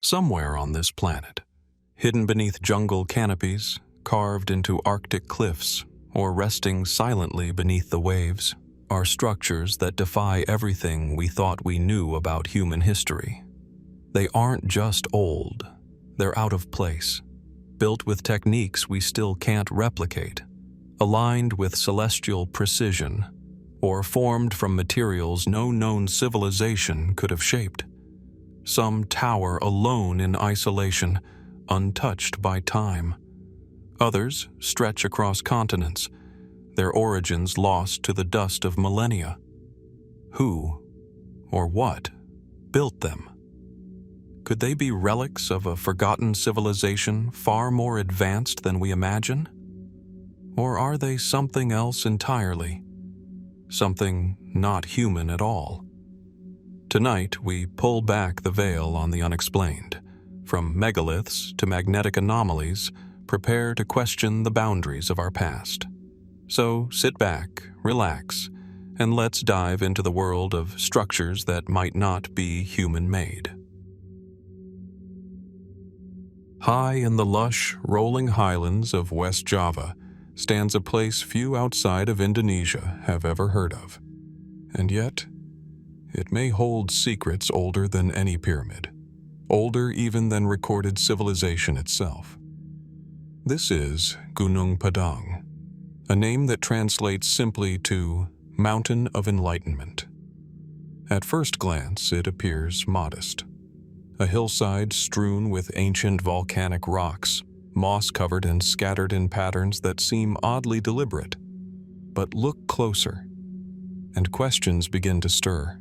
Somewhere on this planet, hidden beneath jungle canopies, carved into Arctic cliffs, or resting silently beneath the waves, are structures that defy everything we thought we knew about human history. They aren't just old, they're out of place, built with techniques we still can't replicate, aligned with celestial precision, or formed from materials no known civilization could have shaped. Some tower alone in isolation, untouched by time. Others stretch across continents, their origins lost to the dust of millennia. Who, or what, built them? Could they be relics of a forgotten civilization far more advanced than we imagine? Or are they something else entirely? Something not human at all? Tonight, we pull back the veil on the unexplained. From megaliths to magnetic anomalies, prepare to question the boundaries of our past. So sit back, relax, and let's dive into the world of structures that might not be human-made. High in the lush, rolling highlands of West Java stands a place few outside of Indonesia have ever heard of. And yet, it may hold secrets older than any pyramid, older even than recorded civilization itself. This is Gunung Padang, a name that translates simply to Mountain of Enlightenment. At first glance, it appears modest. A hillside strewn with ancient volcanic rocks, moss-covered and scattered in patterns that seem oddly deliberate. But look closer, and questions begin to stir.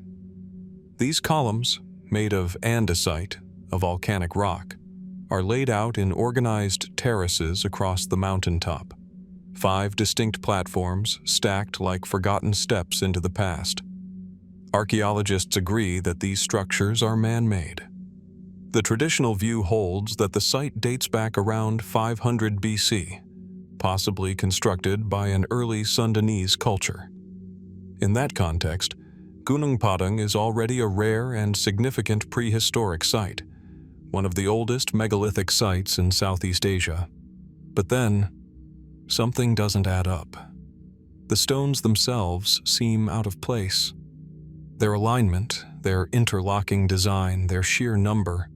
These columns, made of andesite, a volcanic rock, are laid out in organized terraces across the mountaintop. 5 distinct platforms stacked like forgotten steps into the past. Archaeologists agree that these structures are man-made. The traditional view holds that the site dates back around 500 BC, possibly constructed by an early Sundanese culture. In that context, Gunung Padang is already a rare and significant prehistoric site, one of the oldest megalithic sites in Southeast Asia. But then, something doesn't add up. The stones themselves seem out of place. Their alignment, their interlocking design, their sheer number,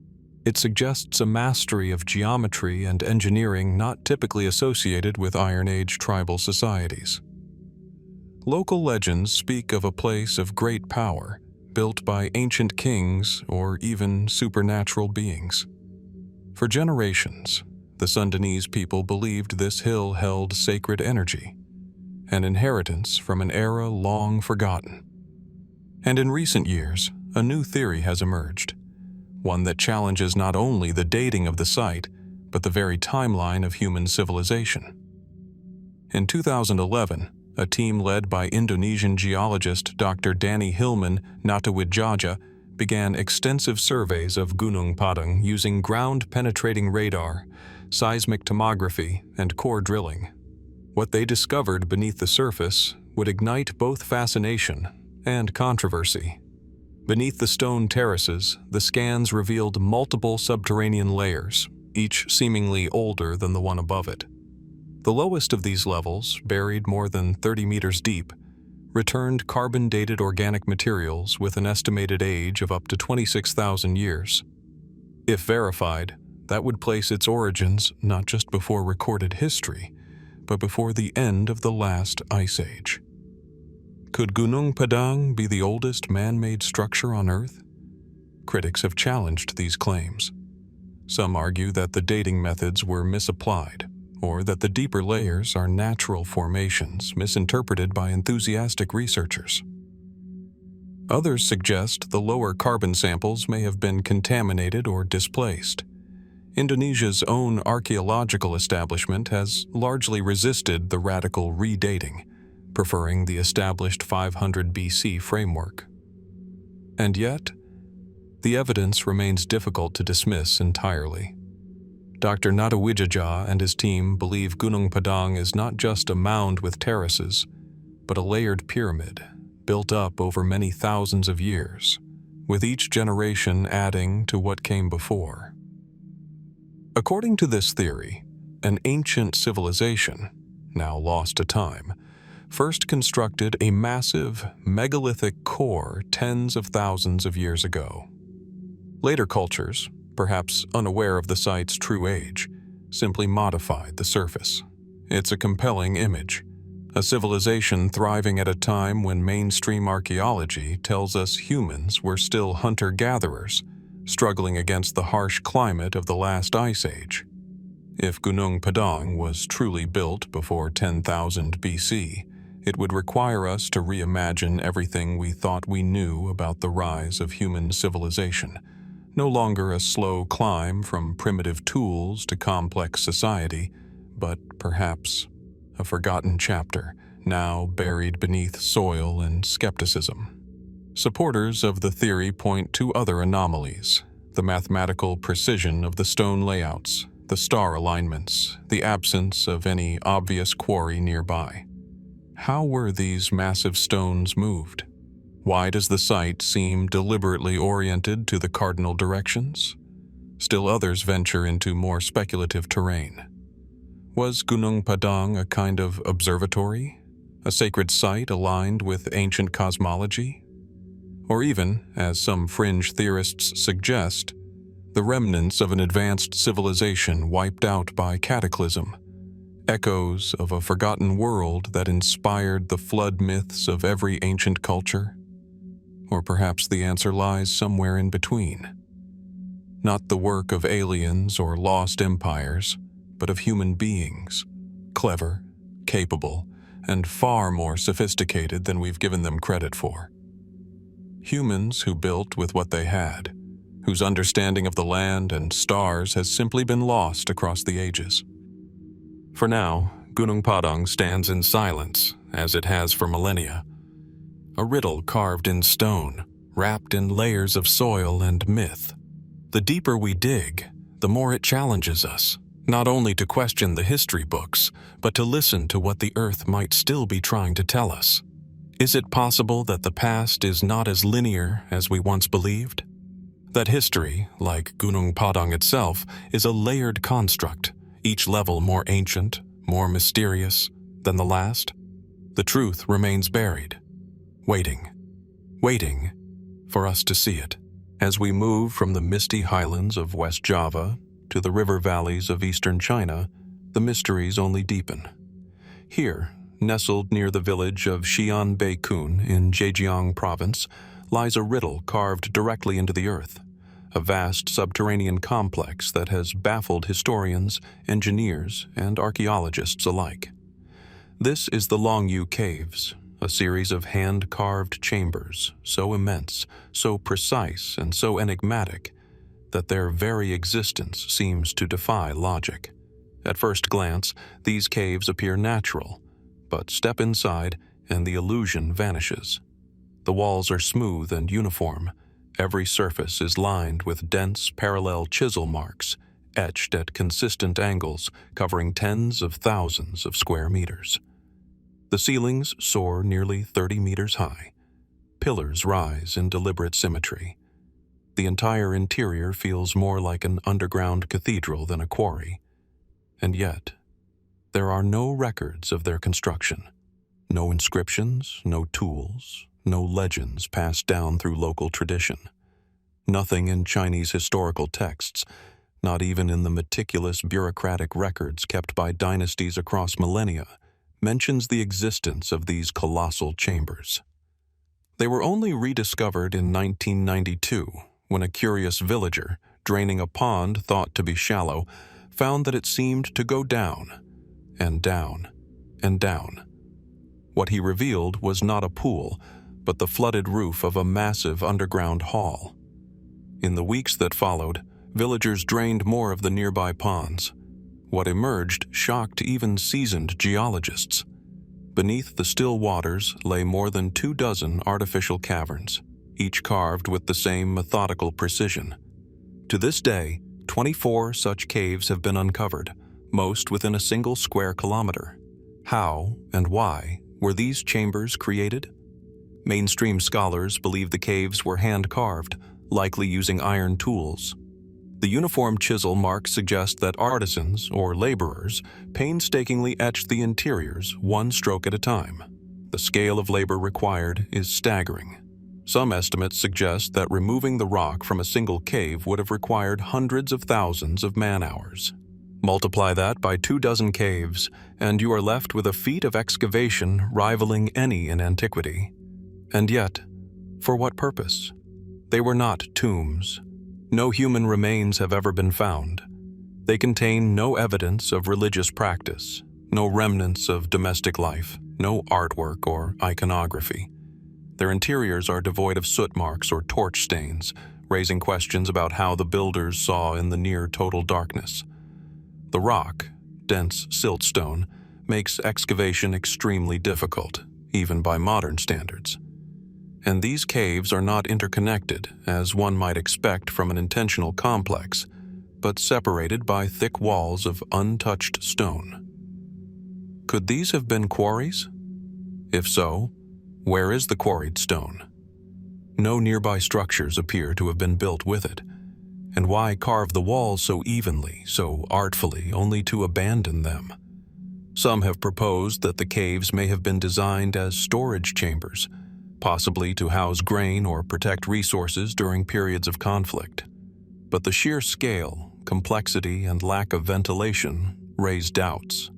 it suggests a mastery of geometry and engineering not typically associated with Iron Age tribal societies. Local legends speak of a place of great power, built by ancient kings or even supernatural beings. For generations, the Sundanese people believed this hill held sacred energy, an inheritance from an era long forgotten. And in recent years, a new theory has emerged, one that challenges not only the dating of the site, but the very timeline of human civilization. In 2011, a team led by Indonesian geologist Dr. Danny Hillman Natawidjaja began extensive surveys of Gunung Padang using ground-penetrating radar, seismic tomography, and core drilling. What they discovered beneath the surface would ignite both fascination and controversy. Beneath the stone terraces, the scans revealed multiple subterranean layers, each seemingly older than the one above it. The lowest of these levels, buried more than 30 meters deep, returned carbon-dated organic materials with an estimated age of up to 26,000 years. If verified, that would place its origins not just before recorded history, but before the end of the last ice age. Could Gunung Padang be the oldest man-made structure on Earth? Critics have challenged these claims. Some argue that the dating methods were misapplied, or that the deeper layers are natural formations misinterpreted by enthusiastic researchers. Others suggest the lower carbon samples may have been contaminated or displaced. Indonesia's own archaeological establishment has largely resisted the radical redating, preferring the established 500 BC framework. And yet, the evidence remains difficult to dismiss entirely. Dr. Natawidjaja and his team believe Gunung Padang is not just a mound with terraces, but a layered pyramid built up over many thousands of years, with each generation adding to what came before. According to this theory, an ancient civilization, now lost to time, first constructed a massive megalithic core tens of thousands of years ago. Later cultures, perhaps unaware of the site's true age, simply modified the surface. It's a compelling image, a civilization thriving at a time when mainstream archaeology tells us humans were still hunter-gatherers, struggling against the harsh climate of the last ice age. If Gunung Padang was truly built before 10,000 BC, it would require us to reimagine everything we thought we knew about the rise of human civilization. No longer a slow climb from primitive tools to complex society, but perhaps a forgotten chapter, now buried beneath soil and skepticism. Supporters of the theory point to other anomalies: the mathematical precision of the stone layouts, the star alignments, the absence of any obvious quarry nearby. How were these massive stones moved? Why does the site seem deliberately oriented to the cardinal directions? Still others venture into more speculative terrain. Was Gunung Padang a kind of observatory? A sacred site aligned with ancient cosmology? Or even, as some fringe theorists suggest, the remnants of an advanced civilization wiped out by cataclysm, echoes of a forgotten world that inspired the flood myths of every ancient culture? Or perhaps the answer lies somewhere in between. Not the work of aliens or lost empires, but of human beings, clever, capable, and far more sophisticated than we've given them credit for. Humans who built with what they had, whose understanding of the land and stars has simply been lost across the ages. For now, Gunung Padang stands in silence, as it has for millennia. A riddle carved in stone, wrapped in layers of soil and myth. The deeper we dig, the more it challenges us, not only to question the history books, but to listen to what the Earth might still be trying to tell us. Is it possible that the past is not as linear as we once believed? That history, like Gunung Padang itself, is a layered construct, each level more ancient, more mysterious than the last? The truth remains buried, waiting for us to see it. As we move from the misty highlands of West Java to the river valleys of eastern China, the mysteries only deepen. Here, nestled near the village of Xianbeikun in Zhejiang province, lies a riddle carved directly into the earth, a vast subterranean complex that has baffled historians, engineers, and archaeologists alike. This is the Longyou Caves, a series of hand-carved chambers, so immense, so precise, and so enigmatic that their very existence seems to defy logic. At first glance, these caves appear natural, but step inside and the illusion vanishes. The walls are smooth and uniform. Every surface is lined with dense parallel chisel marks, etched at consistent angles, covering tens of thousands of square meters. The ceilings soar nearly 30 meters high. Pillars rise in deliberate symmetry. The entire interior feels more like an underground cathedral than a quarry. And yet, there are no records of their construction. No inscriptions, no tools, no legends passed down through local tradition. Nothing in Chinese historical texts, not even in the meticulous bureaucratic records kept by dynasties across millennia, mentions the existence of these colossal chambers. They were only rediscovered in 1992, when a curious villager, draining a pond thought to be shallow, found that it seemed to go down, and down, and down. What he revealed was not a pool, but the flooded roof of a massive underground hall. In the weeks that followed, villagers drained more of the nearby ponds. What emerged shocked even seasoned geologists. Beneath the still waters lay more than 24 artificial caverns, each carved with the same methodical precision. To this day, 24 such caves have been uncovered, most within a single square kilometer. How and why were these chambers created? Mainstream scholars believe the caves were hand-carved, likely using iron tools. The uniform chisel marks suggest that artisans, or laborers, painstakingly etched the interiors one stroke at a time. The scale of labor required is staggering. Some estimates suggest that removing the rock from a single cave would have required hundreds of thousands of man-hours. Multiply that by 24 caves, and you are left with a feat of excavation rivaling any in antiquity. And yet, for what purpose? They were not tombs. No human remains have ever been found. They contain no evidence of religious practice, no remnants of domestic life, no artwork or iconography. Their interiors are devoid of soot marks or torch stains, raising questions about how the builders saw in the near-total darkness. The rock, dense siltstone, makes excavation extremely difficult, even by modern standards. And these caves are not interconnected, as one might expect from an intentional complex, but separated by thick walls of untouched stone. Could these have been quarries? If so, where is the quarried stone? No nearby structures appear to have been built with it. And why carve the walls so evenly, so artfully, only to abandon them? Some have proposed that the caves may have been designed as storage chambers, possibly to house grain or protect resources during periods of conflict. But the sheer scale, complexity, and lack of ventilation raise doubts.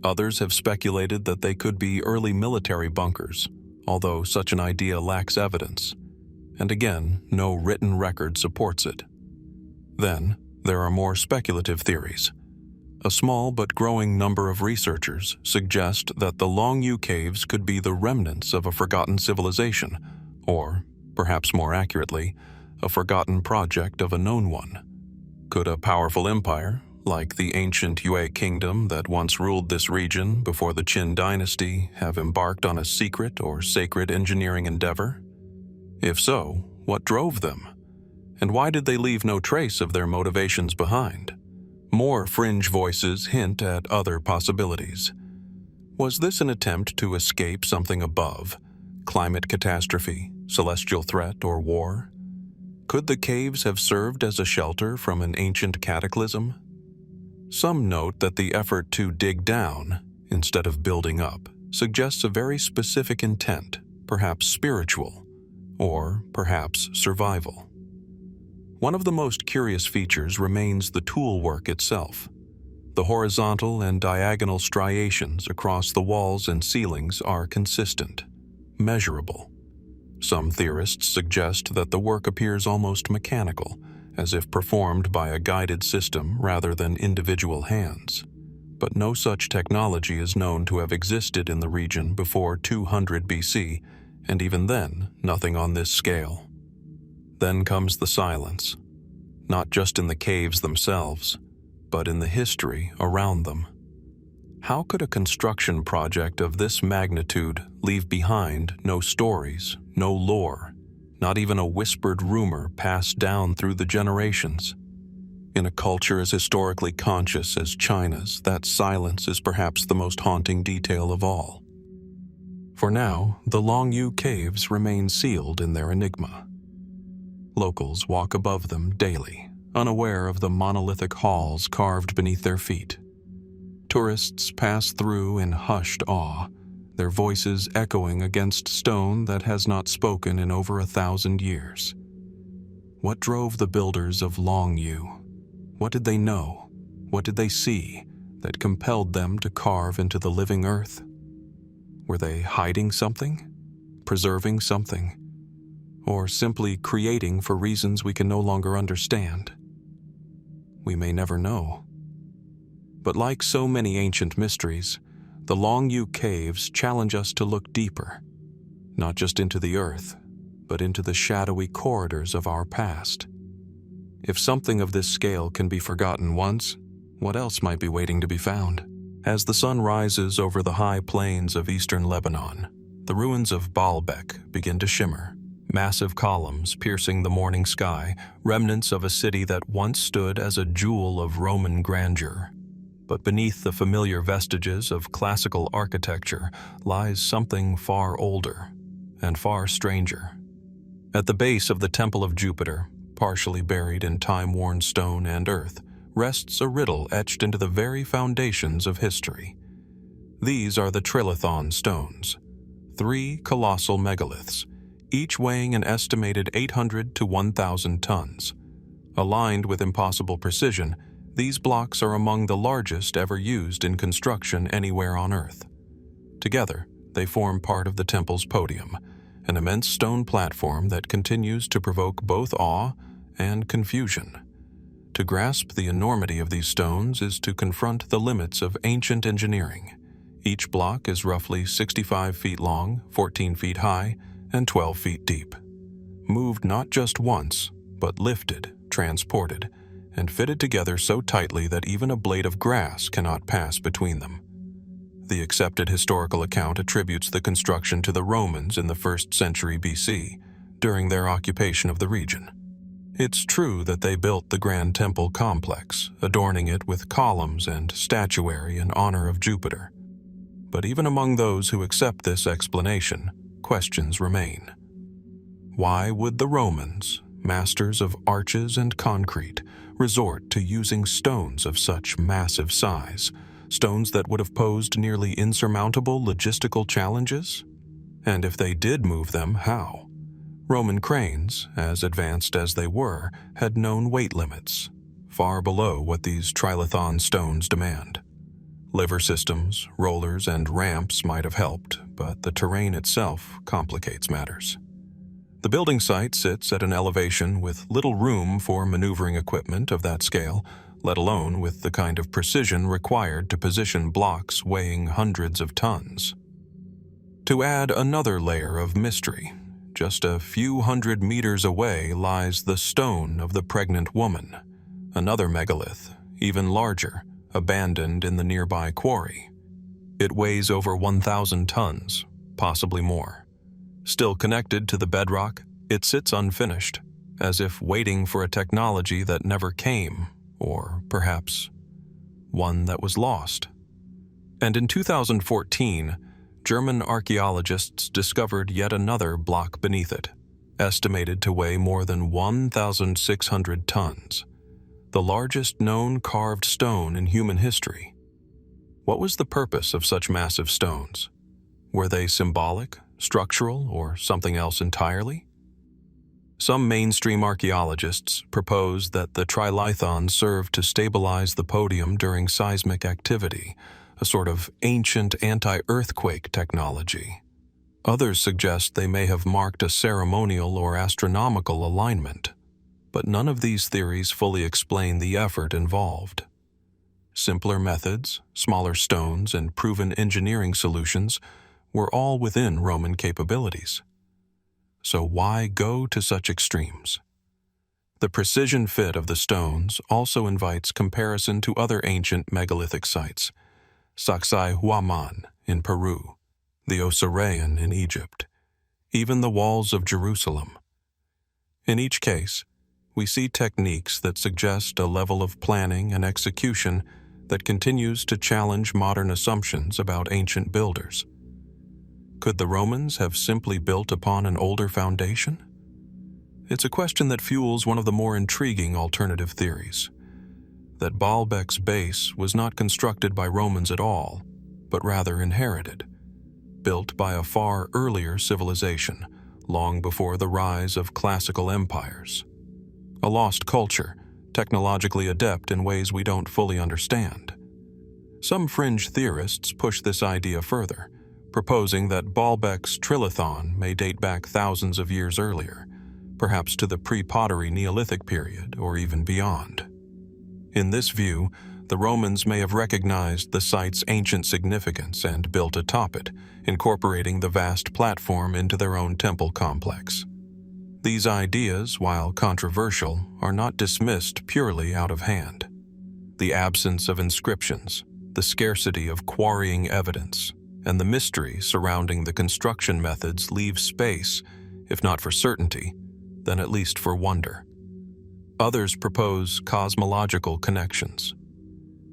Others have speculated that they could be early military bunkers, although such an idea lacks evidence. And again, no written record supports it. Then, there are more speculative theories. A small but growing number of researchers suggest that the Longyou caves could be the remnants of a forgotten civilization, or, perhaps more accurately, a forgotten project of a known one. Could a powerful empire, like the ancient Yue kingdom that once ruled this region before the Qin dynasty, have embarked on a secret or sacred engineering endeavor? If so, what drove them? And why did they leave no trace of their motivations behind? More fringe voices hint at other possibilities. Was this an attempt to escape something above? Climate catastrophe, celestial threat, or war? Could the caves have served as a shelter from an ancient cataclysm? Some note that the effort to dig down, instead of building up, suggests a very specific intent, perhaps spiritual, or perhaps survival. One of the most curious features remains the tool work itself. The horizontal and diagonal striations across the walls and ceilings are consistent, measurable. Some theorists suggest that the work appears almost mechanical, as if performed by a guided system rather than individual hands. But no such technology is known to have existed in the region before 200 BC, and even then, nothing on this scale. Then comes the silence, not just in the caves themselves, but in the history around them. How could a construction project of this magnitude leave behind no stories, no lore, not even a whispered rumor passed down through the generations? In a culture as historically conscious as China's, that silence is perhaps the most haunting detail of all. For now, the Longyou caves remain sealed in their enigma. Locals walk above them daily, unaware of the monolithic halls carved beneath their feet. Tourists pass through in hushed awe, their voices echoing against stone that has not spoken in over 1,000 years. What drove the builders of Longyou? What did they know? What did they see that compelled them to carve into the living earth? Were they hiding something? Preserving something? Or simply creating for reasons we can no longer understand? We may never know. But like so many ancient mysteries, the Longyou caves challenge us to look deeper, not just into the earth, but into the shadowy corridors of our past. If something of this scale can be forgotten once, what else might be waiting to be found? As the sun rises over the high plains of eastern Lebanon, the ruins of Baalbek begin to shimmer. Massive columns piercing the morning sky, remnants of a city that once stood as a jewel of Roman grandeur. But beneath the familiar vestiges of classical architecture lies something far older and far stranger. At the base of the Temple of Jupiter, partially buried in time-worn stone and earth, rests a riddle etched into the very foundations of history. These are the Trilithon stones, 3 colossal megaliths, each weighing an estimated 800 to 1,000 tons. Aligned with impossible precision, these blocks are among the largest ever used in construction anywhere on Earth. Together, they form part of the temple's podium, an immense stone platform that continues to provoke both awe and confusion. To grasp the enormity of these stones is to confront the limits of ancient engineering. Each block is roughly 65 feet long, 14 feet high, and 12 feet deep. Moved not just once, but lifted, transported, and fitted together so tightly that even a blade of grass cannot pass between them. The accepted historical account attributes the construction to the Romans in the 1st century BC, during their occupation of the region. It's true that they built the Grand Temple complex, adorning it with columns and statuary in honor of Jupiter. But even among those who accept this explanation, questions remain. Why would the Romans, masters of arches and concrete, resort to using stones of such massive size, stones that would have posed nearly insurmountable logistical challenges? And if they did move them, how? Roman cranes, as advanced as they were, had known weight limits, far below what these Trilithon stones demand. Lever systems, rollers, and ramps might have helped, but the terrain itself complicates matters. The building site sits at an elevation with little room for maneuvering equipment of that scale, let alone with the kind of precision required to position blocks weighing hundreds of tons. To add another layer of mystery, just a few hundred meters away lies the stone of the pregnant woman, another megalith, even larger, abandoned in the nearby quarry. It weighs over 1,000 tons, possibly more. Still connected to the bedrock, it sits unfinished, as if waiting for a technology that never came, or perhaps one that was lost. And in 2014, German archaeologists discovered yet another block beneath it, estimated to weigh more than 1,600 tons, the largest known carved stone in human history. What was the purpose of such massive stones? Were they symbolic, structural, or something else entirely? Some mainstream archaeologists propose that the Trilithon served to stabilize the podium during seismic activity, a sort of ancient anti-earthquake technology. Others suggest they may have marked a ceremonial or astronomical alignment, but none of these theories fully explain the effort involved. Simpler methods, smaller stones, and proven engineering solutions were all within Roman capabilities. So why go to such extremes? The precision fit of the stones also invites comparison to other ancient megalithic sites, Sacsayhuaman in Peru, the Osirian in Egypt, even the walls of Jerusalem. In each case, we see techniques that suggest a level of planning and execution that continues to challenge modern assumptions about ancient builders. Could the Romans have simply built upon an older foundation? It's a question that fuels one of the more intriguing alternative theories, that Baalbek's base was not constructed by Romans at all, but rather inherited, built by a far earlier civilization, long before the rise of classical empires. A lost culture, technologically adept in ways we don't fully understand. Some fringe theorists push this idea further, proposing that Baalbek's Trilithon may date back thousands of years earlier, perhaps to the pre-pottery Neolithic period or even beyond. In this view, the Romans may have recognized the site's ancient significance and built atop it, incorporating the vast platform into their own temple complex. These ideas, while controversial, are not dismissed purely out of hand. The absence of inscriptions, the scarcity of quarrying evidence, and the mystery surrounding the construction methods leave space, if not for certainty, then at least for wonder. Others propose cosmological connections.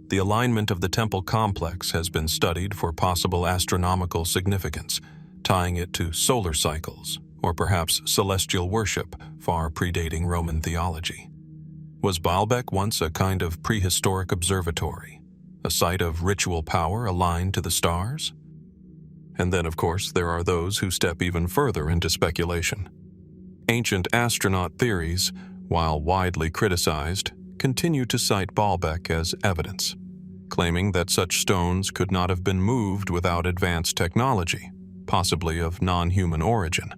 The alignment of the temple complex has been studied for possible astronomical significance, tying it to solar cycles or perhaps celestial worship far predating Roman theology. Was Baalbek once a kind of prehistoric observatory, a site of ritual power aligned to the stars? And then, of course, there are those who step even further into speculation. Ancient astronaut theories, while widely criticized, continue to cite Baalbek as evidence, claiming that such stones could not have been moved without advanced technology, possibly of non-human origin.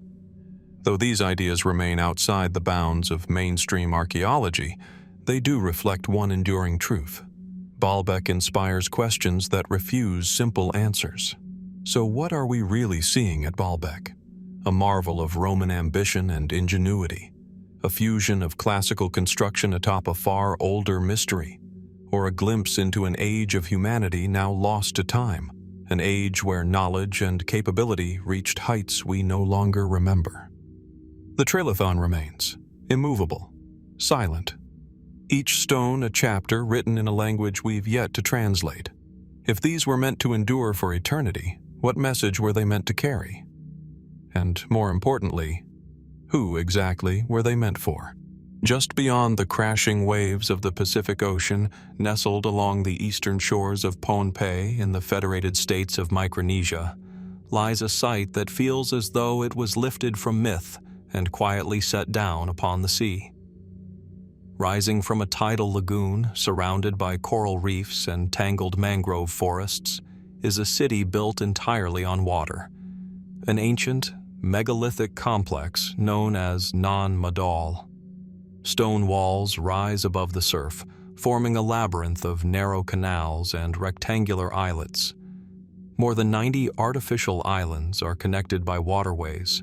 Though these ideas remain outside the bounds of mainstream archaeology, they do reflect one enduring truth. Baalbek inspires questions that refuse simple answers. So what are we really seeing at Baalbek? A marvel of Roman ambition and ingenuity, a fusion of classical construction atop a far older mystery, or a glimpse into an age of humanity now lost to time, an age where knowledge and capability reached heights we no longer remember. The Trilithon remains, immovable, silent. Each stone a chapter written in a language we've yet to translate. If these were meant to endure for eternity, what message were they meant to carry? And more importantly, who exactly were they meant for? Just beyond the crashing waves of the Pacific Ocean, nestled along the eastern shores of Pohnpei in the Federated States of Micronesia, lies a site that feels as though it was lifted from myth and quietly set down upon the sea. Rising from a tidal lagoon surrounded by coral reefs and tangled mangrove forests is a city built entirely on water, an ancient, megalithic complex known as Nan Madol. Stone walls rise above the surf, forming a labyrinth of narrow canals and rectangular islets. More than 90 artificial islands are connected by waterways,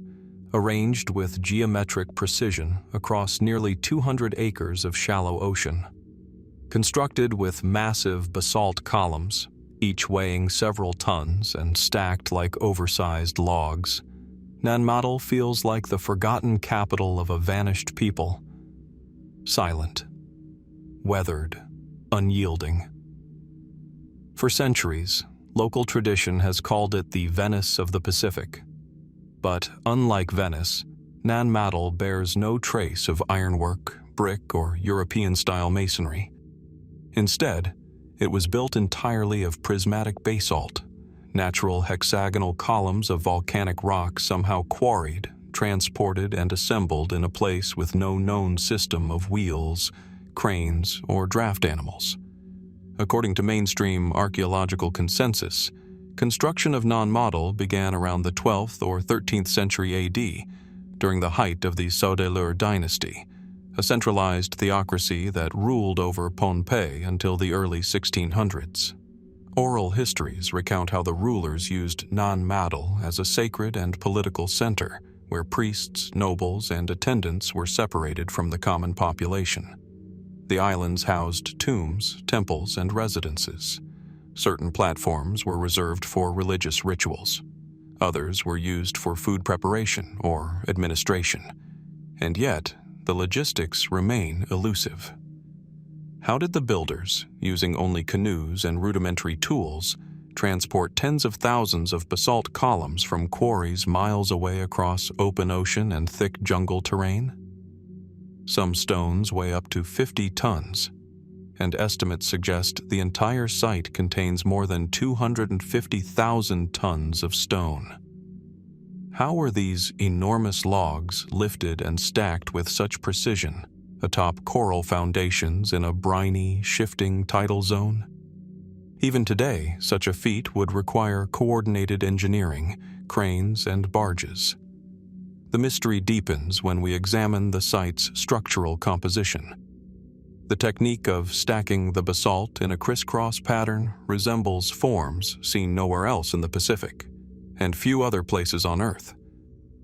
arranged with geometric precision across nearly 200 acres of shallow ocean. Constructed with massive basalt columns, each weighing several tons and stacked like oversized logs, Nan Madol feels like the forgotten capital of a vanished people. Silent, weathered, unyielding. For centuries, local tradition has called it the Venice of the Pacific. But unlike Venice, Nan Madol bears no trace of ironwork, brick, or European-style masonry. Instead, it was built entirely of prismatic basalt, natural hexagonal columns of volcanic rock somehow quarried, transported, and assembled in a place with no known system of wheels, cranes, or draft animals. According to mainstream archaeological consensus, construction of Nan Madol began around the 12th or 13th century AD, during the height of the Saudeleur dynasty, a centralized theocracy that ruled over Pohnpei until the early 1600s. Oral histories recount how the rulers used Nan Madol as a sacred and political center, where priests, nobles, and attendants were separated from the common population. The islands housed tombs, temples, and residences. Certain platforms were reserved for religious rituals. Others were used for food preparation or administration. And yet, the logistics remain elusive. How did the builders, using only canoes and rudimentary tools, transport tens of thousands of basalt columns from quarries miles away across open ocean and thick jungle terrain? Some stones weigh up to 50 tons, and estimates suggest the entire site contains more than 250,000 tons of stone. How were these enormous logs lifted and stacked with such precision atop coral foundations in a briny, shifting tidal zone? Even today, such a feat would require coordinated engineering, cranes, and barges. The mystery deepens when we examine the site's structural composition. The technique of stacking the basalt in a crisscross pattern resembles forms seen nowhere else in the Pacific, and few other places on Earth.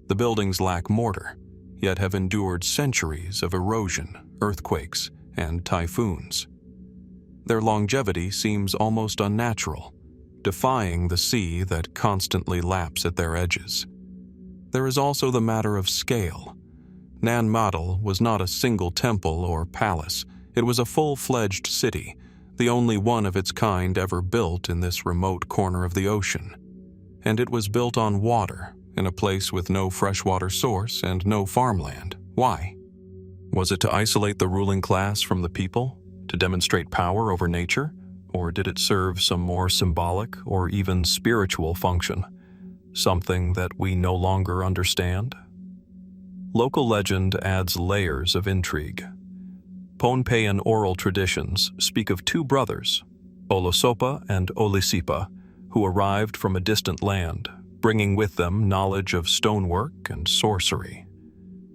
The buildings lack mortar, yet have endured centuries of erosion, earthquakes, and typhoons. Their longevity seems almost unnatural, defying the sea that constantly laps at their edges. There is also the matter of scale. Nan Madol was not a single temple or palace. It was a full-fledged city, the only one of its kind ever built in this remote corner of the ocean. And it was built on water, in a place with no freshwater source and no farmland. Why? Was it to isolate the ruling class from the people, to demonstrate power over nature, or did it serve some more symbolic or even spiritual function, something that we no longer understand? Local legend adds layers of intrigue. Pohnpeian oral traditions speak of two brothers, Olosopa and Olisipa, who arrived from a distant land, bringing with them knowledge of stonework and sorcery.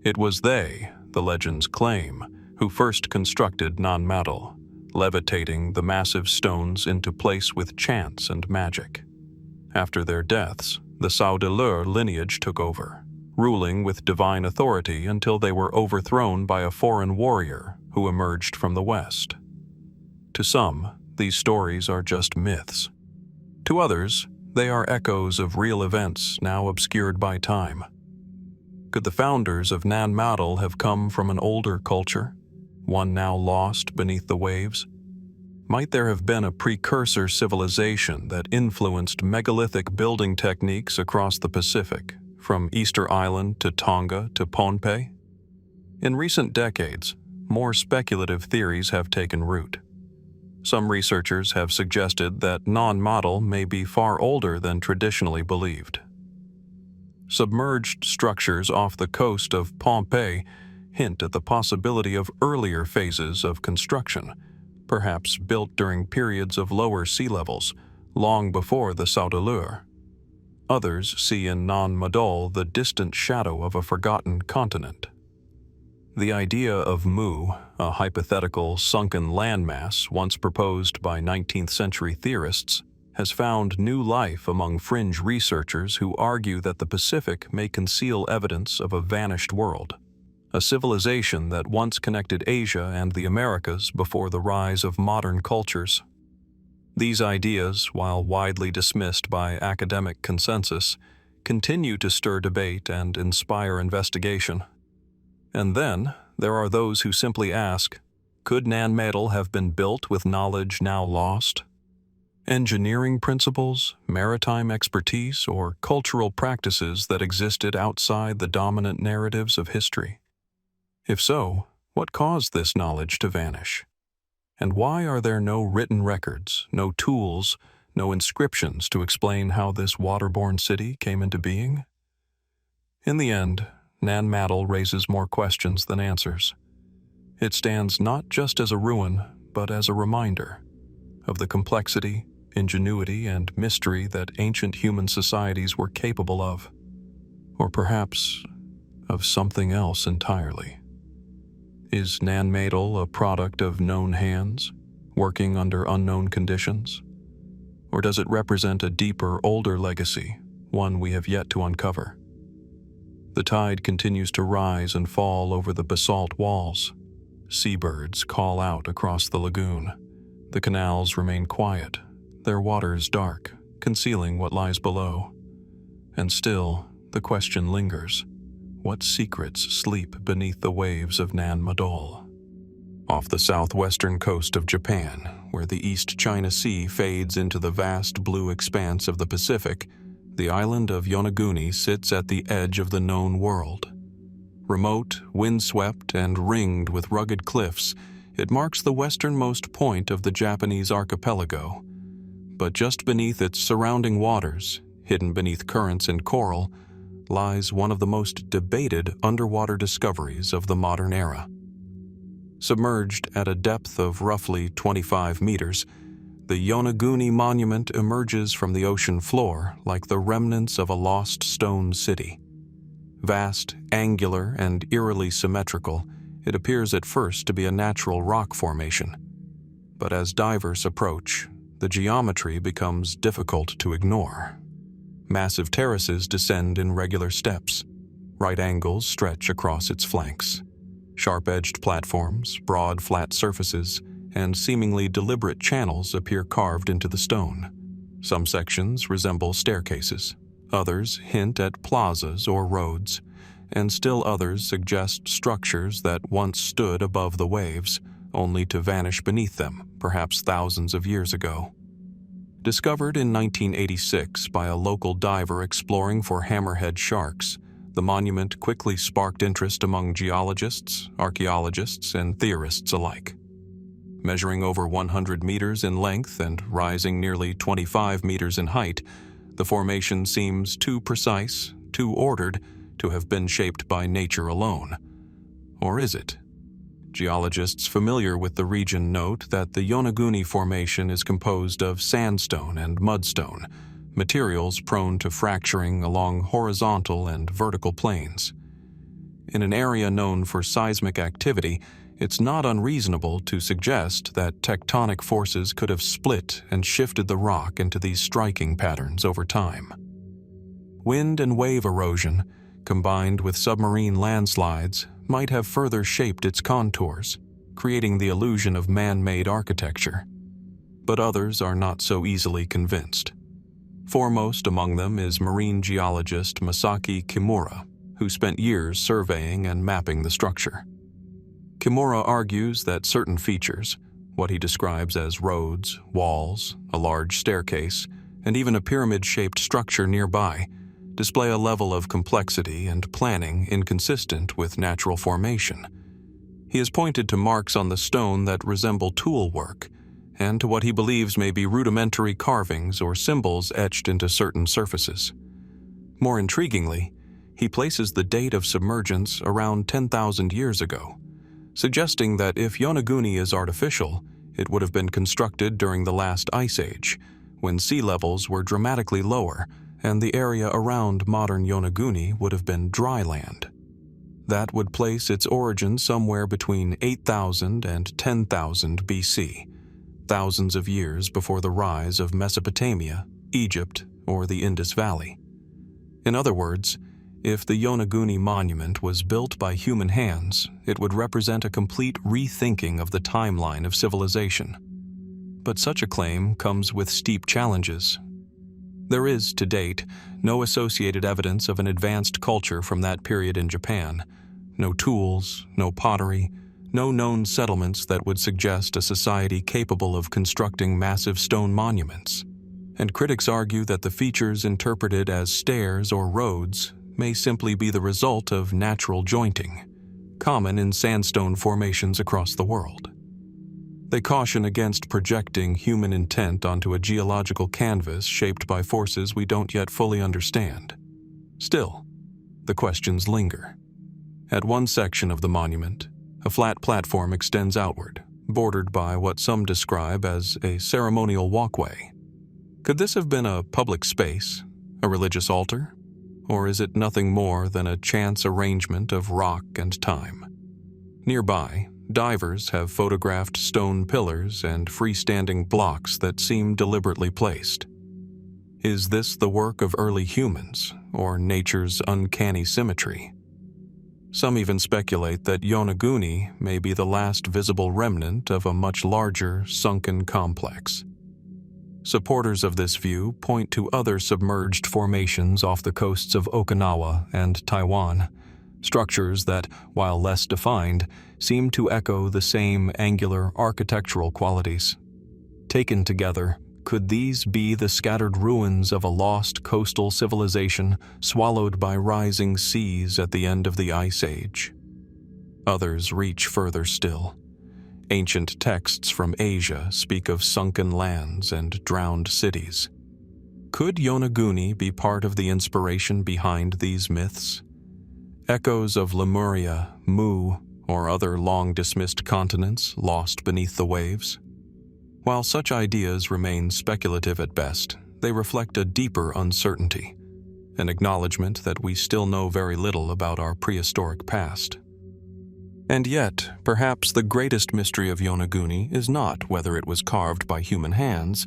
It was they, the legends claim, who first constructed Nan Madol, levitating the massive stones into place with chance and magic. After their deaths, the Saudeleur lineage took over, ruling with divine authority until they were overthrown by a foreign warrior who emerged from the west. To some, these stories are just myths. To others, they are echoes of real events now obscured by time. Could the founders of Nan Madol have come from an older culture, one now lost beneath the waves? Might there have been a precursor civilization that influenced megalithic building techniques across the Pacific, from Easter Island to Tonga to Pohnpei? In recent decades, more speculative theories have taken root. Some researchers have suggested that Nan Madol may be far older than traditionally believed. Submerged structures off the coast of Pohnpei hint at the possibility of earlier phases of construction, perhaps built during periods of lower sea levels, long before the Saudeleur. Others see in Nan Madol the distant shadow of a forgotten continent. The idea of Mu, a hypothetical sunken landmass once proposed by 19th century theorists, has found new life among fringe researchers who argue that the Pacific may conceal evidence of a vanished world, a civilization that once connected Asia and the Americas before the rise of modern cultures. These ideas, while widely dismissed by academic consensus, continue to stir debate and inspire investigation. And then, there are those who simply ask, could Nan Madol have been built with knowledge now lost? Engineering principles, maritime expertise, or cultural practices that existed outside the dominant narratives of history? If so, what caused this knowledge to vanish? And why are there no written records, no tools, no inscriptions to explain how this waterborne city came into being? In the end, Nan Madol raises more questions than answers. It stands not just as a ruin, but as a reminder of the complexity, ingenuity, and mystery that ancient human societies were capable of. Or perhaps of something else entirely. Is Nan Madol a product of known hands, working under unknown conditions? Or does it represent a deeper, older legacy, one we have yet to uncover? The tide continues to rise and fall over the basalt walls. Seabirds call out across the lagoon. The canals remain quiet, their waters dark, concealing what lies below. And still, the question lingers. What secrets sleep beneath the waves of Nan Madol? Off the southwestern coast of Japan, where the East China Sea fades into the vast blue expanse of the Pacific, the island of Yonaguni sits at the edge of the known world. Remote, windswept, and ringed with rugged cliffs, it marks the westernmost point of the Japanese archipelago. But just beneath its surrounding waters, hidden beneath currents and coral, lies one of the most debated underwater discoveries of the modern era. Submerged at a depth of roughly 25 meters, the Yonaguni monument emerges from the ocean floor like the remnants of a lost stone city. Vast, angular, and eerily symmetrical, it appears at first to be a natural rock formation. But as divers approach, the geometry becomes difficult to ignore. Massive terraces descend in regular steps. Right angles stretch across its flanks. Sharp-edged platforms, broad flat surfaces, and seemingly deliberate channels appear carved into the stone. Some sections resemble staircases, others hint at plazas or roads, and still others suggest structures that once stood above the waves, only to vanish beneath them, perhaps thousands of years ago. Discovered in 1986 by a local diver exploring for hammerhead sharks, the monument quickly sparked interest among geologists, archaeologists, and theorists alike. Measuring over 100 meters in length and rising nearly 25 meters in height, the formation seems too precise, too ordered, to have been shaped by nature alone. Or is it? Geologists familiar with the region note that the Yonaguni Formation is composed of sandstone and mudstone, materials prone to fracturing along horizontal and vertical planes. In an area known for seismic activity, it's not unreasonable to suggest that tectonic forces could have split and shifted the rock into these striking patterns over time. Wind and wave erosion, combined with submarine landslides, might have further shaped its contours, creating the illusion of man-made architecture. But others are not so easily convinced. Foremost among them is marine geologist Masaki Kimura, who spent years surveying and mapping the structure. Kimura argues that certain features, what he describes as roads, walls, a large staircase, and even a pyramid-shaped structure nearby, display a level of complexity and planning inconsistent with natural formation. He has pointed to marks on the stone that resemble tool work, and to what he believes may be rudimentary carvings or symbols etched into certain surfaces. More intriguingly, he places the date of submergence around 10,000 years ago, suggesting that if Yonaguni is artificial, it would have been constructed during the last ice age, when sea levels were dramatically lower and the area around modern Yonaguni would have been dry land. That would place its origin somewhere between 8,000 and 10,000 BC, thousands of years before the rise of Mesopotamia, Egypt, or the Indus Valley. In other words, if the Yonaguni monument was built by human hands, it would represent a complete rethinking of the timeline of civilization. But such a claim comes with steep challenges. There is, to date, no associated evidence of an advanced culture from that period in Japan. No tools, no pottery, no known settlements that would suggest a society capable of constructing massive stone monuments. And critics argue that the features interpreted as stairs or roads may simply be the result of natural jointing, common in sandstone formations across the world. They caution against projecting human intent onto a geological canvas shaped by forces we don't yet fully understand. Still, the questions linger. At one section of the monument, a flat platform extends outward, bordered by what some describe as a ceremonial walkway. Could this have been a public space, a religious altar? Or is it nothing more than a chance arrangement of rock and time? Nearby, divers have photographed stone pillars and freestanding blocks that seem deliberately placed. Is this the work of early humans, or nature's uncanny symmetry? Some even speculate that Yonaguni may be the last visible remnant of a much larger, sunken complex. Supporters of this view point to other submerged formations off the coasts of Okinawa and Taiwan, structures that, while less defined, seem to echo the same angular architectural qualities. Taken together, could these be the scattered ruins of a lost coastal civilization swallowed by rising seas at the end of the Ice Age? Others reach further still. Ancient texts from Asia speak of sunken lands and drowned cities. Could Yonaguni be part of the inspiration behind these myths? Echoes of Lemuria, Mu, or other long-dismissed continents lost beneath the waves? While such ideas remain speculative at best, they reflect a deeper uncertainty, an acknowledgement that we still know very little about our prehistoric past. And yet, perhaps the greatest mystery of Yonaguni is not whether it was carved by human hands,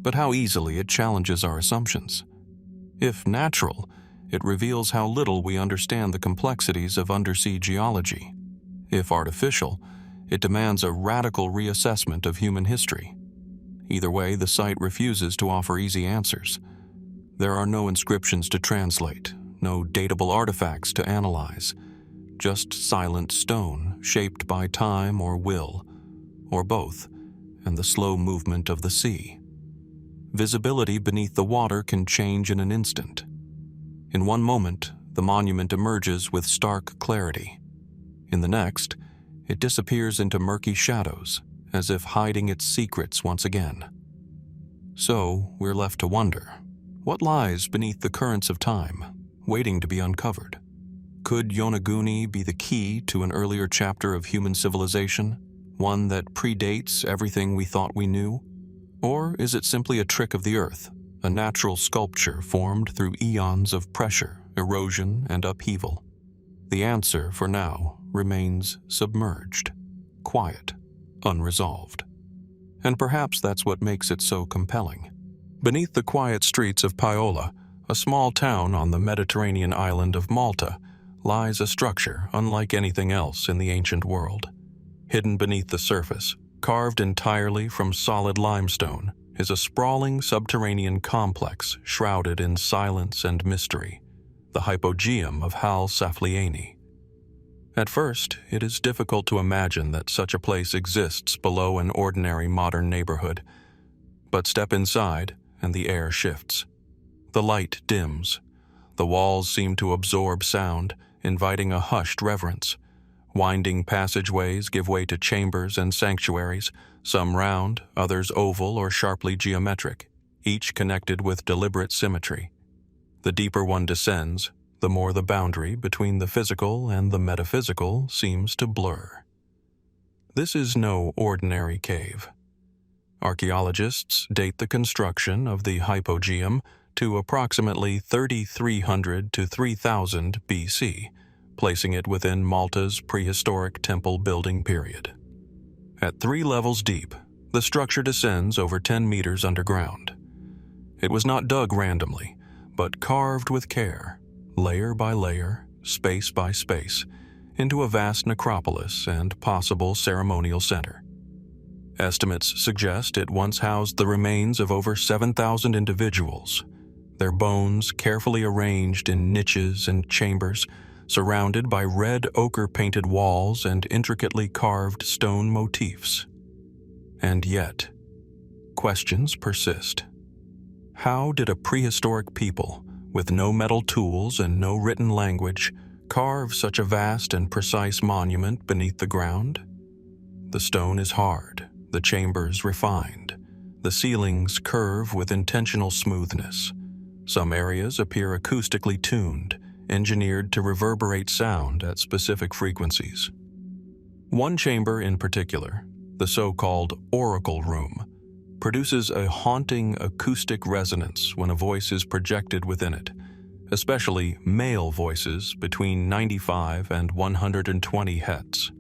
but how easily it challenges our assumptions. If natural, it reveals how little we understand the complexities of undersea geology. If artificial, it demands a radical reassessment of human history. Either way, the site refuses to offer easy answers. There are no inscriptions to translate, no datable artifacts to analyze, just silent stone shaped by time or will, or both, and the slow movement of the sea. visibility beneath the water can change in an instant. In one moment, the monument emerges with stark clarity. In the next, it disappears into murky shadows, as if hiding its secrets once again. So, we're left to wonder, what lies beneath the currents of time, waiting to be uncovered? Could Yonaguni be the key to an earlier chapter of human civilization, one that predates everything we thought we knew? Or is it simply a trick of the earth, a natural sculpture formed through eons of pressure, erosion, and upheaval? The answer, for now, remains submerged, quiet, unresolved. And perhaps that's what makes it so compelling. Beneath the quiet streets of Paola, a small town on the Mediterranean island of Malta, lies a structure unlike anything else in the ancient world. Hidden beneath the surface, carved entirely from solid limestone, is a sprawling subterranean complex shrouded in silence and mystery, the Hypogeum of Saflieni. At first, it is difficult to imagine that such a place exists below an ordinary modern neighborhood. But step inside, and the air shifts. The light dims. The walls seem to absorb sound, inviting a hushed reverence. Winding passageways give way to chambers and sanctuaries, some round, others oval or sharply geometric, each connected with deliberate symmetry. The deeper one descends, the more the boundary between the physical and the metaphysical seems to blur. This is no ordinary cave. Archaeologists date the construction of the Hypogeum to approximately 3,300 to 3,000 BC, placing it within Malta's prehistoric temple building period. At 3 levels deep, the structure descends over 10 meters underground. It was not dug randomly, but carved with care, layer by layer, space by space, into a vast necropolis and possible ceremonial center. Estimates suggest it once housed the remains of over 7,000 individuals, their bones carefully arranged in niches and chambers, surrounded by red ochre-painted walls and intricately carved stone motifs. And yet, questions persist. How did a prehistoric people, with no metal tools and no written language, carve such a vast and precise monument beneath the ground? The stone is hard, the chambers refined, the ceilings curve with intentional smoothness. Some areas appear acoustically tuned, engineered to reverberate sound at specific frequencies. One chamber in particular, the so-called oracle room, produces a haunting acoustic resonance when a voice is projected within it, especially male voices between 95 and 120 Hz.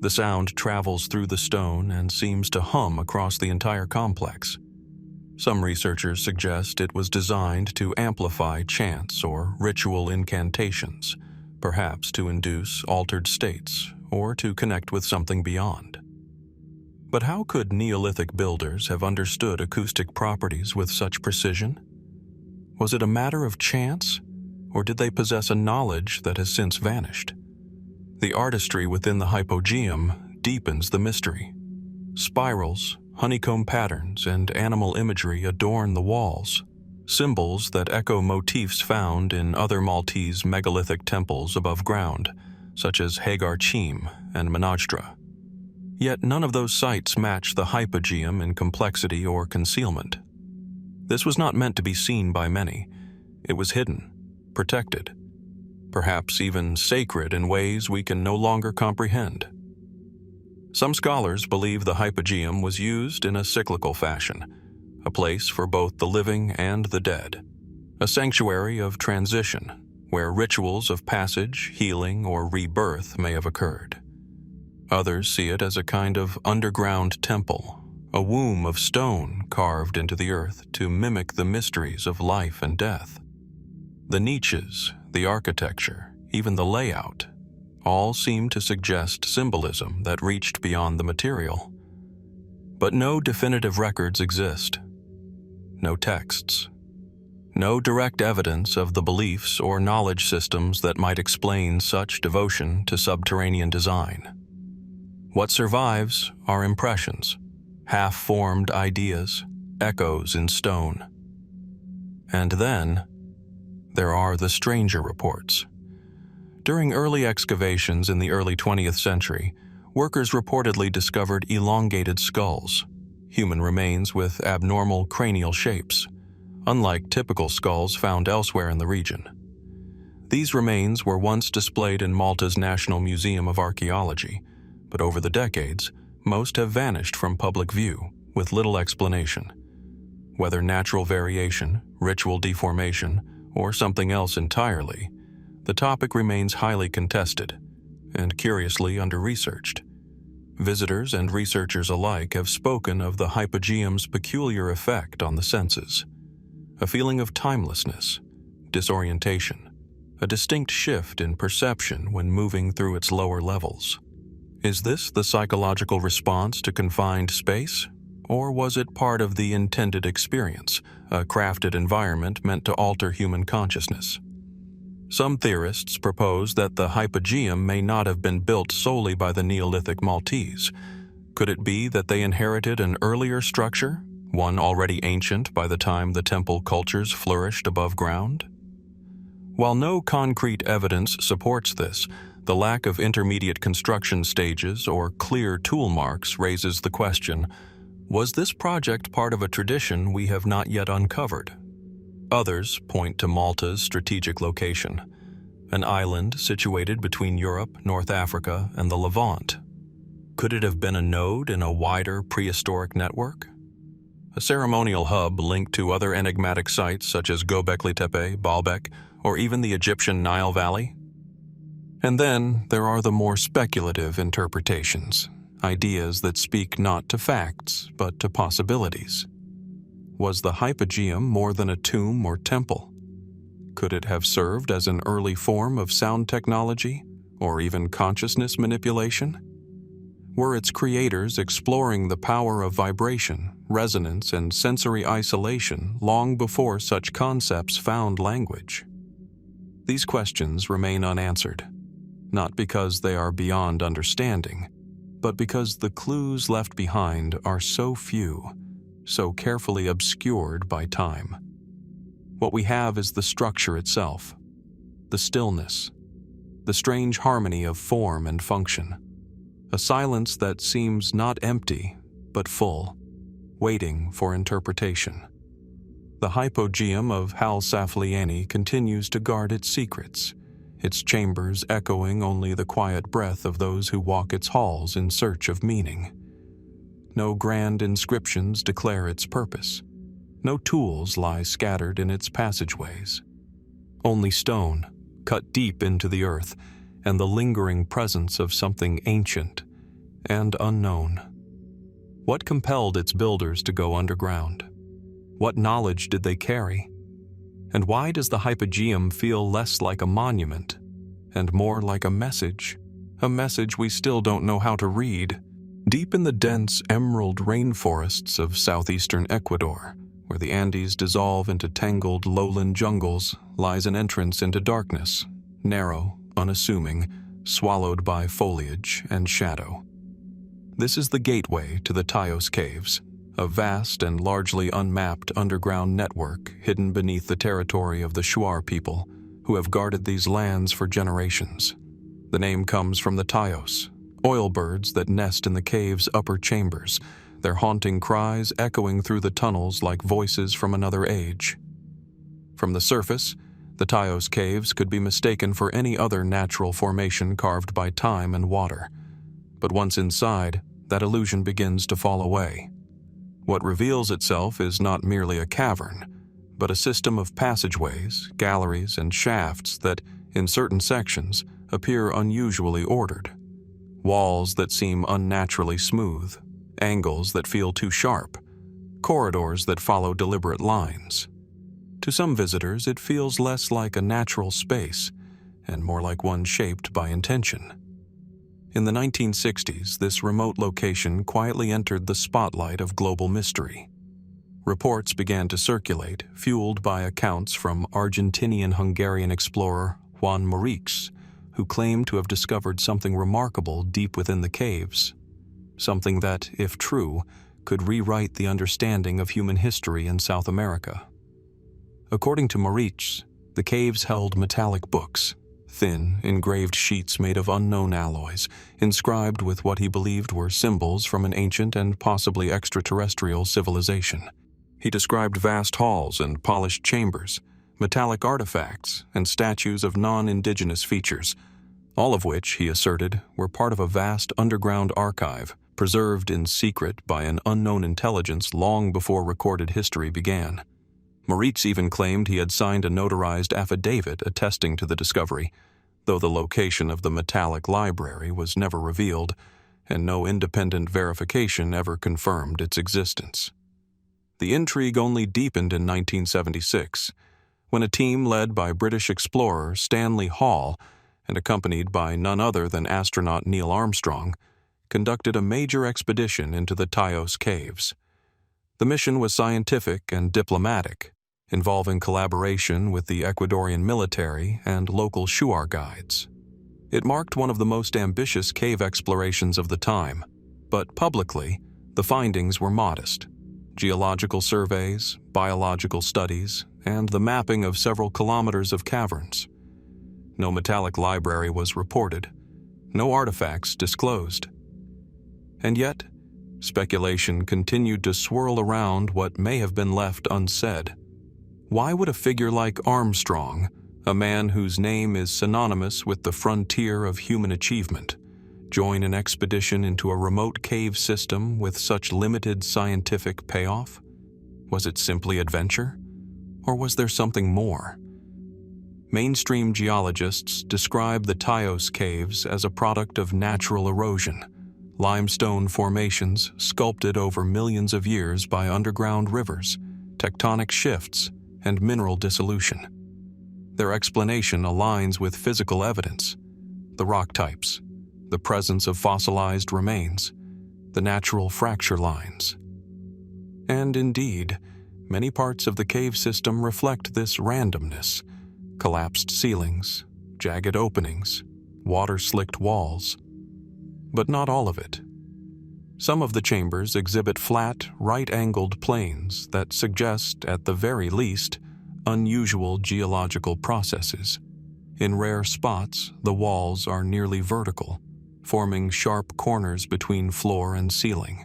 The sound travels through the stone and seems to hum across the entire complex. Some researchers suggest it was designed to amplify chants or ritual incantations, perhaps to induce altered states or to connect with something beyond. But how could Neolithic builders have understood acoustic properties with such precision? Was it a matter of chance, or did they possess a knowledge that has since vanished? The artistry within the Hypogeum deepens the mystery. Spirals, honeycomb patterns, and animal imagery adorn the walls, symbols that echo motifs found in other Maltese megalithic temples above ground, such as Hagar-Chim and Menajdra. Yet none of those sites match the Hypogeum in complexity or concealment. This was not meant to be seen by many. It was hidden, protected, perhaps even sacred in ways we can no longer comprehend. Some scholars believe the Hypogeum was used in a cyclical fashion, a place for both the living and the dead, a sanctuary of transition where rituals of passage, healing, or rebirth may have occurred. Others see it as a kind of underground temple, a womb of stone carved into the earth to mimic the mysteries of life and death. The niches, the architecture, even the layout, all seem to suggest symbolism that reached beyond the material. But no definitive records exist. No texts. No direct evidence of the beliefs or knowledge systems that might explain such devotion to subterranean design. What survives are impressions, half-formed ideas, echoes in stone. And then, there are the stranger reports. During early excavations in the early 20th century, workers reportedly discovered elongated skulls, human remains with abnormal cranial shapes, unlike typical skulls found elsewhere in the region. These remains were once displayed in Malta's National Museum of Archaeology, but over the decades, most have vanished from public view with little explanation. Whether natural variation, ritual deformation, or something else entirely, the topic remains highly contested and curiously under-researched. Visitors and researchers alike have spoken of the Hypogeum's peculiar effect on the senses, a feeling of timelessness, disorientation, a distinct shift in perception when moving through its lower levels. Is this the psychological response to confined space, or was it part of the intended experience, a crafted environment meant to alter human consciousness? Some theorists propose that the Hypogeum may not have been built solely by the Neolithic Maltese. Could it be that they inherited an earlier structure, one already ancient by the time the temple cultures flourished above ground? While no concrete evidence supports this, the lack of intermediate construction stages or clear tool marks raises the question, was this project part of a tradition we have not yet uncovered? Others point to Malta's strategic location, an island situated between Europe, North Africa, and the Levant. Could it have been a node in a wider prehistoric network? A ceremonial hub linked to other enigmatic sites such as Göbekli Tepe, Baalbek, or even the Egyptian Nile Valley? And then there are the more speculative interpretations, ideas that speak not to facts, but to possibilities. Was the Hypogeum more than a tomb or temple? Could it have served as an early form of sound technology, or even consciousness manipulation? Were its creators exploring the power of vibration, resonance, and sensory isolation long before such concepts found language? These questions remain unanswered, not because they are beyond understanding, but because the clues left behind are so few, so carefully obscured by time. What we have is the structure itself, the stillness, the strange harmony of form and function, a silence that seems not empty, but full, waiting for interpretation. The Hypogeum of Saflieni continues to guard its secrets, its chambers echoing only the quiet breath of those who walk its halls in search of meaning. No grand inscriptions declare its purpose. No tools lie scattered in its passageways. Only stone, cut deep into the earth, and the lingering presence of something ancient and unknown. What compelled its builders to go underground? What knowledge did they carry? And why does the Hypogeum feel less like a monument and more like a message we still don't know how to read? Deep in the dense emerald rainforests of southeastern Ecuador, where the Andes dissolve into tangled lowland jungles, lies an entrance into darkness, narrow, unassuming, swallowed by foliage and shadow. This is the gateway to the Tayos Caves, a vast and largely unmapped underground network hidden beneath the territory of the Shuar people, who have guarded these lands for generations. The name comes from the Tayos, oil birds that nest in the cave's upper chambers, their haunting cries echoing through the tunnels like voices from another age. From the surface, the Tayos Caves could be mistaken for any other natural formation carved by time and water. But once inside, that illusion begins to fall away. What reveals itself is not merely a cavern, but a system of passageways, galleries, and shafts that, in certain sections, appear unusually ordered. Walls that seem unnaturally smooth, angles that feel too sharp, corridors that follow deliberate lines. To some visitors, it feels less like a natural space and more like one shaped by intention. In the 1960s, this remote location quietly entered the spotlight of global mystery. Reports began to circulate, fueled by accounts from Argentinian-Hungarian explorer Juan Morix, who claimed to have discovered something remarkable deep within the caves. Something that, if true, could rewrite the understanding of human history in South America. According to Moritz, the caves held metallic books, thin, engraved sheets made of unknown alloys, inscribed with what he believed were symbols from an ancient and possibly extraterrestrial civilization. He described vast halls and polished chambers, metallic artifacts, and statues of non-indigenous features, all of which, he asserted, were part of a vast underground archive, preserved in secret by an unknown intelligence long before recorded history began. Moritz even claimed he had signed a notarized affidavit attesting to the discovery, though the location of the metallic library was never revealed, and no independent verification ever confirmed its existence. The intrigue only deepened in 1976, when a team led by British explorer Stanley Hall and accompanied by none other than astronaut Neil Armstrong, conducted a major expedition into the Taos Caves. The mission was scientific and diplomatic, involving collaboration with the Ecuadorian military and local Shuar guides. It marked one of the most ambitious cave explorations of the time, but publicly, the findings were modest. Geological surveys, biological studies, and the mapping of several kilometers of caverns. No metallic library was reported, no artifacts disclosed. And yet, speculation continued to swirl around what may have been left unsaid. Why would a figure like Armstrong, a man whose name is synonymous with the frontier of human achievement, join an expedition into a remote cave system with such limited scientific payoff? Was it simply adventure? Or was there something more? Mainstream geologists describe the Taos Caves as a product of natural erosion, limestone formations sculpted over millions of years by underground rivers, tectonic shifts, and mineral dissolution. Their explanation aligns with physical evidence: the rock types, the presence of fossilized remains, the natural fracture lines. And indeed, many parts of the cave system reflect this randomness: collapsed ceilings, jagged openings, water-slicked walls. But not all of it. Some of the chambers exhibit flat, right-angled planes that suggest, at the very least, unusual geological processes. In rare spots, the walls are nearly vertical, forming sharp corners between floor and ceiling.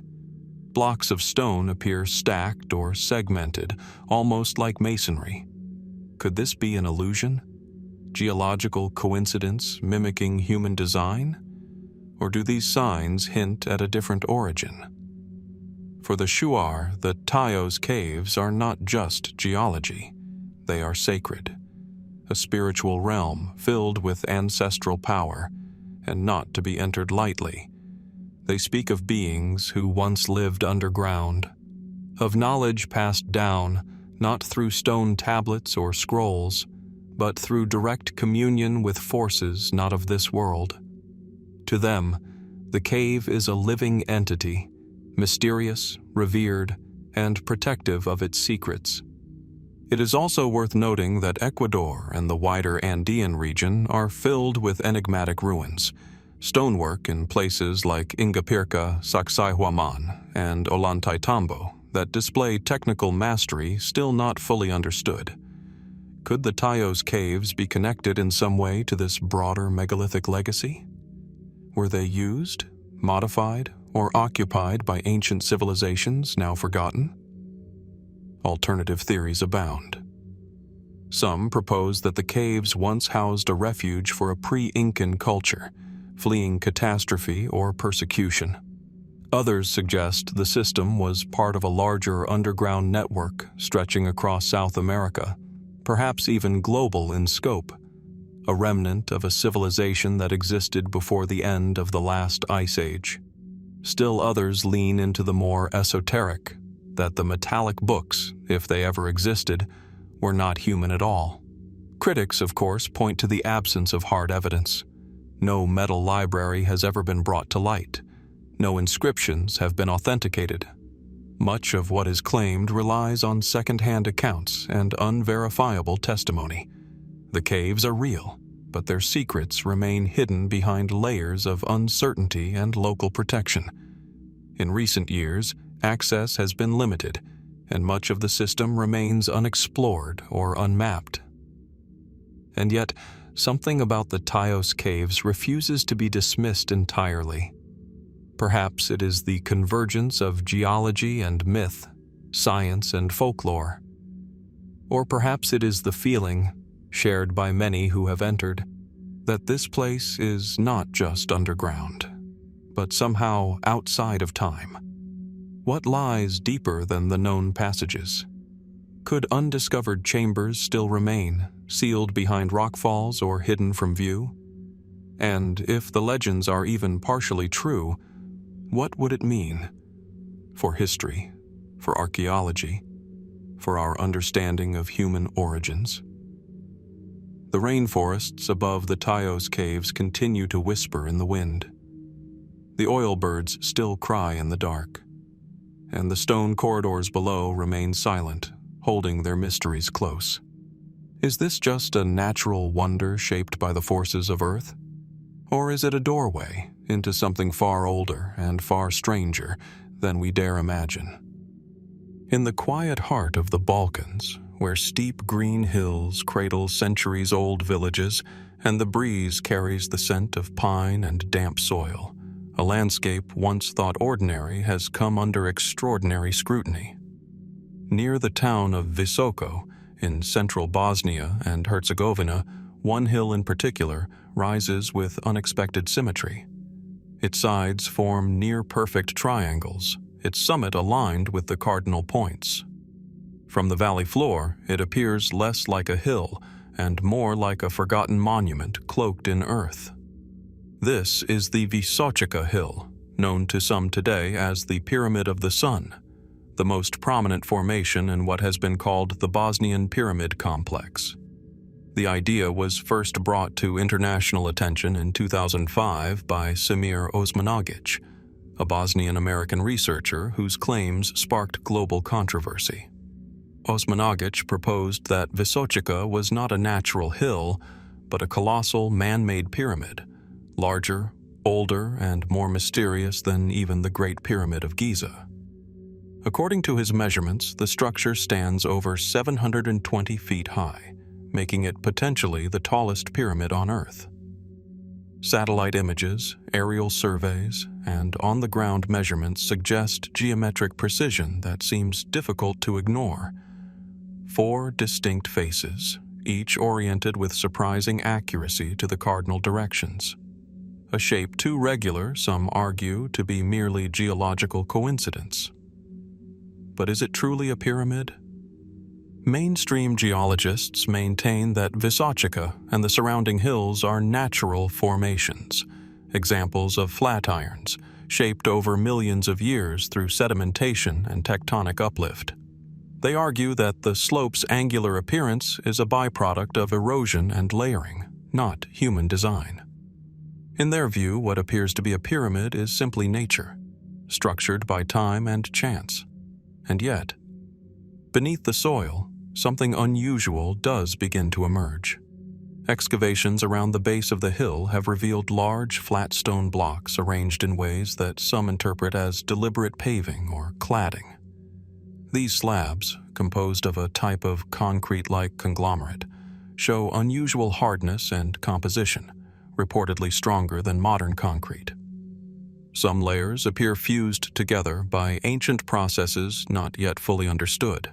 Blocks of stone appear stacked or segmented, almost like masonry. Could this be an illusion? Geological coincidence mimicking human design? Or do these signs hint at a different origin? For the Shuar, the Taos Caves are not just geology. They are sacred, a spiritual realm filled with ancestral power, and not to be entered lightly. They speak of beings who once lived underground, of knowledge passed down not through stone tablets or scrolls, but through direct communion with forces not of this world. To them, the cave is a living entity, mysterious, revered, and protective of its secrets. It is also worth noting that Ecuador and the wider Andean region are filled with enigmatic ruins, stonework in places like Ingapirca, Sacsayhuaman, and Ollantaytambo that display technical mastery still not fully understood. Could the Taos Caves be connected in some way to this broader megalithic legacy? Were they used, modified, or occupied by ancient civilizations now forgotten? Alternative theories abound. Some propose that the caves once housed a refuge for a pre-Incan culture, fleeing catastrophe or persecution. Others suggest the system was part of a larger underground network stretching across South America, perhaps even global in scope, a remnant of a civilization that existed before the end of the last ice age. Still others lean into the more esoteric, that the metallic books, if they ever existed, were not human at all. Critics, of course, point to the absence of hard evidence. No metal library has ever been brought to light. No inscriptions have been authenticated. Much of what is claimed relies on second-hand accounts and unverifiable testimony. The caves are real, but their secrets remain hidden behind layers of uncertainty and local protection. In recent years, access has been limited, and much of the system remains unexplored or unmapped. And yet, something about the Taos caves refuses to be dismissed entirely. Perhaps it is the convergence of geology and myth, science and folklore. Or perhaps it is the feeling, shared by many who have entered, that this place is not just underground, but somehow outside of time. What lies deeper than the known passages? Could undiscovered chambers still remain, sealed behind rockfalls or hidden from view? And if the legends are even partially true, what would it mean for history, for archaeology, for our understanding of human origins? The rainforests above the Taos caves continue to whisper in the wind. The oil birds still cry in the dark, and the stone corridors below remain silent, holding their mysteries close. Is this just a natural wonder shaped by the forces of Earth? Or is it a doorway into something far older and far stranger than we dare imagine? In the quiet heart of the Balkans, where steep green hills cradle centuries-old villages and the breeze carries the scent of pine and damp soil, a landscape once thought ordinary has come under extraordinary scrutiny. Near the town of Visoko, in central Bosnia and Herzegovina, one hill in particular rises with unexpected symmetry. Its sides form near-perfect triangles, its summit aligned with the cardinal points. From the valley floor, it appears less like a hill and more like a forgotten monument cloaked in earth. This is the Visočica Hill, known to some today as the Pyramid of the Sun, the most prominent formation in what has been called the Bosnian Pyramid Complex. The idea was first brought to international attention in 2005 by Semir Osmanagić, a Bosnian-American researcher whose claims sparked global controversy. Osmanagić proposed that Visočica was not a natural hill, but a colossal man-made pyramid, larger, older, and more mysterious than even the Great Pyramid of Giza. According to his measurements, the structure stands over 720 feet high, making it potentially the tallest pyramid on Earth. Satellite images, aerial surveys, and on-the-ground measurements suggest geometric precision that seems difficult to ignore. 4 distinct faces, each oriented with surprising accuracy to the cardinal directions. A shape too regular, some argue, to be merely geological coincidence. But is it truly a pyramid? Mainstream geologists maintain that Visočica and the surrounding hills are natural formations, examples of flatirons, shaped over millions of years through sedimentation and tectonic uplift. They argue that the slope's angular appearance is a byproduct of erosion and layering, not human design. In their view, what appears to be a pyramid is simply nature, structured by time and chance. And yet, beneath the soil, something unusual does begin to emerge. Excavations around the base of the hill have revealed large, flat stone blocks arranged in ways that some interpret as deliberate paving or cladding. These slabs, composed of a type of concrete-like conglomerate, show unusual hardness and composition, reportedly stronger than modern concrete. Some layers appear fused together by ancient processes not yet fully understood.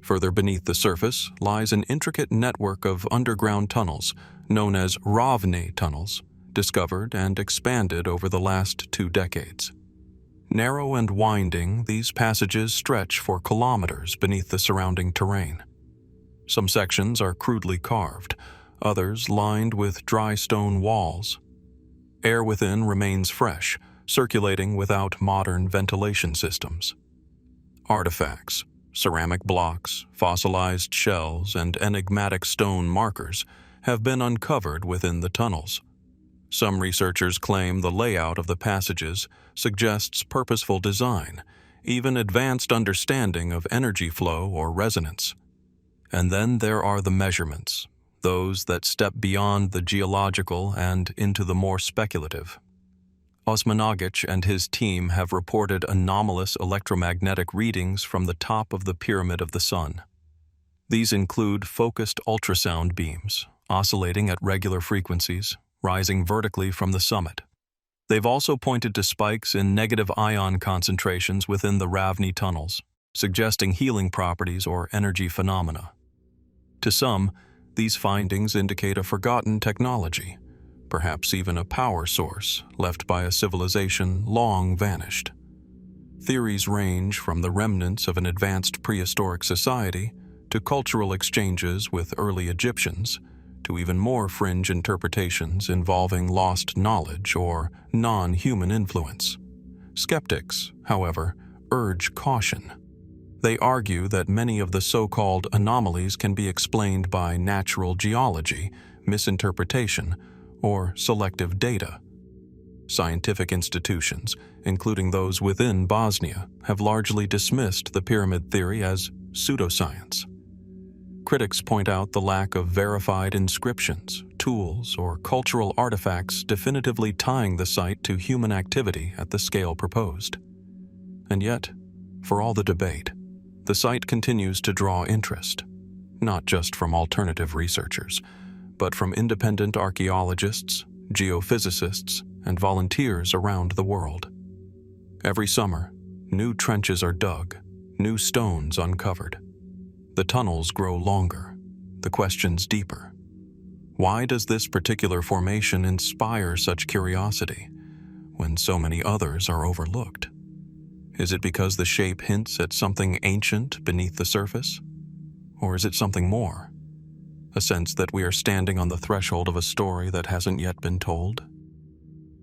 Further beneath the surface lies an intricate network of underground tunnels, known as ravne tunnels, discovered and expanded over the last 2 decades. Narrow and winding, these passages stretch for kilometers beneath the surrounding terrain. Some sections are crudely carved, others lined with dry stone walls. Air within remains fresh, circulating without modern ventilation systems. Artifacts, ceramic blocks, fossilized shells, and enigmatic stone markers have been uncovered within the tunnels. Some researchers claim the layout of the passages suggests purposeful design, even advanced understanding of energy flow or resonance. And then there are the measurements, those that step beyond the geological and into the more speculative. Osmanagic and his team have reported anomalous electromagnetic readings from the top of the Pyramid of the Sun. These include focused ultrasound beams, oscillating at regular frequencies, rising vertically from the summit. They've also pointed to spikes in negative ion concentrations within the Ravni tunnels, suggesting healing properties or energy phenomena. To some, these findings indicate a forgotten technology, perhaps even a power source left by a civilization long vanished. Theories range from the remnants of an advanced prehistoric society to cultural exchanges with early Egyptians, to even more fringe interpretations involving lost knowledge or non-human influence. Skeptics, however, urge caution. They argue that many of the so-called anomalies can be explained by natural geology, misinterpretation, or selective data. Scientific institutions, including those within Bosnia, have largely dismissed the pyramid theory as pseudoscience. Critics point out the lack of verified inscriptions, tools, or cultural artifacts definitively tying the site to human activity at the scale proposed. And yet, for all the debate, the site continues to draw interest, not just from alternative researchers, but from independent archaeologists, geophysicists, and volunteers around the world. Every summer, new trenches are dug, new stones uncovered. The tunnels grow longer, the questions deeper. Why does this particular formation inspire such curiosity when so many others are overlooked? Is it because the shape hints at something ancient beneath the surface? Or is it something more? A sense that we are standing on the threshold of a story that hasn't yet been told?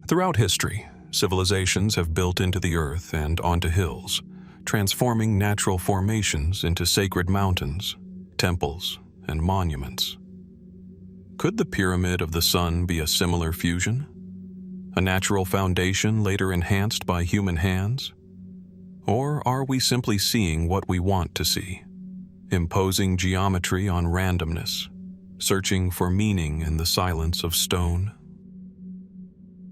Throughout history, civilizations have built into the earth and onto hills, transforming natural formations into sacred mountains, temples, and monuments. Could the Pyramid of the Sun be a similar fusion? A natural foundation later enhanced by human hands? Or are we simply seeing what we want to see, imposing geometry on randomness, searching for meaning in the silence of stone?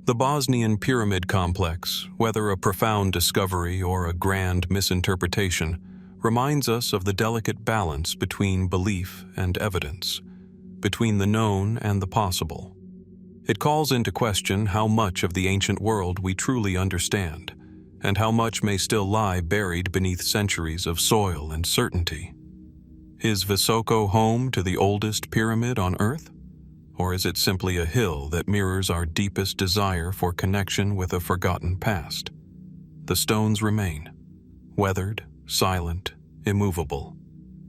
The Bosnian pyramid complex, whether a profound discovery or a grand misinterpretation, reminds us of the delicate balance between belief and evidence, between the known and the possible. It calls into question how much of the ancient world we truly understand, and how much may still lie buried beneath centuries of soil and certainty. Is Visoko home to the oldest pyramid on Earth? Or is it simply a hill that mirrors our deepest desire for connection with a forgotten past? The stones remain, weathered, silent, immovable,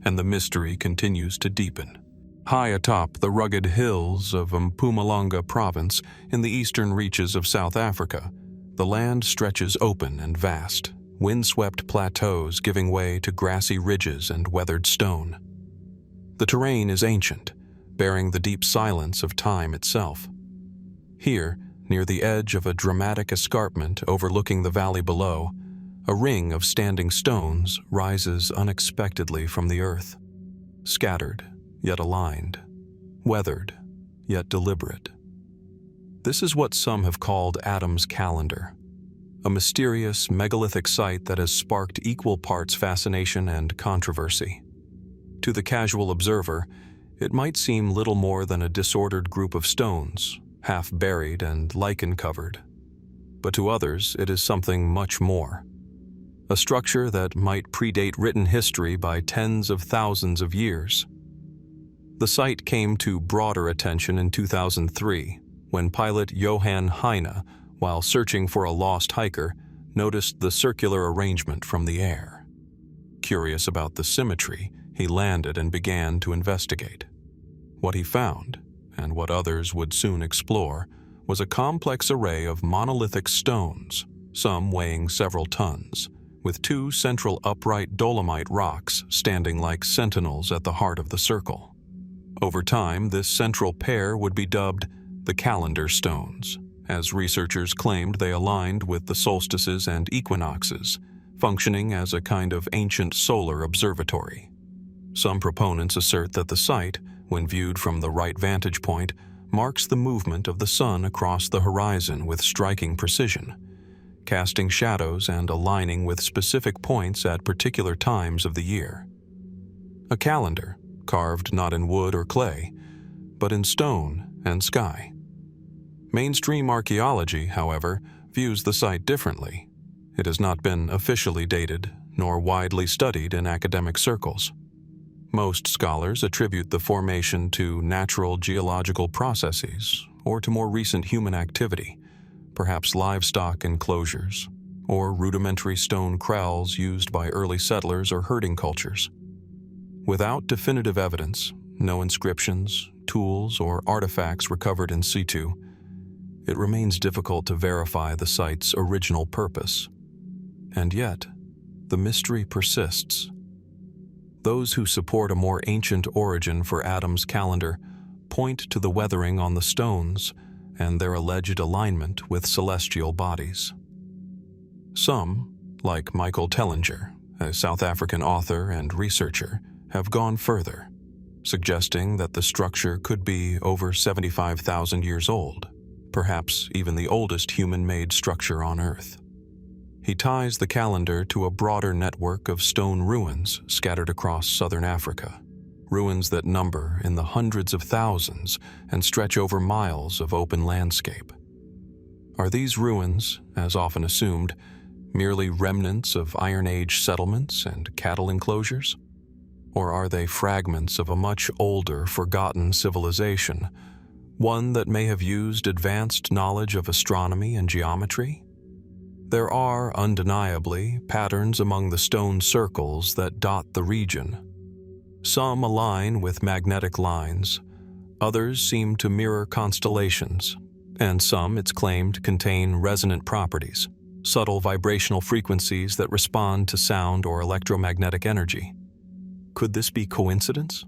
and the mystery continues to deepen. High atop the rugged hills of Mpumalanga province in the eastern reaches of South Africa, the land stretches open and vast, windswept plateaus giving way to grassy ridges and weathered stone. The terrain is ancient, bearing the deep silence of time itself. Here, near the edge of a dramatic escarpment overlooking the valley below, a ring of standing stones rises unexpectedly from the earth, scattered yet aligned, weathered yet deliberate. This is what some have called Adam's Calendar, a mysterious megalithic site that has sparked equal parts fascination and controversy. To the casual observer, it might seem little more than a disordered group of stones, half buried and lichen-covered. But to others, it is something much more. A structure that might predate written history by tens of thousands of years. The site came to broader attention in 2003, when pilot Johan Heine, while searching for a lost hiker, noticed the circular arrangement from the air. Curious about the symmetry, he landed and began to investigate. What he found, and what others would soon explore, was a complex array of monolithic stones, some weighing several tons, with two central upright dolomite rocks standing like sentinels at the heart of the circle. Over time, this central pair would be dubbed the calendar stones, as researchers claimed they aligned with the solstices and equinoxes, functioning as a kind of ancient solar observatory. Some proponents assert that the site, when viewed from the right vantage point, marks the movement of the sun across the horizon with striking precision, casting shadows and aligning with specific points at particular times of the year. A calendar, carved not in wood or clay, but in stone and sky. Mainstream archaeology, however, views the site differently. It has not been officially dated, nor widely studied in academic circles. Most scholars attribute the formation to natural geological processes or to more recent human activity, perhaps livestock enclosures, or rudimentary stone kraals used by early settlers or herding cultures. Without definitive evidence, no inscriptions, tools, or artifacts recovered in situ, it remains difficult to verify the site's original purpose. And yet, the mystery persists. Those who support a more ancient origin for Adam's calendar point to the weathering on the stones and their alleged alignment with celestial bodies. Some, like Michael Tellinger, a South African author and researcher, have gone further, suggesting that the structure could be over 75,000 years old, perhaps even the oldest human-made structure on Earth. He ties the calendar to a broader network of stone ruins scattered across southern Africa, ruins that number in the hundreds of thousands and stretch over miles of open landscape. Are these ruins, as often assumed, merely remnants of Iron Age settlements and cattle enclosures? Or are they fragments of a much older, forgotten civilization, one that may have used advanced knowledge of astronomy and geometry? There are, undeniably, patterns among the stone circles that dot the region. Some align with magnetic lines, others seem to mirror constellations, and some, it's claimed, contain resonant properties, subtle vibrational frequencies that respond to sound or electromagnetic energy. Could this be coincidence?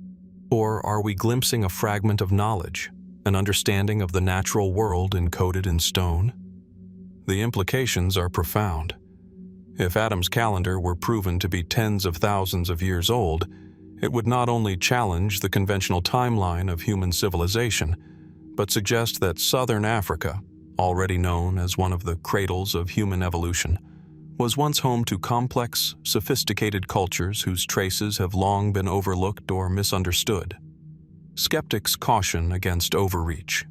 Or are we glimpsing a fragment of knowledge, an understanding of the natural world encoded in stone? The implications are profound. If Adam's calendar were proven to be tens of thousands of years old, it would not only challenge the conventional timeline of human civilization, but suggest that southern Africa, already known as one of the cradles of human evolution, was once home to complex, sophisticated cultures whose traces have long been overlooked or misunderstood. Skeptics caution against overreach.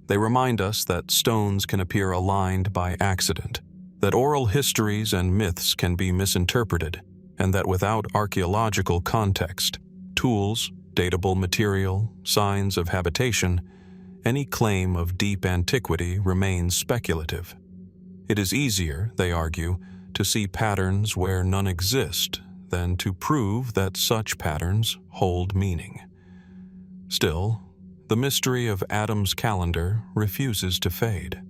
They remind us that stones can appear aligned by accident, that oral histories and myths can be misinterpreted, and that without archaeological context, tools, datable material, signs of habitation, any claim of deep antiquity remains speculative. It is easier, they argue, to see patterns where none exist than to prove that such patterns hold meaning. Still, the mystery of Adam's calendar refuses to fade.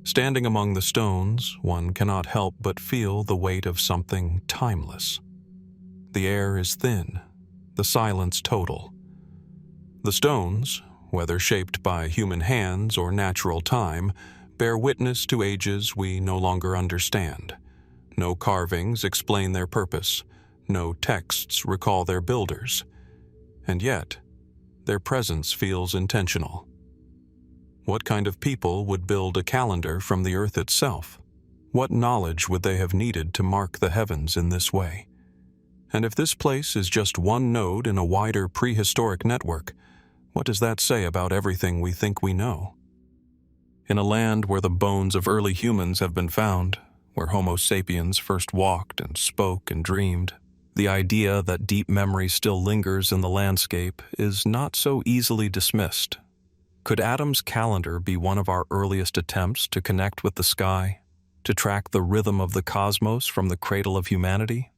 Standing among the stones, one cannot help but feel the weight of something timeless. The air is thin, the silence total. The stones, whether shaped by human hands or natural time, bear witness to ages we no longer understand. No carvings explain their purpose, no texts recall their builders. And yet, their presence feels intentional. What kind of people would build a calendar from the earth itself? What knowledge would they have needed to mark the heavens in this way? And if this place is just one node in a wider prehistoric network, what does that say about everything we think we know? In a land where the bones of early humans have been found, where Homo sapiens first walked and spoke and dreamed, the idea that deep memory still lingers in the landscape is not so easily dismissed. Could Adam's calendar be one of our earliest attempts to connect with the sky, to track the rhythm of the cosmos from the cradle of humanity?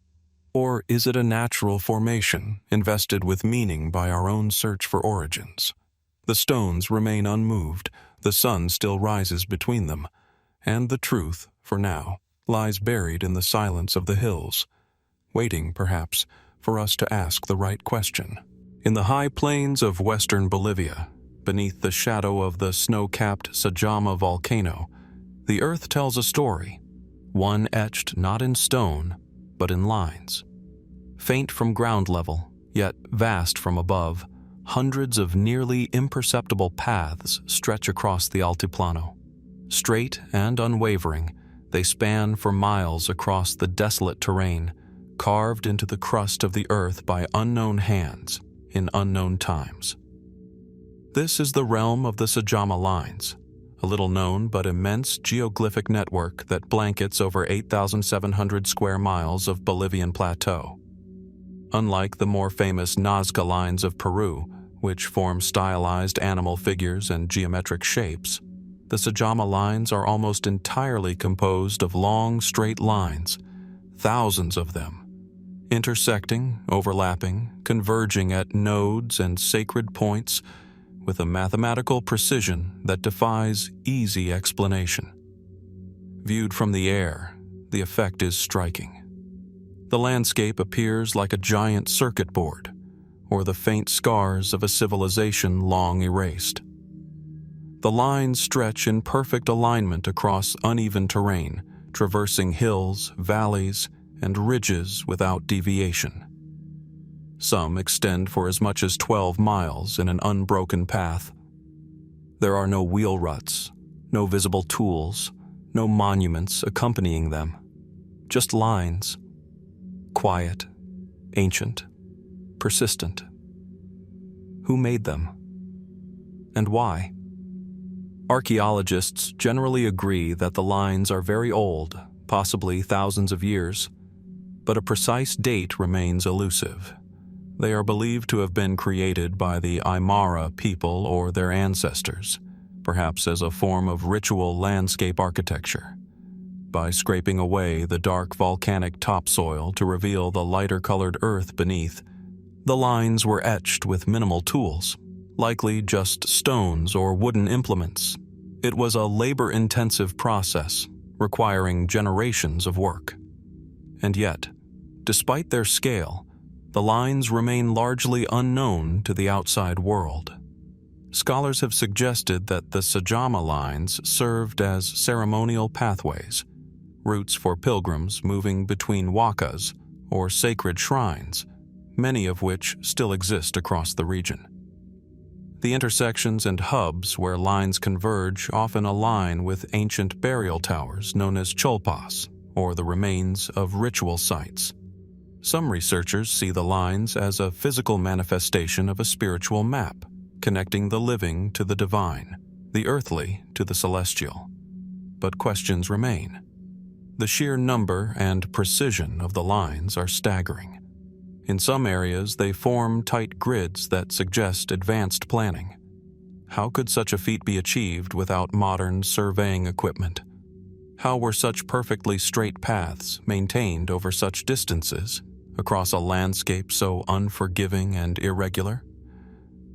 Or is it a natural formation, invested with meaning by our own search for origins? The stones remain unmoved, the sun still rises between them, and the truth, for now, lies buried in the silence of the hills, waiting, perhaps, for us to ask the right question. In the high plains of western Bolivia, beneath the shadow of the snow-capped Sajama volcano, the earth tells a story, one etched not in stone, but in lines. Faint from ground level, yet vast from above, Hundreds of nearly imperceptible paths stretch across the Altiplano. Straight and unwavering, they span for miles across the desolate terrain, carved into the crust of the earth by unknown hands in unknown times. This is the realm of the Sajama lines, a little-known but immense geoglyphic network that blankets over 8,700 square miles of Bolivian plateau. Unlike the more famous Nazca lines of Peru, which form stylized animal figures and geometric shapes, the Sajama lines are almost entirely composed of long, straight lines, thousands of them, intersecting, overlapping, converging at nodes and sacred points with a mathematical precision that defies easy explanation. Viewed from the air, the effect is striking. The landscape appears like a giant circuit board, or the faint scars of a civilization long erased. The lines stretch in perfect alignment across uneven terrain, traversing hills, valleys, and ridges without deviation. Some extend for as much as 12 miles in an unbroken path. There are no wheel ruts, no visible tools, no monuments accompanying them. Just lines. Quiet, ancient, persistent. Who made them? And why? Archaeologists generally agree that the lines are very old, possibly thousands of years, but a precise date remains elusive. They are believed to have been created by the Aymara people or their ancestors, perhaps as a form of ritual landscape architecture. By scraping away the dark volcanic topsoil to reveal the lighter-colored earth beneath, the lines were etched with minimal tools, likely just stones or wooden implements. It was a labor-intensive process, requiring generations of work. And yet, despite their scale, the lines remain largely unknown to the outside world. Scholars have suggested that the Sajama lines served as ceremonial pathways, routes for pilgrims moving between wakas, or sacred shrines, many of which still exist across the region. The intersections and hubs where lines converge often align with ancient burial towers known as cholpas, or the remains of ritual sites. Some researchers see the lines as a physical manifestation of a spiritual map, connecting the living to the divine, the earthly to the celestial. But questions remain. The sheer number and precision of the lines are staggering. In some areas, they form tight grids that suggest advanced planning. How could such a feat be achieved without modern surveying equipment? How were such perfectly straight paths maintained over such distances, across a landscape so unforgiving and irregular?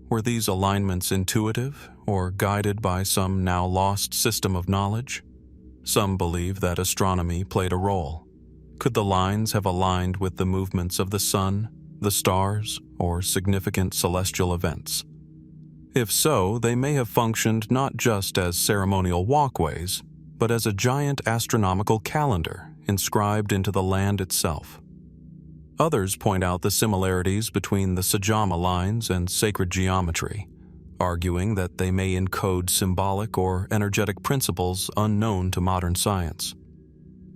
Were these alignments intuitive or guided by some now lost system of knowledge? Some believe that astronomy played a role. Could the lines have aligned with the movements of the sun, the stars, or significant celestial events? If so, they may have functioned not just as ceremonial walkways, but as a giant astronomical calendar inscribed into the land itself. Others point out the similarities between the Sajama lines and sacred geometry, arguing that they may encode symbolic or energetic principles unknown to modern science.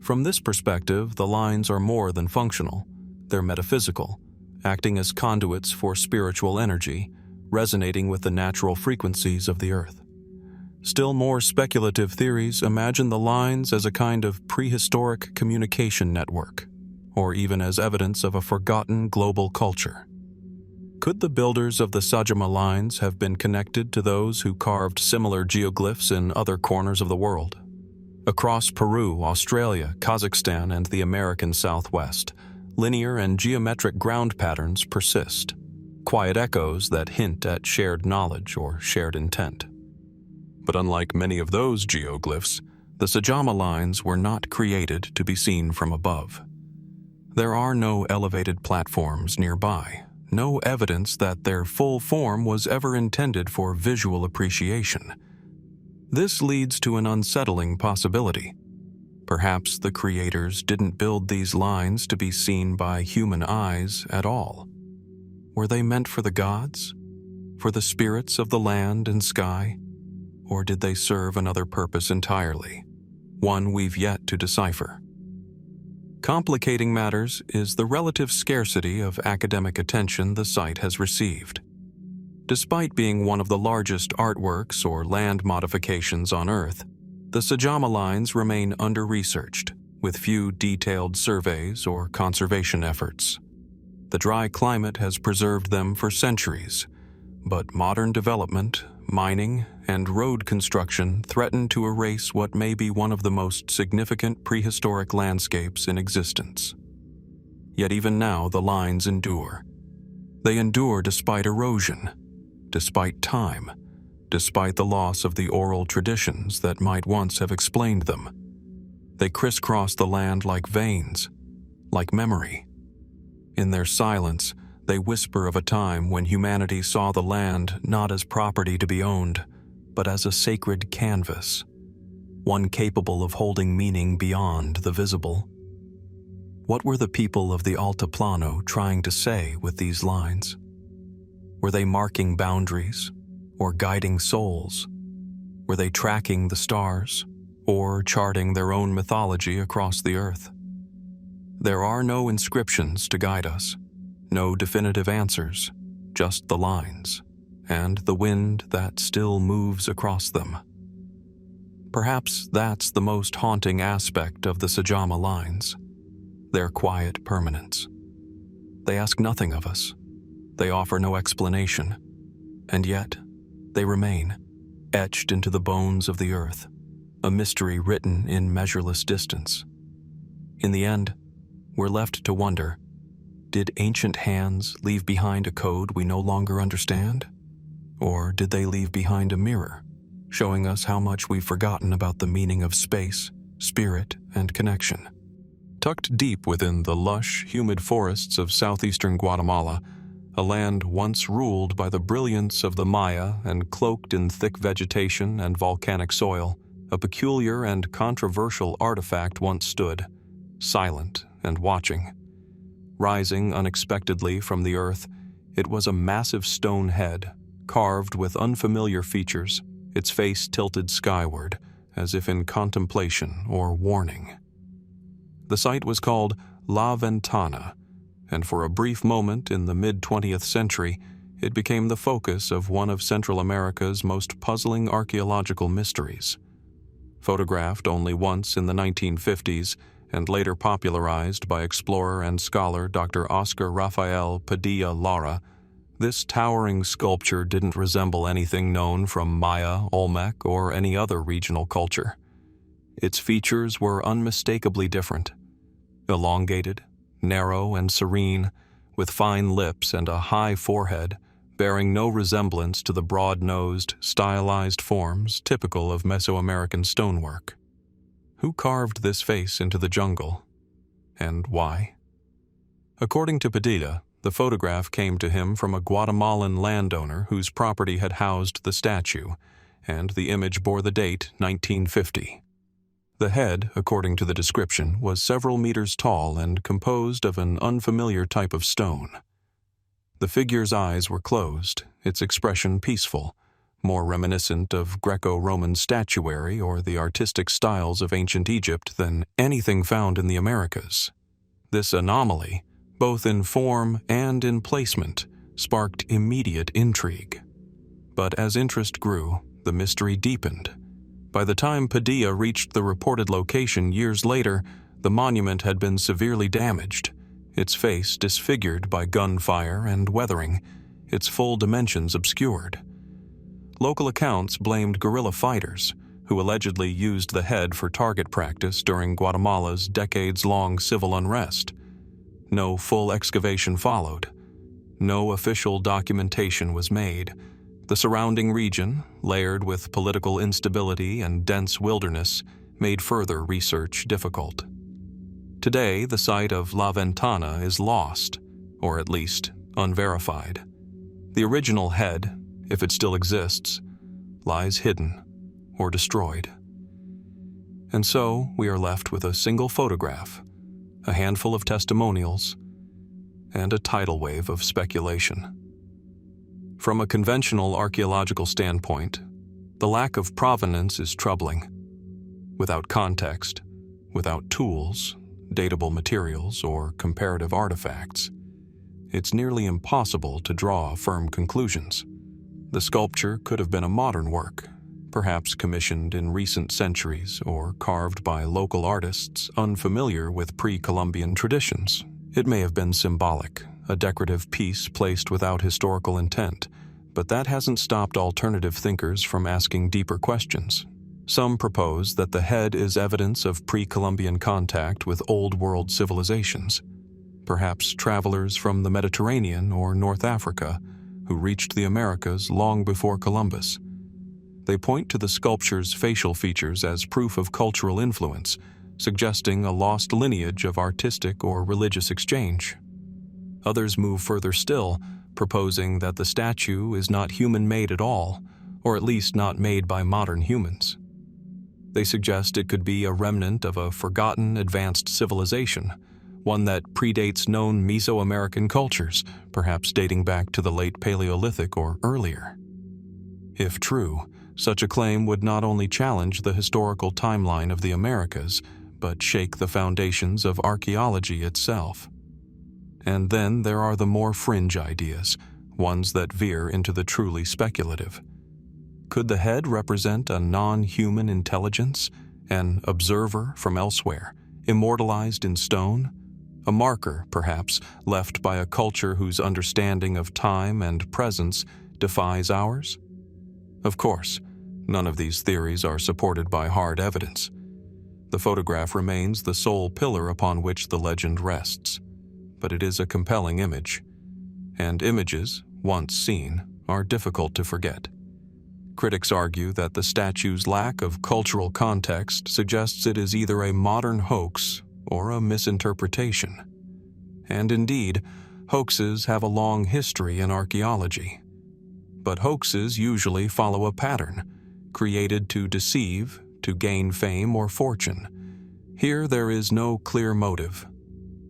From this perspective, the lines are more than functional. They're metaphysical, acting as conduits for spiritual energy, resonating with the natural frequencies of the earth. Still more speculative theories imagine the lines as a kind of prehistoric communication network, or even as evidence of a forgotten global culture. Could the builders of the Sajama lines have been connected to those who carved similar geoglyphs in other corners of the world? Across Peru, Australia, Kazakhstan, and the American Southwest, linear and geometric ground patterns persist, quiet echoes that hint at shared knowledge or shared intent. But unlike many of those geoglyphs, the Sajama lines were not created to be seen from above. There are no elevated platforms nearby, no evidence that their full form was ever intended for visual appreciation. This leads to an unsettling possibility. Perhaps the creators didn't build these lines to be seen by human eyes at all. Were they meant for the gods? For the spirits of the land and sky? Or did they serve another purpose entirely, one we've yet to decipher? Complicating matters is the relative scarcity of academic attention the site has received. Despite being one of the largest artworks or land modifications on Earth, the Sajama lines remain under-researched, with few detailed surveys or conservation efforts. The dry climate has preserved them for centuries, but modern development, mining, and road construction threaten to erase what may be one of the most significant prehistoric landscapes in existence. Yet even now the lines endure. They endure despite erosion, despite time, despite the loss of the oral traditions that might once have explained them. They crisscross the land like veins, like memory. In their silence, they whisper of a time when humanity saw the land not as property to be owned, but as a sacred canvas, one capable of holding meaning beyond the visible. What were the people of the Altiplano trying to say with these lines? Were they marking boundaries or guiding souls? Were they tracking the stars or charting their own mythology across the earth? There are no inscriptions to guide us, no definitive answers, just the lines, and the wind that still moves across them. Perhaps that's the most haunting aspect of the Sajama lines, their quiet permanence. They ask nothing of us, they offer no explanation, and yet they remain, etched into the bones of the earth, a mystery written in measureless distance. In the end, we're left to wonder, did ancient hands leave behind a code we no longer understand? Or did they leave behind a mirror, showing us how much we've forgotten about the meaning of space, spirit, and connection? Tucked deep within the lush, humid forests of southeastern Guatemala, a land once ruled by the brilliance of the Maya and cloaked in thick vegetation and volcanic soil, a peculiar and controversial artifact once stood, silent and watching. Rising unexpectedly from the earth, it was a massive stone head, carved with unfamiliar features, its face tilted skyward, as if in contemplation or warning. The site was called La Ventana, and for a brief moment in the mid-20th century, it became the focus of one of Central America's most puzzling archaeological mysteries. Photographed only once in the 1950s, and later popularized by explorer and scholar Dr. Oscar Rafael Padilla Lara, this towering sculpture didn't resemble anything known from Maya, Olmec, or any other regional culture. Its features were unmistakably different. Elongated, narrow, and serene, with fine lips and a high forehead, bearing no resemblance to the broad-nosed, stylized forms typical of Mesoamerican stonework. Who carved this face into the jungle, and why? According to Padilla, the photograph came to him from a Guatemalan landowner whose property had housed the statue, and the image bore the date 1950. The head, according to the description, was several meters tall and composed of an unfamiliar type of stone. The figure's eyes were closed, its expression peaceful, more reminiscent of Greco-Roman statuary or the artistic styles of ancient Egypt than anything found in the Americas. This anomaly, both in form and in placement, sparked immediate intrigue. But as interest grew, the mystery deepened. By the time Padilla reached the reported location years later, the monument had been severely damaged, its face disfigured by gunfire and weathering, its full dimensions obscured. Local accounts blamed guerrilla fighters, who allegedly used the head for target practice during Guatemala's decades-long civil unrest. No full excavation followed. No official documentation was made. The surrounding region, layered with political instability and dense wilderness, made further research difficult. Today, the site of La Ventana is lost, or at least unverified. The original head, if it still exists, lies hidden or destroyed. And so we are left with a single photograph, a handful of testimonials, and a tidal wave of speculation. From a conventional archaeological standpoint, the lack of provenance is troubling. Without context, without tools, datable materials, or comparative artifacts, it's nearly impossible to draw firm conclusions. The sculpture could have been a modern work, perhaps commissioned in recent centuries or carved by local artists unfamiliar with pre-Columbian traditions. It may have been symbolic, a decorative piece placed without historical intent, but that hasn't stopped alternative thinkers from asking deeper questions. Some propose that the head is evidence of pre-Columbian contact with Old World civilizations, perhaps travelers from the Mediterranean or North Africa who reached the Americas long before Columbus. They point to the sculpture's facial features as proof of cultural influence, suggesting a lost lineage of artistic or religious exchange. Others move further still, proposing that the statue is not human-made at all, or at least not made by modern humans. They suggest it could be a remnant of a forgotten advanced civilization, one that predates known Mesoamerican cultures, perhaps dating back to the late Paleolithic or earlier. If true, such a claim would not only challenge the historical timeline of the Americas, but shake the foundations of archaeology itself. And then there are the more fringe ideas, ones that veer into the truly speculative. Could the head represent a non-human intelligence, an observer from elsewhere, immortalized in stone? A marker, perhaps, left by a culture whose understanding of time and presence defies ours? Of course, none of these theories are supported by hard evidence. The photograph remains the sole pillar upon which the legend rests, but it is a compelling image, and images, once seen, are difficult to forget. Critics argue that the statue's lack of cultural context suggests it is either a modern hoax or a misinterpretation. And indeed, hoaxes have a long history in archaeology. But hoaxes usually follow a pattern, created to deceive, to gain fame or fortune. Here there is no clear motive.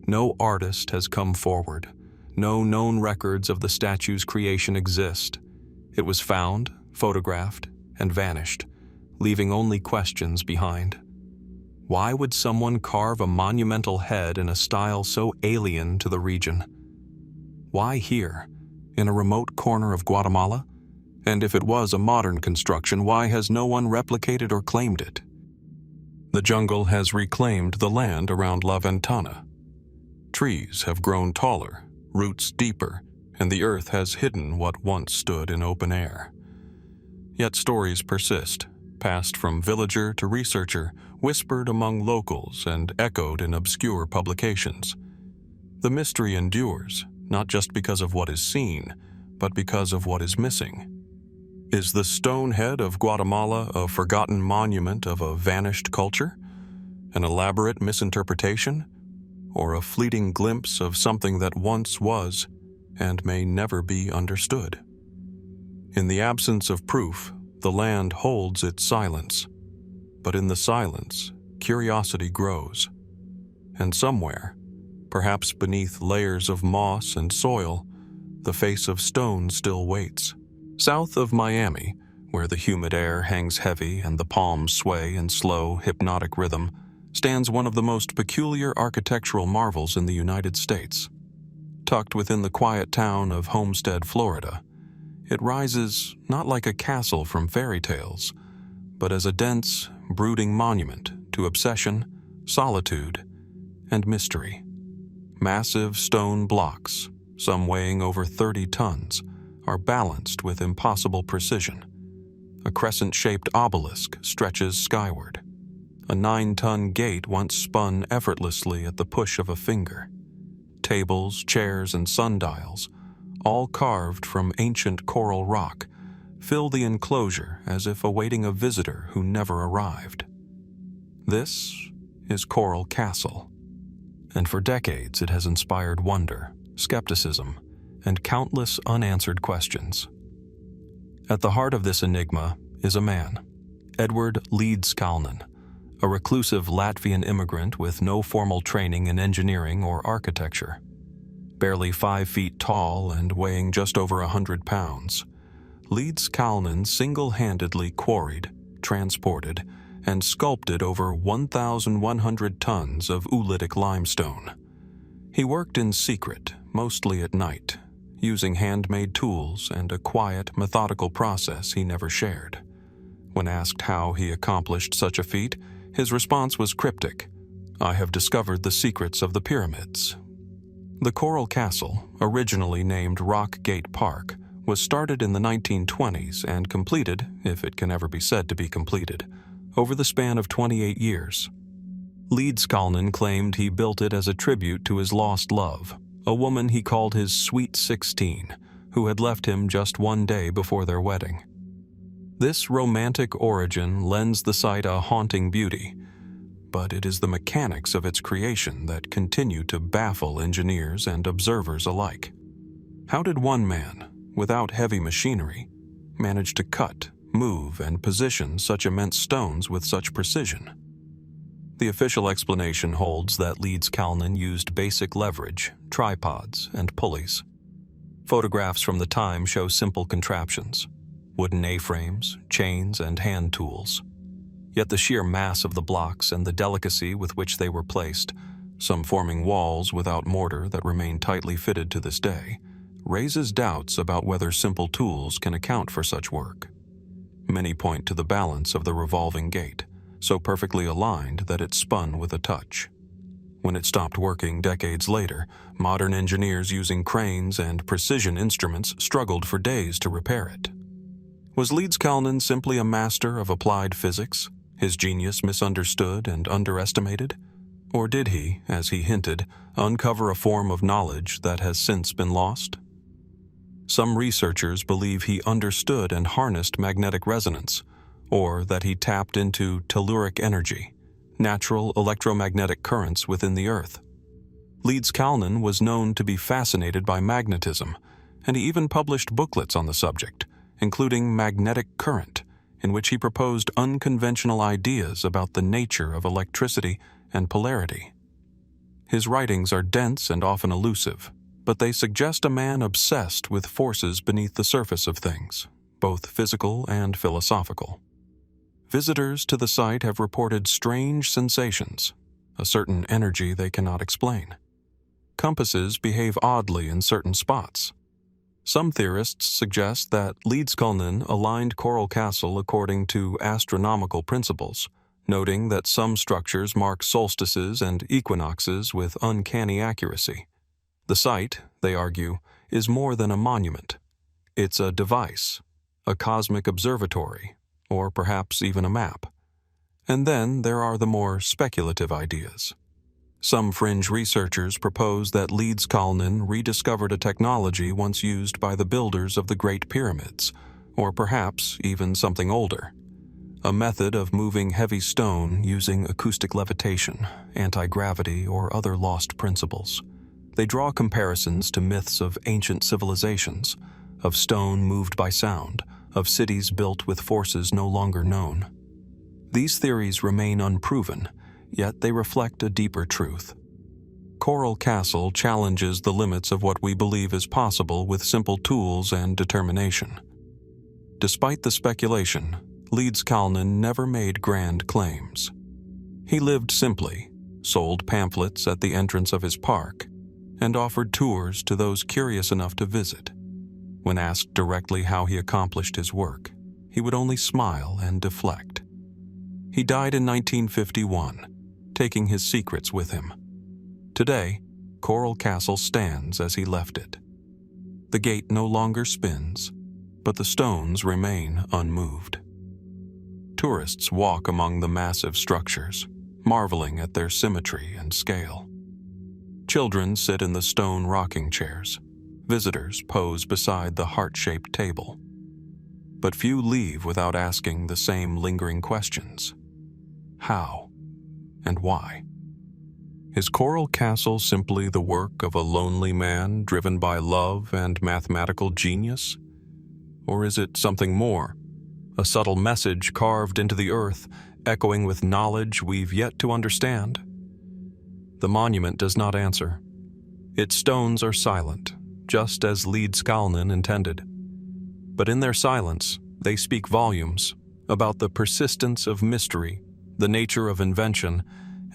No artist has come forward. No known records of the statue's creation exist. It was found, photographed, and vanished, leaving only questions behind. Why would someone carve a monumental head in a style so alien to the region? Why here, in a remote corner of Guatemala? And if it was a modern construction, why has no one replicated or claimed it? The jungle has reclaimed the land around La Ventana. Trees have grown taller, roots deeper, and the earth has hidden what once stood in open air. Yet stories persist, passed from villager to researcher, whispered among locals and echoed in obscure publications. The mystery endures, not just because of what is seen, but because of what is missing. Is the stone head of Guatemala a forgotten monument of a vanished culture? An elaborate misinterpretation? Or a fleeting glimpse of something that once was and may never be understood? In the absence of proof, the land holds its silence. But in the silence, curiosity grows. And somewhere, perhaps beneath layers of moss and soil, the face of stone still waits. South of Miami, where the humid air hangs heavy and the palms sway in slow, hypnotic rhythm, stands one of the most peculiar architectural marvels in the United States. Tucked within the quiet town of Homestead, Florida, it rises not like a castle from fairy tales, but as a dense, brooding monument to obsession, solitude, and mystery. Massive stone blocks, some weighing over 30 tons, are balanced with impossible precision. A crescent-shaped obelisk stretches skyward. A 9-ton gate once spun effortlessly at the push of a finger. Tables, chairs, and sundials, all carved from ancient coral rock, fill the enclosure as if awaiting a visitor who never arrived. This is Coral Castle, and for decades it has inspired wonder, skepticism, and countless unanswered questions. At the heart of this enigma is a man, Edward Leedskalnin, a reclusive Latvian immigrant with no formal training in engineering or architecture. Barely 5 feet tall and weighing just over 100 pounds, Leedskalnin single-handedly quarried, transported, and sculpted over 1,100 tons of oolitic limestone. He worked in secret, mostly at night, using handmade tools and a quiet, methodical process he never shared. When asked how he accomplished such a feat, his response was cryptic: "I have discovered the secrets of the pyramids." The Coral Castle, originally named Rock Gate Park, was started in the 1920s and completed, if it can ever be said to be completed, over the span of 28 years. Leedskalnin claimed he built it as a tribute to his lost love, a woman he called his Sweet 16, who had left him just one day before their wedding. This romantic origin lends the site a haunting beauty, but it is the mechanics of its creation that continue to baffle engineers and observers alike. How did one man, without heavy machinery, manage to cut, move, and position such immense stones with such precision? The official explanation holds that Leedskalnin used basic leverage, tripods, and pulleys. Photographs from the time show simple contraptions: wooden A-frames, chains, and hand tools. Yet the sheer mass of the blocks and the delicacy with which they were placed, some forming walls without mortar that remain tightly fitted to this day, raises doubts about whether simple tools can account for such work. Many point to the balance of the revolving gate, so perfectly aligned that it spun with a touch. When it stopped working decades later, modern engineers using cranes and precision instruments struggled for days to repair it. Was Leedskalnin simply a master of applied physics, his genius misunderstood and underestimated? Or did he, as he hinted, uncover a form of knowledge that has since been lost? Some researchers believe he understood and harnessed magnetic resonance, or that he tapped into telluric energy, natural electromagnetic currents within the Earth. Leedskalnin was known to be fascinated by magnetism, and he even published booklets on the subject, including Magnetic Current, in which he proposed unconventional ideas about the nature of electricity and polarity. His writings are dense and often elusive, but they suggest a man obsessed with forces beneath the surface of things, both physical and philosophical. Visitors to the site have reported strange sensations, a certain energy they cannot explain. Compasses behave oddly in certain spots. Some theorists suggest that Leedskalnin aligned Coral Castle according to astronomical principles, noting that some structures mark solstices and equinoxes with uncanny accuracy. The site, they argue, is more than a monument. It's a device, a cosmic observatory, or perhaps even a map. And then there are the more speculative ideas. Some fringe researchers propose that Leedskalnin rediscovered a technology once used by the builders of the Great Pyramids, or perhaps even something older. A method of moving heavy stone using acoustic levitation, anti-gravity, or other lost principles. They draw comparisons to myths of ancient civilizations, of stone moved by sound, of cities built with forces no longer known. These theories remain unproven, yet they reflect a deeper truth. Coral Castle challenges the limits of what we believe is possible with simple tools and determination. Despite the speculation, Leedskalnin never made grand claims. He lived simply, sold pamphlets at the entrance of his park, and offered tours to those curious enough to visit. When asked directly how he accomplished his work, he would only smile and deflect. He died in 1951, taking his secrets with him. Today, Coral Castle stands as he left it. The gate no longer spins, but the stones remain unmoved. Tourists walk among the massive structures, marveling at their symmetry and scale. Children sit in the stone rocking chairs. Visitors pose beside the heart-shaped table. But few leave without asking the same lingering questions. How? And why? Is Coral Castle simply the work of a lonely man driven by love and mathematical genius? Or is it something more? A subtle message carved into the earth, echoing with knowledge we've yet to understand? The monument does not answer. Its stones are silent, just as Leedskalnin intended. But in their silence, they speak volumes about the persistence of mystery, the nature of invention,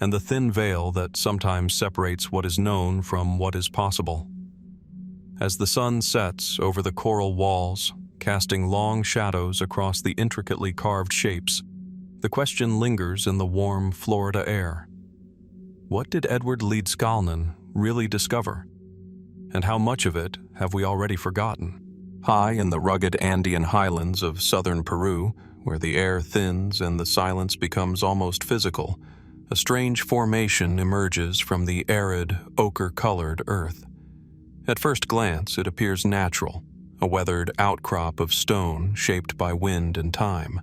and the thin veil that sometimes separates what is known from what is possible. As the sun sets over the coral walls, casting long shadows across the intricately carved shapes, the question lingers in the warm Florida air. What did Edward Leedskalnin really discover? And how much of it have we already forgotten? High in the rugged Andean highlands of southern Peru, where the air thins and the silence becomes almost physical, a strange formation emerges from the arid, ochre-colored earth. At first glance, it appears natural, a weathered outcrop of stone shaped by wind and time.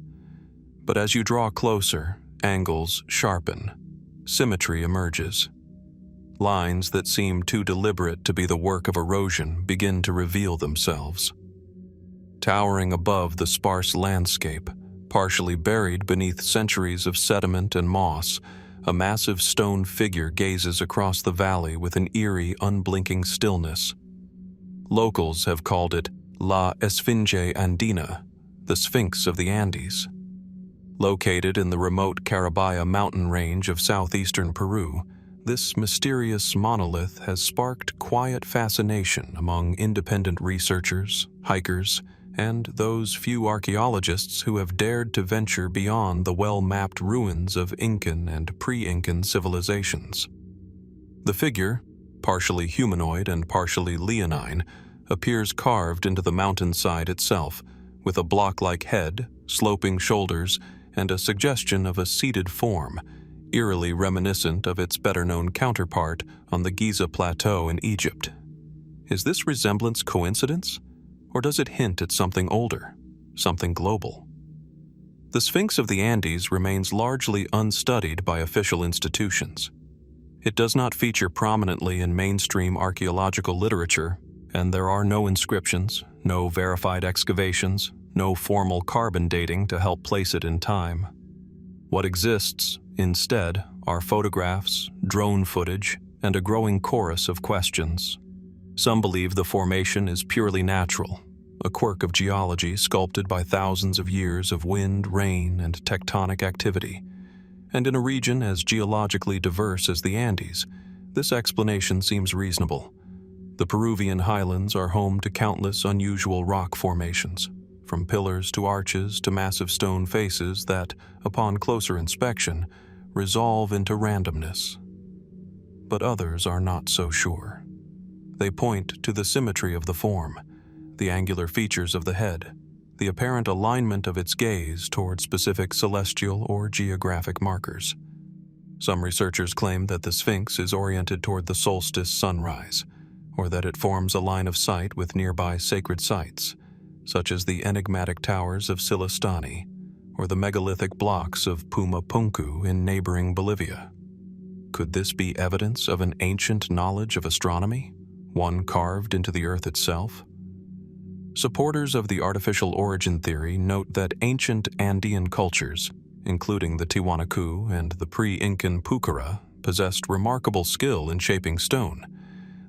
But as you draw closer, angles sharpen. Symmetry emerges. Lines that seem too deliberate to be the work of erosion begin to reveal themselves. Towering above the sparse landscape, partially buried beneath centuries of sediment and moss, a massive stone figure gazes across the valley with an eerie, unblinking stillness. Locals have called it La Esfinge Andina, the Sphinx of the Andes. Located in the remote Carabaya mountain range of southeastern Peru, this mysterious monolith has sparked quiet fascination among independent researchers, hikers, and those few archaeologists who have dared to venture beyond the well-mapped ruins of Incan and pre-Incan civilizations. The figure, partially humanoid and partially leonine, appears carved into the mountainside itself, with a block-like head, sloping shoulders, and a suggestion of a seated form, eerily reminiscent of its better-known counterpart on the Giza Plateau in Egypt. Is this resemblance coincidence? Or does it hint at something older, something global? The Sphinx of the Andes remains largely unstudied by official institutions. It does not feature prominently in mainstream archaeological literature, and there are no inscriptions, no verified excavations, no formal carbon dating to help place it in time. What exists, instead, are photographs, drone footage, and a growing chorus of questions. Some believe the formation is purely natural, a quirk of geology sculpted by thousands of years of wind, rain, and tectonic activity. And in a region as geologically diverse as the Andes, this explanation seems reasonable. The Peruvian highlands are home to countless unusual rock formations, from pillars to arches to massive stone faces that, upon closer inspection, resolve into randomness. But others are not so sure. They point to the symmetry of the form, the angular features of the head, the apparent alignment of its gaze toward specific celestial or geographic markers. Some researchers claim that the Sphinx is oriented toward the solstice sunrise, or that it forms a line of sight with nearby sacred sites, such as the enigmatic towers of Silistani or the megalithic blocks of Pumapunku in neighboring Bolivia. Could this be evidence of an ancient knowledge of astronomy, one carved into the earth itself? Supporters of the artificial origin theory note that ancient Andean cultures, including the Tiwanaku and the pre-Incan Pucara, possessed remarkable skill in shaping stone.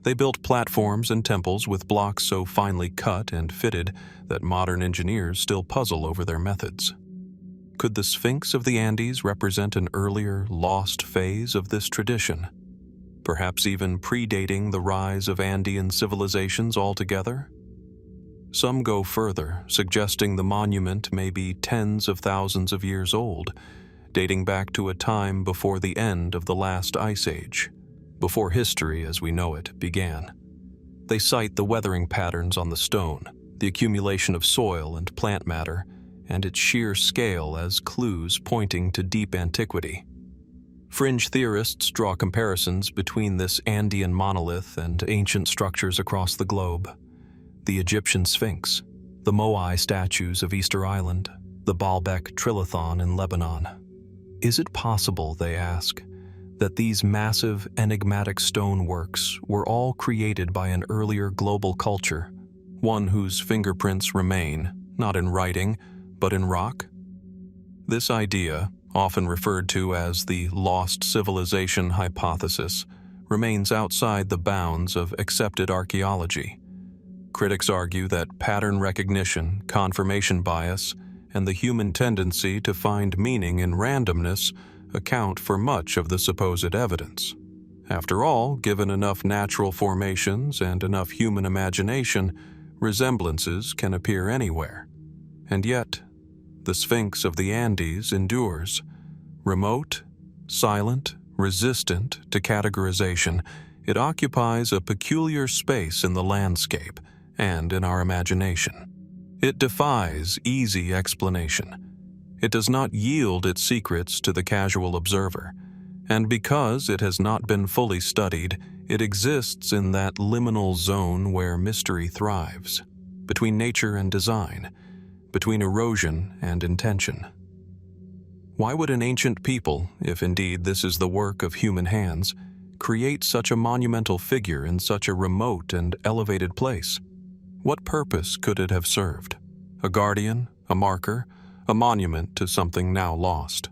They built platforms and temples with blocks so finely cut and fitted that modern engineers still puzzle over their methods. Could the Sphinx of the Andes represent an earlier, lost phase of this tradition, perhaps even predating the rise of Andean civilizations altogether? Some go further, suggesting the monument may be tens of thousands of years old, dating back to a time before the end of the last ice age, before history as we know it began. They cite the weathering patterns on the stone, the accumulation of soil and plant matter, and its sheer scale as clues pointing to deep antiquity. Fringe theorists draw comparisons between this Andean monolith and ancient structures across the globe. The Egyptian Sphinx, the Moai statues of Easter Island, the Baalbek Trilithon in Lebanon. Is it possible, they ask, that these massive, enigmatic stoneworks were all created by an earlier global culture, one whose fingerprints remain, not in writing, but in rock? This idea, often referred to as the lost civilization hypothesis, remains outside the bounds of accepted archaeology. Critics argue that pattern recognition, confirmation bias, and the human tendency to find meaning in randomness account for much of the supposed evidence. After all, given enough natural formations and enough human imagination, resemblances can appear anywhere. And yet, the Sphinx of the Andes endures. Remote, silent, resistant to categorization, it occupies a peculiar space in the landscape and in our imagination. It defies easy explanation. It does not yield its secrets to the casual observer, and because it has not been fully studied, it exists in that liminal zone where mystery thrives, between nature and design, between erosion and intention. Why would an ancient people, if indeed this is the work of human hands, create such a monumental figure in such a remote and elevated place? What purpose could it have served? A guardian, a marker, a monument to something now lost?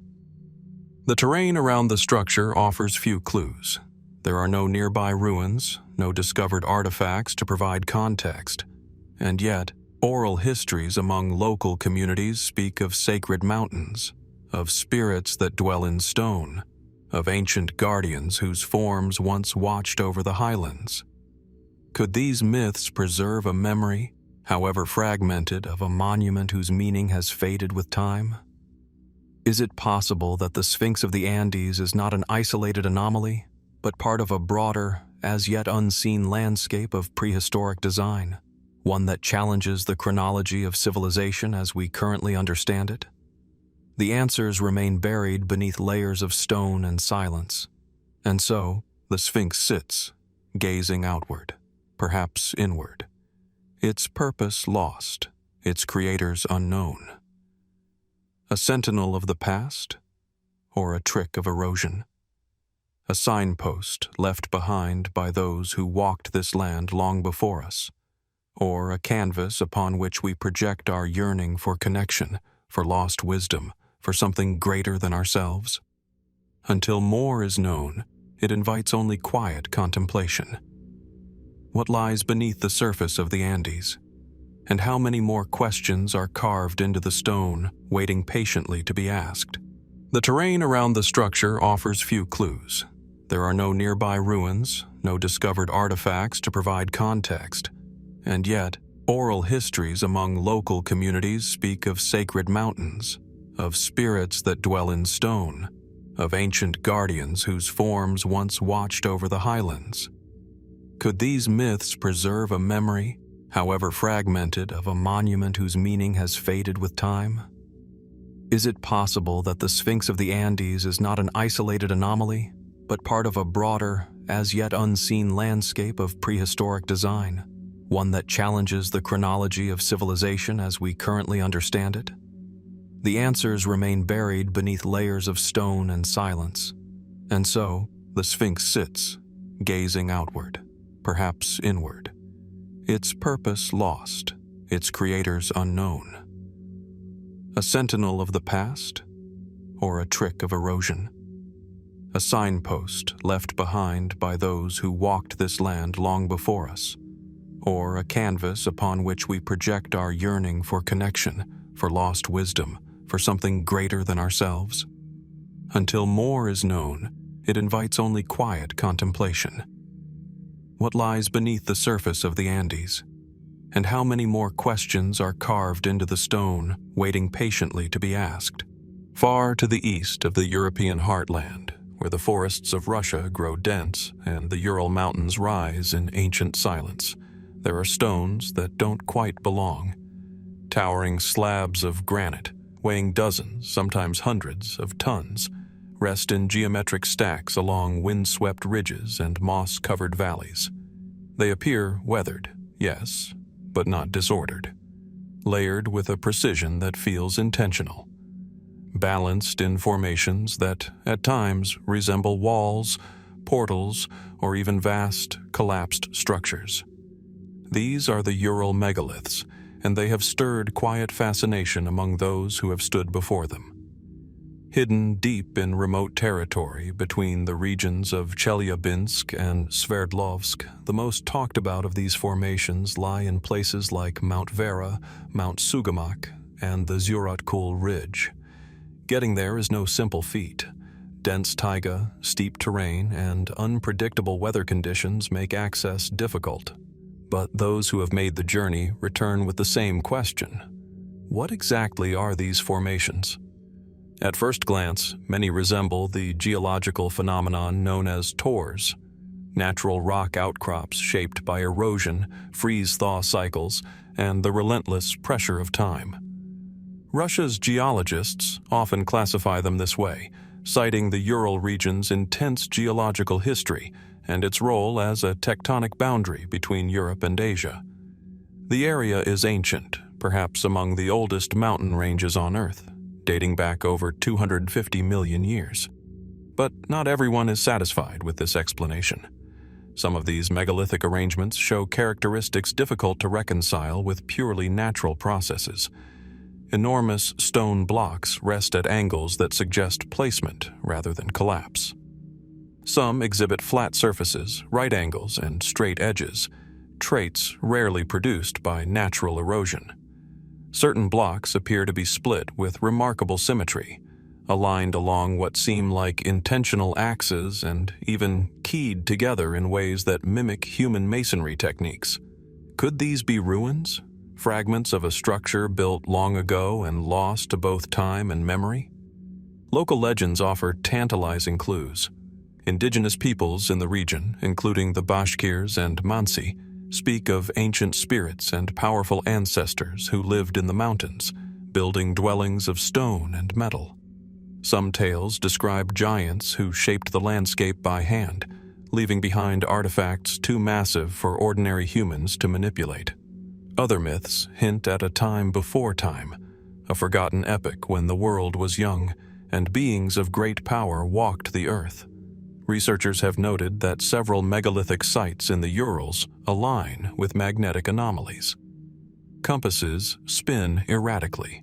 The terrain around the structure offers few clues. There are no nearby ruins, no discovered artifacts to provide context. And yet, oral histories among local communities speak of sacred mountains, of spirits that dwell in stone, of ancient guardians whose forms once watched over the highlands. Could these myths preserve a memory, however fragmented, of a monument whose meaning has faded with time? Is it possible that the Sphinx of the Andes is not an isolated anomaly, but part of a broader, as yet unseen landscape of prehistoric design, one that challenges the chronology of civilization as we currently understand it? The answers remain buried beneath layers of stone and silence, and so the Sphinx sits, gazing outward, perhaps inward, its purpose lost, its creators unknown. A sentinel of the past, or a trick of erosion? A signpost left behind by those who walked this land long before us, or a canvas upon which we project our yearning for connection, for lost wisdom, for something greater than ourselves? Until more is known, it invites only quiet contemplation. What lies beneath the surface of the Andes? And how many more questions are carved into the stone, waiting patiently to be asked? The terrain around the structure offers few clues. There are no nearby ruins, no discovered artifacts to provide context. And yet, oral histories among local communities speak of sacred mountains, of spirits that dwell in stone, of ancient guardians whose forms once watched over the highlands. Could these myths preserve a memory, however fragmented, of a monument whose meaning has faded with time? Is it possible that the Sphinx of the Andes is not an isolated anomaly, but part of a broader, as yet unseen landscape of prehistoric design, one that challenges the chronology of civilization as we currently understand it? The answers remain buried beneath layers of stone and silence, and so the Sphinx sits, gazing outward, perhaps inward, its purpose lost, its creators unknown. A sentinel of the past, or a trick of erosion? A signpost left behind by those who walked this land long before us, or a canvas upon which we project our yearning for connection, for lost wisdom, for something greater than ourselves? Until more is known, it invites only quiet contemplation. What lies beneath the surface of the Andes? And how many more questions are carved into the stone, waiting patiently to be asked? Far to the east of the European heartland, where the forests of Russia grow dense and the Ural mountains rise in ancient silence, there are stones that don't quite belong. Towering slabs of granite, weighing dozens, sometimes hundreds of tons, rest in geometric stacks along windswept ridges and moss-covered valleys. They appear weathered, yes, but not disordered, layered with a precision that feels intentional, balanced in formations that, at times, resemble walls, portals, or even vast, collapsed structures. These are the Ural megaliths, and they have stirred quiet fascination among those who have stood before them. Hidden deep in remote territory between the regions of Chelyabinsk and Sverdlovsk, the most talked about of these formations lie in places like Mount Vera, Mount Sugamak, and the Zuratkul Ridge. Getting there is no simple feat. Dense taiga, steep terrain, and unpredictable weather conditions make access difficult. But those who have made the journey return with the same question. What exactly are these formations? At first glance, many resemble the geological phenomenon known as tors, natural rock outcrops shaped by erosion, freeze-thaw cycles, and the relentless pressure of time. Russia's geologists often classify them this way, citing the Ural region's intense geological history and its role as a tectonic boundary between Europe and Asia. The area is ancient, perhaps among the oldest mountain ranges on Earth, dating back over 250 million years. But not everyone is satisfied with this explanation. Some of these megalithic arrangements show characteristics difficult to reconcile with purely natural processes. Enormous stone blocks rest at angles that suggest placement rather than collapse. Some exhibit flat surfaces, right angles, and straight edges, traits rarely produced by natural erosion. Certain blocks appear to be split with remarkable symmetry, aligned along what seem like intentional axes and even keyed together in ways that mimic human masonry techniques. Could these be ruins? Fragments of a structure built long ago and lost to both time and memory? Local legends offer tantalizing clues. Indigenous peoples in the region, including the Bashkirs and Mansi, speak of ancient spirits and powerful ancestors who lived in the mountains, building dwellings of stone and metal. Some tales describe giants who shaped the landscape by hand, leaving behind artifacts too massive for ordinary humans to manipulate. Other myths hint at a time before time, a forgotten epoch when the world was young and beings of great power walked the earth. Researchers have noted that several megalithic sites in the Urals align with magnetic anomalies. Compasses spin erratically,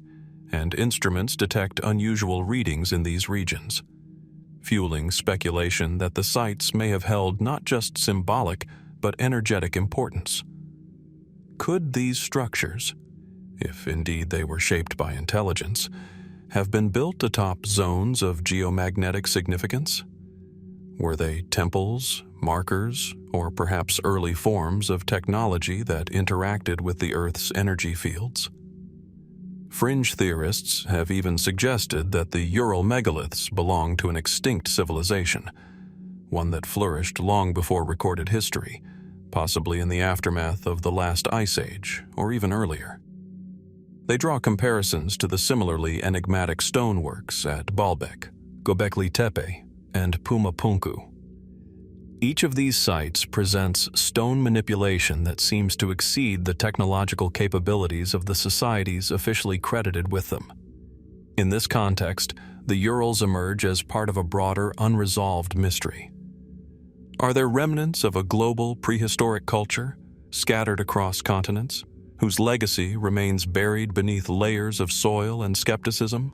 and instruments detect unusual readings in these regions, fueling speculation that the sites may have held not just symbolic but energetic importance. Could these structures, if indeed they were shaped by intelligence, have been built atop zones of geomagnetic significance? Were they temples, markers, or perhaps early forms of technology that interacted with the Earth's energy fields? Fringe theorists have even suggested that the Ural megaliths belong to an extinct civilization, one that flourished long before recorded history, possibly in the aftermath of the last ice age, or even earlier. They draw comparisons to the similarly enigmatic stoneworks at Baalbek, Göbekli Tepe, and Pumapunku. Each of these sites presents stone manipulation that seems to exceed the technological capabilities of the societies officially credited with them. In this context, the Urals emerge as part of a broader, unresolved mystery. Are there remnants of a global prehistoric culture, scattered across continents, whose legacy remains buried beneath layers of soil and skepticism?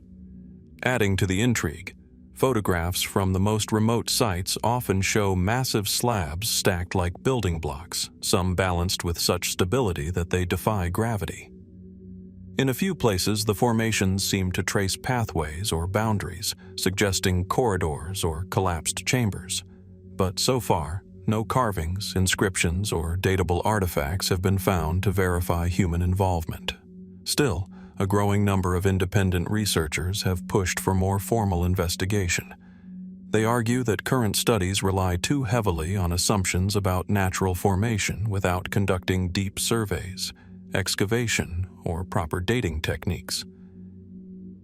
Adding to the intrigue, photographs from the most remote sites often show massive slabs stacked like building blocks, some balanced with such stability that they defy gravity. In a few places, the formations seem to trace pathways or boundaries, suggesting corridors or collapsed chambers. But so far, no carvings, inscriptions, or datable artifacts have been found to verify human involvement. Still, a growing number of independent researchers have pushed for more formal investigation. They argue that current studies rely too heavily on assumptions about natural formation without conducting deep surveys, excavation, or proper dating techniques.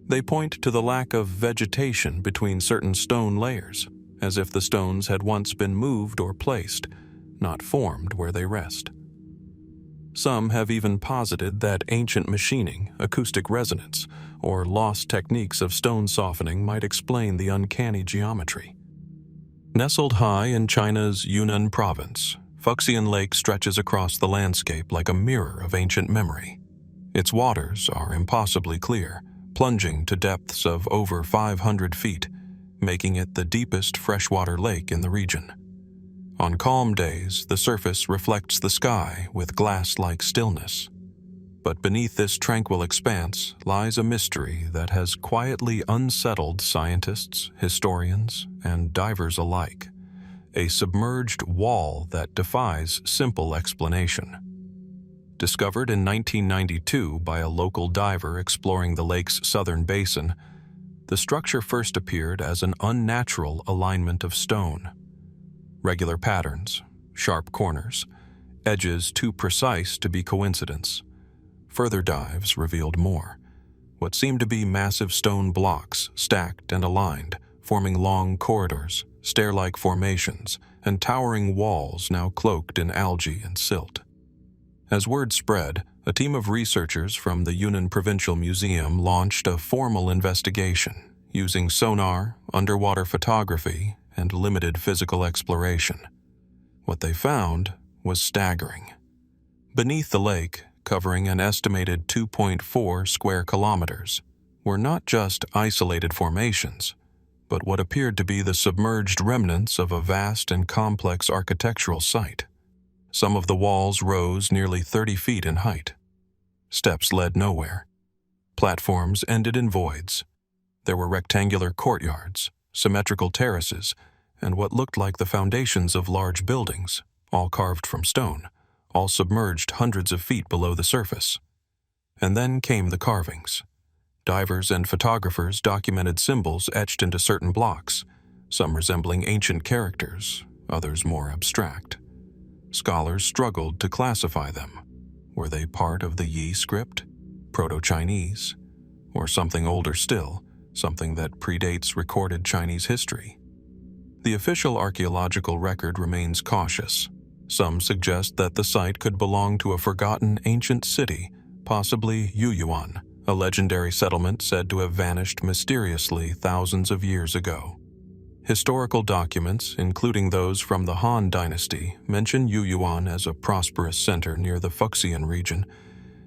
They point to the lack of vegetation between certain stone layers, as if the stones had once been moved or placed, not formed where they rest. Some have even posited that ancient machining, acoustic resonance, or lost techniques of stone softening might explain the uncanny geometry. Nestled high in China's Yunnan province, Fuxian Lake stretches across the landscape like a mirror of ancient memory. Its waters are impossibly clear, plunging to depths of over 500 feet, making it the deepest freshwater lake in the region. On calm days, the surface reflects the sky with glass-like stillness. But beneath this tranquil expanse lies a mystery that has quietly unsettled scientists, historians, and divers alike. A submerged wall that defies simple explanation. Discovered in 1992 by a local diver exploring the lake's southern basin, the structure first appeared as an unnatural alignment of stone. Regular patterns, sharp corners, edges too precise to be coincidence. Further dives revealed more. What seemed to be massive stone blocks stacked and aligned, forming long corridors, stair-like formations, and towering walls now cloaked in algae and silt. As word spread, a team of researchers from the Yunnan Provincial Museum launched a formal investigation using sonar, underwater photography, and limited physical exploration. What they found was staggering. Beneath the lake, covering an estimated 2.4 square kilometers, were not just isolated formations, but what appeared to be the submerged remnants of a vast and complex architectural site. Some of the walls rose nearly 30 feet in height. Steps led nowhere. Platforms ended in voids. There were rectangular courtyards, symmetrical terraces, and what looked like the foundations of large buildings, all carved from stone, all submerged hundreds of feet below the surface. And then came the carvings. Divers and photographers documented symbols etched into certain blocks, some resembling ancient characters, others more abstract. Scholars struggled to classify them. Were they part of the Yi script, Proto-Chinese, or something older still, something that predates recorded Chinese history? The official archaeological record remains cautious. Some suggest that the site could belong to a forgotten ancient city, possibly Yuyuan, a legendary settlement said to have vanished mysteriously thousands of years ago. Historical documents, including those from the Han Dynasty, mention Yuyuan as a prosperous center near the Fuxian region,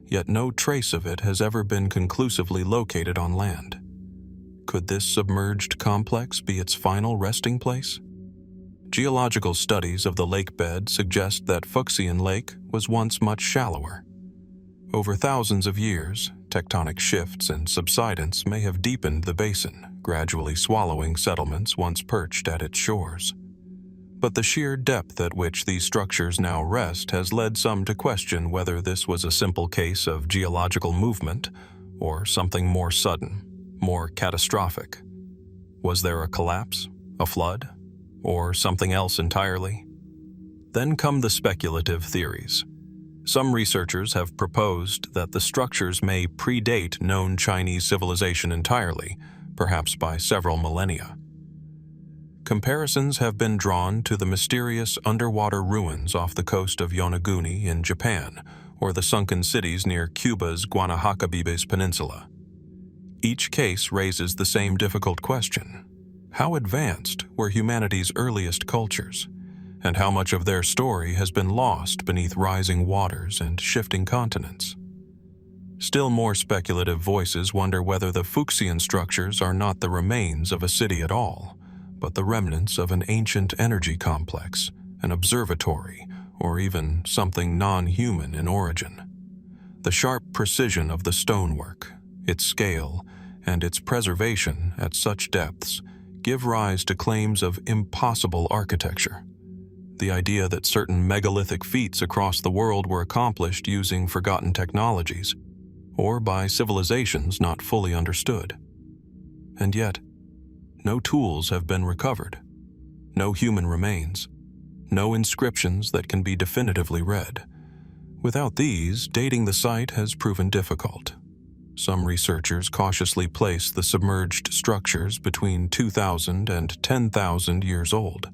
yet no trace of it has ever been conclusively located on land. Could this submerged complex be its final resting place? Geological studies of the lake bed suggest that Fuxian Lake was once much shallower. Over thousands of years, tectonic shifts and subsidence may have deepened the basin, gradually swallowing settlements once perched at its shores. But the sheer depth at which these structures now rest has led some to question whether this was a simple case of geological movement or something more sudden, more catastrophic. Was there a collapse, a flood, or something else entirely? Then come the speculative theories. Some researchers have proposed that the structures may predate known Chinese civilization entirely, perhaps by several millennia. Comparisons have been drawn to the mysterious underwater ruins off the coast of Yonaguni in Japan, or the sunken cities near Cuba's Guanahatabibes Peninsula. Each case raises the same difficult question. How advanced were humanity's earliest cultures? And how much of their story has been lost beneath rising waters and shifting continents? Still more speculative voices wonder whether the Fuxian structures are not the remains of a city at all, but the remnants of an ancient energy complex, an observatory, or even something non-human in origin. The sharp precision of the stonework, its scale, and its preservation at such depths give rise to claims of impossible architecture. The idea that certain megalithic feats across the world were accomplished using forgotten technologies, or by civilizations not fully understood. And yet, no tools have been recovered, no human remains, no inscriptions that can be definitively read. Without these, dating the site has proven difficult. Some researchers cautiously place the submerged structures between 2,000 and 10,000 years old.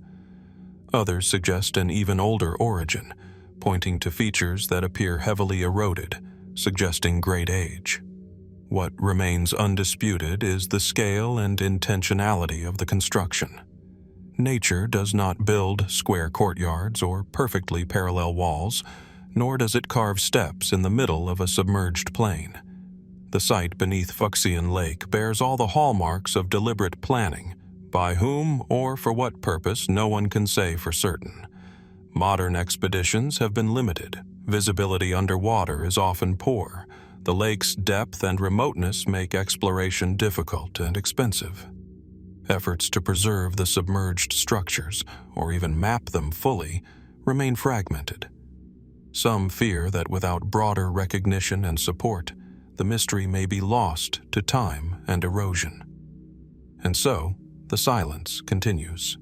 Others suggest an even older origin, pointing to features that appear heavily eroded, suggesting great age. What remains undisputed is the scale and intentionality of the construction. Nature does not build square courtyards or perfectly parallel walls, nor does it carve steps in the middle of a submerged plain. The site beneath Fuxian Lake bears all the hallmarks of deliberate planning. By whom or for what purpose, no one can say for certain. Modern expeditions have been limited. Visibility underwater is often poor. The lake's depth and remoteness make exploration difficult and expensive. Efforts to preserve the submerged structures, or even map them fully, remain fragmented. Some fear that without broader recognition and support, the mystery may be lost to time and erosion. And so, the silence continues.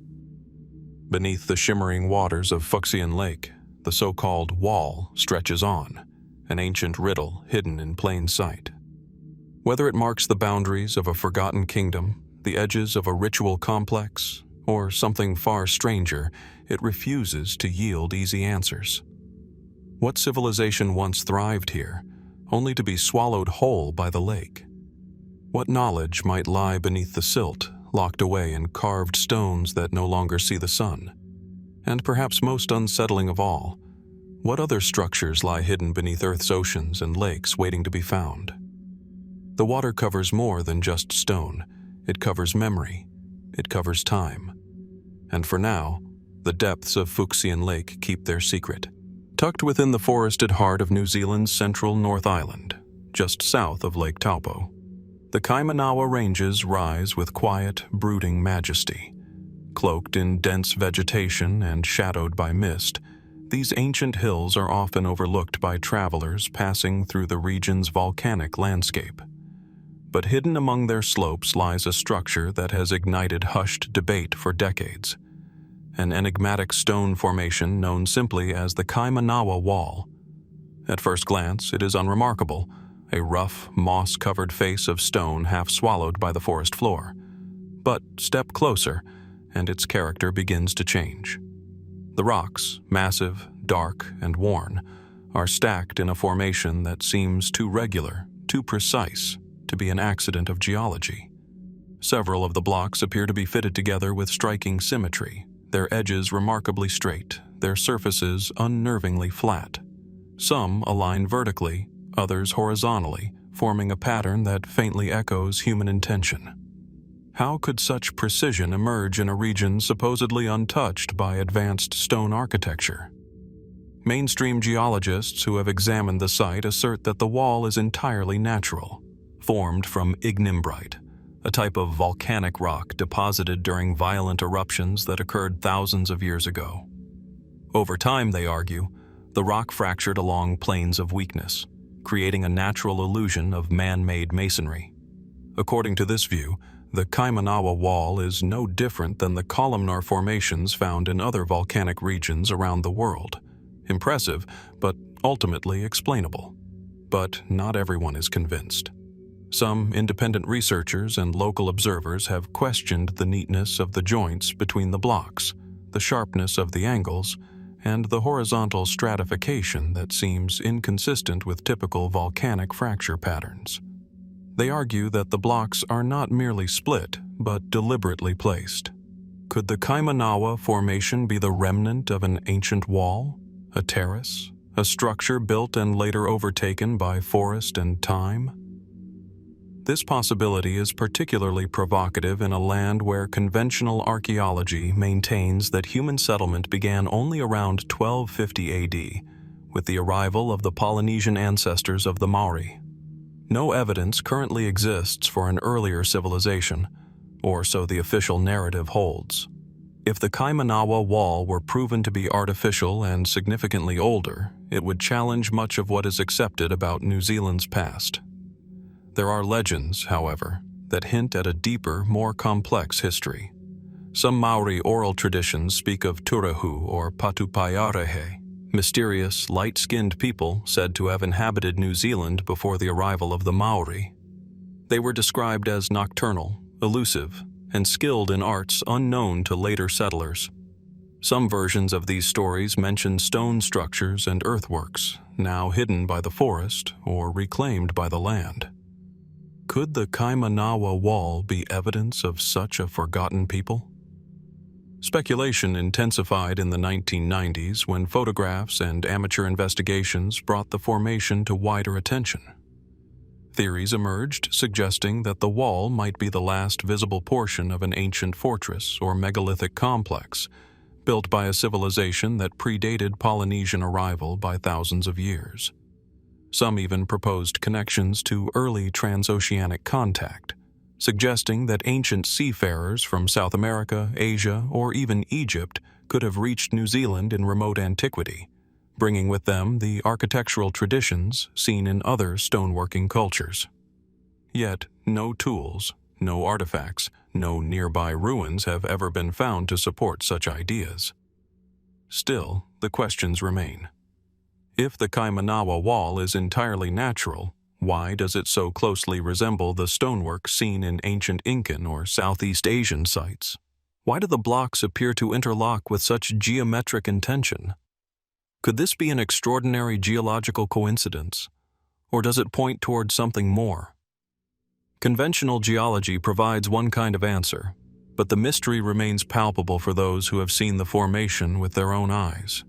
Beneath the shimmering waters of Fuxian Lake, the so-called wall stretches on, an ancient riddle hidden in plain sight. Whether it marks the boundaries of a forgotten kingdom, the edges of a ritual complex, or something far stranger, it refuses to yield easy answers. What civilization once thrived here, only to be swallowed whole by the lake? What knowledge might lie beneath the silt, locked away in carved stones that no longer see the sun? And perhaps most unsettling of all, what other structures lie hidden beneath Earth's oceans and lakes waiting to be found? The water covers more than just stone. It covers memory. It covers time. And for now, the depths of Fuxian Lake keep their secret. Tucked within the forested heart of New Zealand's central North Island, just south of Lake Taupo, the Kaimanawa Ranges rise with quiet, brooding majesty. Cloaked in dense vegetation and shadowed by mist, these ancient hills are often overlooked by travelers passing through the region's volcanic landscape. But hidden among their slopes lies a structure that has ignited hushed debate for decades. An enigmatic stone formation known simply as the Kaimanawa Wall. At first glance, it is unremarkable, a rough, moss-covered face of stone half swallowed by the forest floor. But step closer, and its character begins to change. The rocks, massive, dark, and worn, are stacked in a formation that seems too regular, too precise, to be an accident of geology. Several of the blocks appear to be fitted together with striking symmetry, their edges remarkably straight, their surfaces unnervingly flat. Some align vertically, others horizontally, forming a pattern that faintly echoes human intention. How could such precision emerge in a region supposedly untouched by advanced stone architecture? Mainstream geologists who have examined the site assert that the wall is entirely natural, formed from ignimbrite, a type of volcanic rock deposited during violent eruptions that occurred thousands of years ago. Over time, they argue, the rock fractured along planes of weakness, creating a natural illusion of man-made masonry. According to this view, the Kaimanawa Wall is no different than the columnar formations found in other volcanic regions around the world. Impressive, but ultimately explainable. But not everyone is convinced. Some independent researchers and local observers have questioned the neatness of the joints between the blocks, the sharpness of the angles, and the horizontal stratification that seems inconsistent with typical volcanic fracture patterns. They argue that the blocks are not merely split, but deliberately placed. Could the Kaimanawa formation be the remnant of an ancient wall, a terrace, a structure built and later overtaken by forest and time? This possibility is particularly provocative in a land where conventional archaeology maintains that human settlement began only around 1250 AD, with the arrival of the Polynesian ancestors of the Maori. No evidence currently exists for an earlier civilization, or so the official narrative holds. If the Kaimanawa Wall were proven to be artificial and significantly older, it would challenge much of what is accepted about New Zealand's past. There are legends, however, that hint at a deeper, more complex history. Some Maori oral traditions speak of Turahu or Patupaiarehe, mysterious, light-skinned people said to have inhabited New Zealand before the arrival of the Maori. They were described as nocturnal, elusive, and skilled in arts unknown to later settlers. Some versions of these stories mention stone structures and earthworks, now hidden by the forest or reclaimed by the land. Could the Kaimanawa Wall be evidence of such a forgotten people? Speculation intensified in the 1990s when photographs and amateur investigations brought the formation to wider attention. Theories emerged suggesting that the wall might be the last visible portion of an ancient fortress or megalithic complex, built by a civilization that predated Polynesian arrival by thousands of years. Some even proposed connections to early transoceanic contact, suggesting that ancient seafarers from South America, Asia, or even Egypt could have reached New Zealand in remote antiquity, bringing with them the architectural traditions seen in other stoneworking cultures. Yet, no tools, no artifacts, no nearby ruins have ever been found to support such ideas. Still, the questions remain. If the Kaimanawa wall is entirely natural, why does it so closely resemble the stonework seen in ancient Incan or Southeast Asian sites? Why do the blocks appear to interlock with such geometric intention? Could this be an extraordinary geological coincidence, or does it point toward something more? Conventional geology provides one kind of answer, but the mystery remains palpable for those who have seen the formation with their own eyes.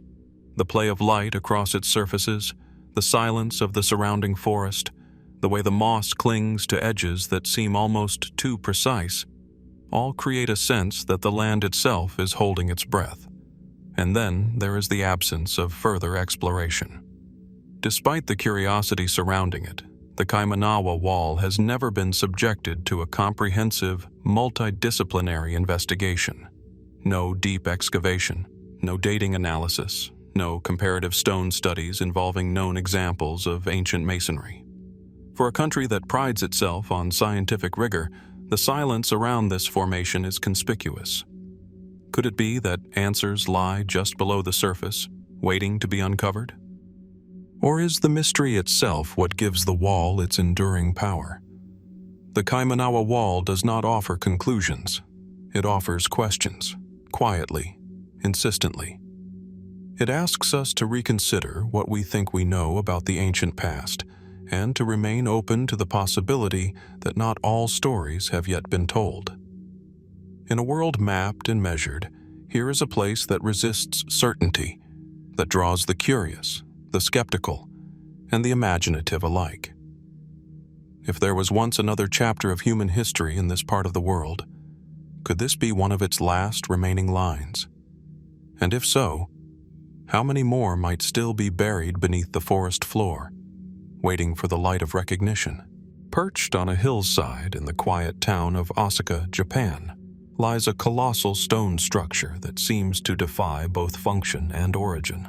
The play of light across its surfaces, the silence of the surrounding forest, the way the moss clings to edges that seem almost too precise, all create a sense that the land itself is holding its breath. And then there is the absence of further exploration. Despite the curiosity surrounding it, the Kaimanawa wall has never been subjected to a comprehensive, multidisciplinary investigation. No deep excavation, no dating analysis, no comparative stone studies involving known examples of ancient masonry. For a country that prides itself on scientific rigor, the silence around this formation is conspicuous. Could it be that answers lie just below the surface, waiting to be uncovered? Or is the mystery itself what gives the wall its enduring power? The Kaimanawa wall does not offer conclusions. It offers questions, quietly, insistently. It asks us to reconsider what we think we know about the ancient past, and to remain open to the possibility that not all stories have yet been told. In a world mapped and measured, here is a place that resists certainty, that draws the curious, the skeptical, and the imaginative alike. If there was once another chapter of human history in this part of the world, could this be one of its last remaining lines? And if so, how many more might still be buried beneath the forest floor, waiting for the light of recognition? Perched on a hillside in the quiet town of Osaka, Japan, lies a colossal stone structure that seems to defy both function and origin.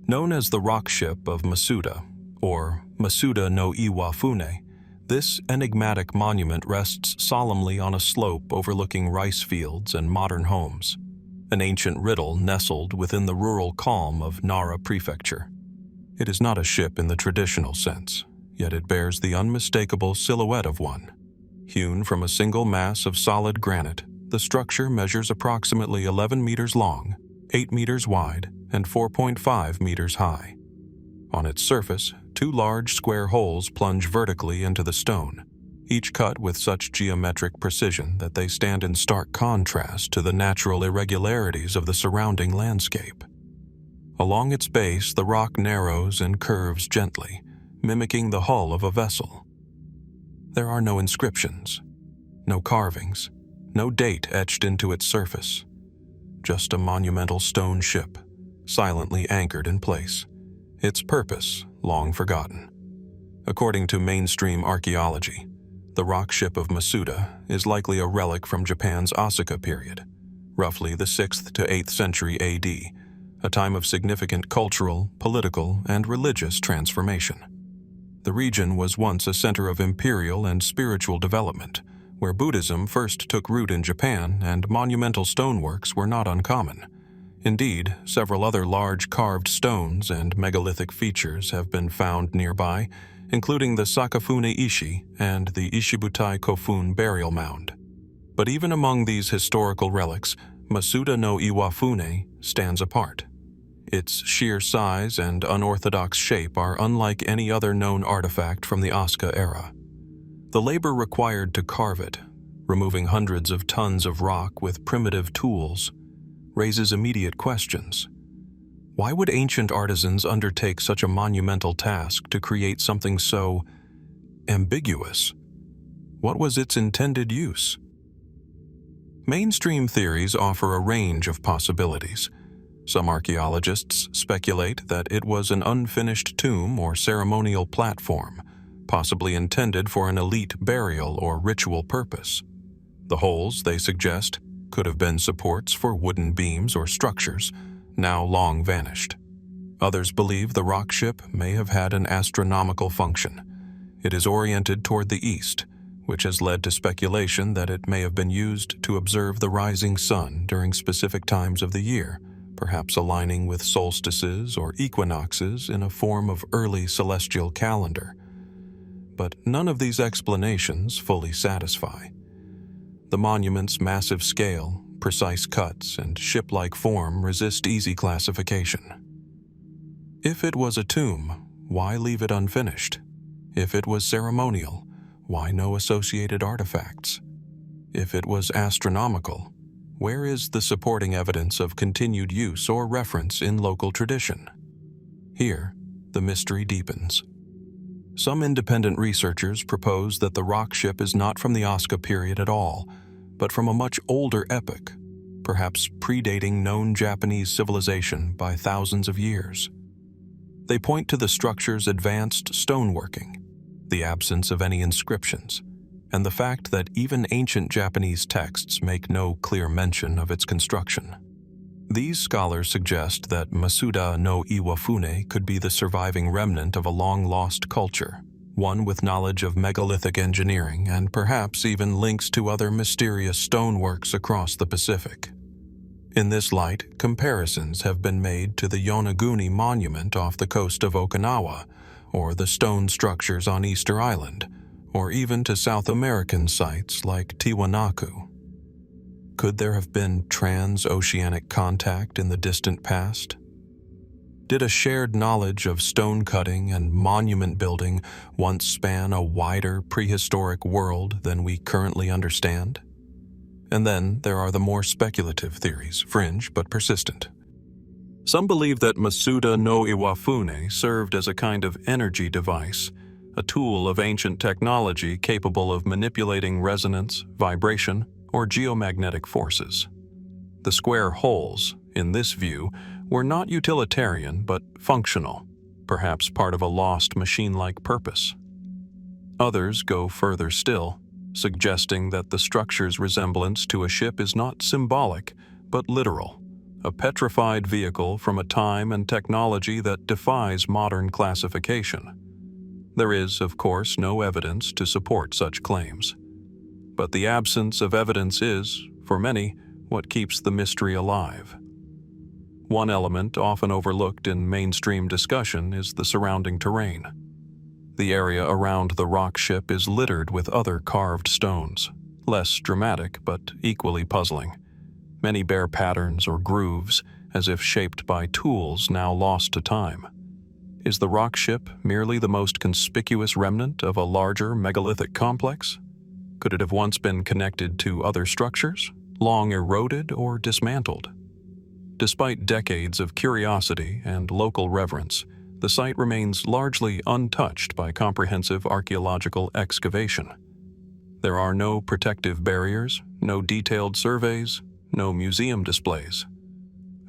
Known as the rock ship of Masuda, or Masuda no Iwafune, this enigmatic monument rests solemnly on a slope overlooking rice fields and modern homes, an ancient riddle nestled within the rural calm of Nara Prefecture. It is not a ship in the traditional sense, yet it bears the unmistakable silhouette of one. Hewn from a single mass of solid granite, the structure measures approximately 11 meters long, 8 meters wide, and 4.5 meters high. On its surface, two large square holes plunge vertically into the stone, each cut with such geometric precision that they stand in stark contrast to the natural irregularities of the surrounding landscape. Along its base, the rock narrows and curves gently, mimicking the hull of a vessel. There are no inscriptions, no carvings, no date etched into its surface, just a monumental stone ship, silently anchored in place, its purpose long forgotten. According to mainstream archaeology, the rock ship of Masuda is likely a relic from Japan's Asuka period, roughly the 6th to 8th century AD, a time of significant cultural, political, and religious transformation. The region was once a center of imperial and spiritual development, where Buddhism first took root in Japan and monumental stoneworks were not uncommon. Indeed, several other large carved stones and megalithic features have been found nearby, including the Sakafune Ishi and the Ishibutai Kofun burial mound. But even among these historical relics, Masuda no Iwafune stands apart. Its sheer size and unorthodox shape are unlike any other known artifact from the Asuka era. The labor required to carve it, removing hundreds of tons of rock with primitive tools, raises immediate questions. Why would ancient artisans undertake such a monumental task to create something so ambiguous. What was its intended use? Mainstream theories offer a range of possibilities. Some archaeologists speculate that it was an unfinished tomb or ceremonial platform, possibly intended for an elite burial or ritual purpose. The holes, they suggest, could have been supports for wooden beams or structures, now long vanished. Others believe the rock ship may have had an astronomical function. It is oriented toward the east, which has led to speculation that it may have been used to observe the rising sun during specific times of the year, perhaps aligning with solstices or equinoxes in a form of early celestial calendar. But none of these explanations fully satisfy. The monument's massive scale, precise cuts, and ship-like form resist easy classification. If it was a tomb, why leave it unfinished? If it was ceremonial, why no associated artifacts? If it was astronomical, where is the supporting evidence of continued use or reference in local tradition? Here, the mystery deepens. Some independent researchers propose that the rock ship is not from the Asuka period at all, but from a much older epoch, perhaps predating known Japanese civilization by thousands of years. They point to the structure's advanced stoneworking, the absence of any inscriptions, and the fact that even ancient Japanese texts make no clear mention of its construction. These scholars suggest that Masuda no Iwafune could be the surviving remnant of a long-lost culture, one with knowledge of megalithic engineering and perhaps even links to other mysterious stoneworks across the Pacific. In this light, comparisons have been made to the Yonaguni monument off the coast of Okinawa, or the stone structures on Easter Island, or even to South American sites like Tiwanaku. Could there have been transoceanic contact in the distant past? Did a shared knowledge of stone cutting and monument building once span a wider prehistoric world than we currently understand? And then there are the more speculative theories, fringe but persistent. Some believe that Masuda no Iwafune served as a kind of energy device, a tool of ancient technology capable of manipulating resonance, vibration, or geomagnetic forces. The square holes, in this view, were not utilitarian but functional, perhaps part of a lost machine-like purpose. Others go further still, suggesting that the structure's resemblance to a ship is not symbolic but literal, a petrified vehicle from a time and technology that defies modern classification. There is, of course, no evidence to support such claims. But the absence of evidence is, for many, what keeps the mystery alive. One element often overlooked in mainstream discussion is the surrounding terrain. The area around the rock ship is littered with other carved stones, less dramatic but equally puzzling. Many bear patterns or grooves, as if shaped by tools now lost to time. Is the rock ship merely the most conspicuous remnant of a larger megalithic complex? Could it have once been connected to other structures, long eroded or dismantled? Despite decades of curiosity and local reverence, the site remains largely untouched by comprehensive archaeological excavation. There are no protective barriers, no detailed surveys, no museum displays.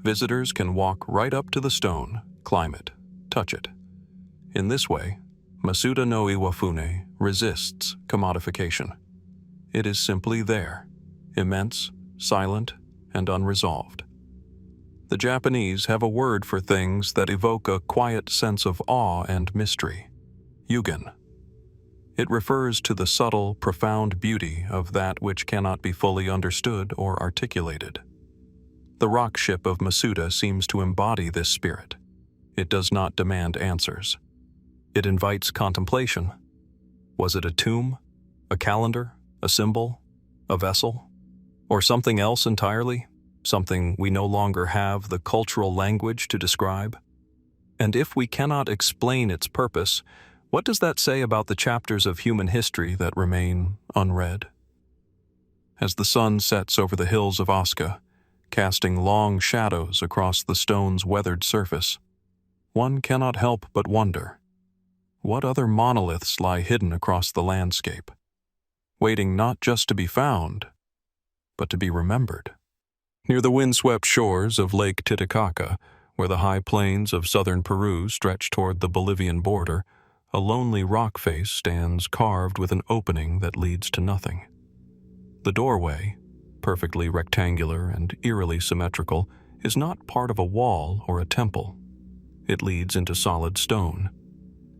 Visitors can walk right up to the stone, climb it, touch it. In this way, Masuda no Iwafune resists commodification. It is simply there, immense, silent, and unresolved. The Japanese have a word for things that evoke a quiet sense of awe and mystery: yugen. It refers to the subtle, profound beauty of that which cannot be fully understood or articulated. The rock ship of Masuda seems to embody this spirit. It does not demand answers. It invites contemplation. Was it a tomb, a calendar, a symbol, a vessel, or something else entirely? Something we no longer have the cultural language to describe? And if we cannot explain its purpose, what does that say about the chapters of human history that remain unread? As the sun sets over the hills of Asuka, casting long shadows across the stone's weathered surface, one cannot help but wonder, what other monoliths lie hidden across the landscape, waiting not just to be found, but to be remembered. Near the windswept shores of Lake Titicaca, where the high plains of southern Peru stretch toward the Bolivian border, a lonely rock face stands carved with an opening that leads to nothing. The doorway, perfectly rectangular and eerily symmetrical, is not part of a wall or a temple. It leads into solid stone.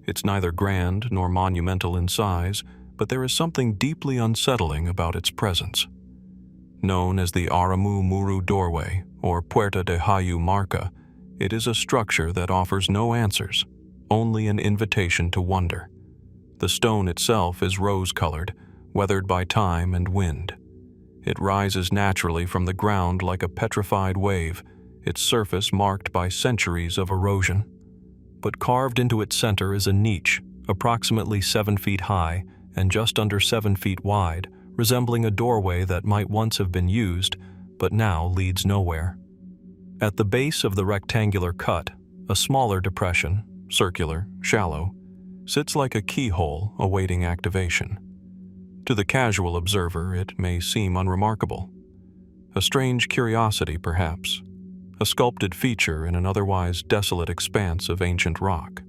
It's neither grand nor monumental in size, but there is something deeply unsettling about its presence. Known as the Aramu Muru doorway, or Puerta de Hayu Marca, it is a structure that offers no answers, only an invitation to wonder. The stone itself is rose-colored, weathered by time and wind. It rises naturally from the ground like a petrified wave, its surface marked by centuries of erosion. But carved into its center is a niche, approximately 7 feet high and just under 7 feet wide, resembling a doorway that might once have been used, but now leads nowhere. At the base of the rectangular cut, a smaller depression, circular, shallow, sits like a keyhole awaiting activation. To the casual observer, it may seem unremarkable. A strange curiosity, perhaps, a sculpted feature in an otherwise desolate expanse of ancient rock.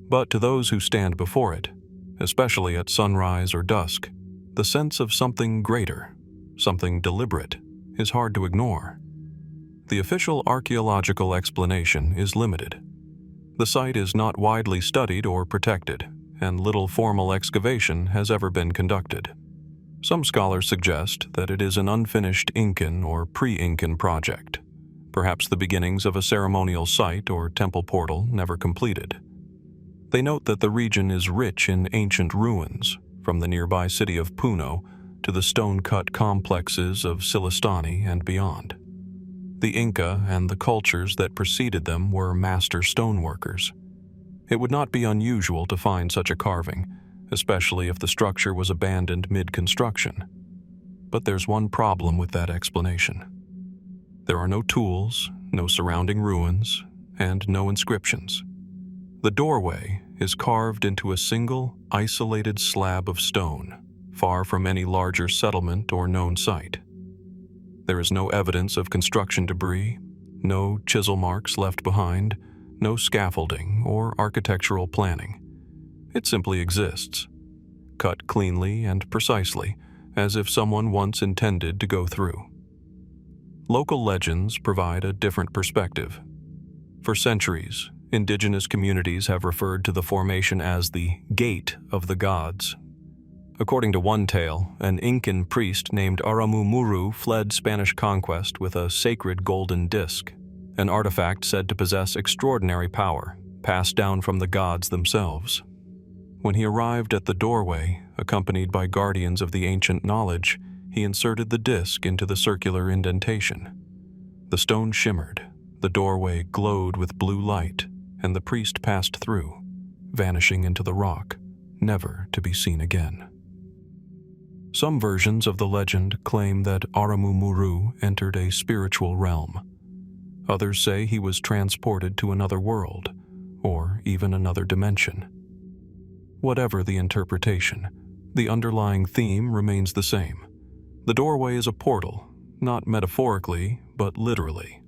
But to those who stand before it, especially at sunrise or dusk, the sense of something greater, something deliberate, is hard to ignore. The official archaeological explanation is limited. The site is not widely studied or protected, and little formal excavation has ever been conducted. Some scholars suggest that it is an unfinished Incan or pre-Incan project, perhaps the beginnings of a ceremonial site or temple portal never completed. They note that the region is rich in ancient ruins, from the nearby city of Puno to the stone-cut complexes of Silistani and beyond. The Inca and the cultures that preceded them were master stoneworkers. It would not be unusual to find such a carving, especially if the structure was abandoned mid-construction. But there's one problem with that explanation. There are no tools, no surrounding ruins, and no inscriptions. The doorway is carved into a single, isolated slab of stone, far from any larger settlement or known site. There is no evidence of construction debris, no chisel marks left behind, no scaffolding or architectural planning. It simply exists, cut cleanly and precisely, as if someone once intended to go through. Local legends provide a different perspective. For centuries, indigenous communities have referred to the formation as the Gate of the Gods. According to one tale, an Incan priest named Aramu Muru fled Spanish conquest with a sacred golden disc, an artifact said to possess extraordinary power, passed down from the gods themselves. When he arrived at the doorway, accompanied by guardians of the ancient knowledge, he inserted the disc into the circular indentation. The stone shimmered, the doorway glowed with blue light, and the priest passed through, vanishing into the rock, never to be seen again. Some versions of the legend claim that Aramu Muru entered a spiritual realm. Others say he was transported to another world, or even another dimension. Whatever the interpretation, the underlying theme remains the same. The doorway is a portal, not metaphorically, but literally.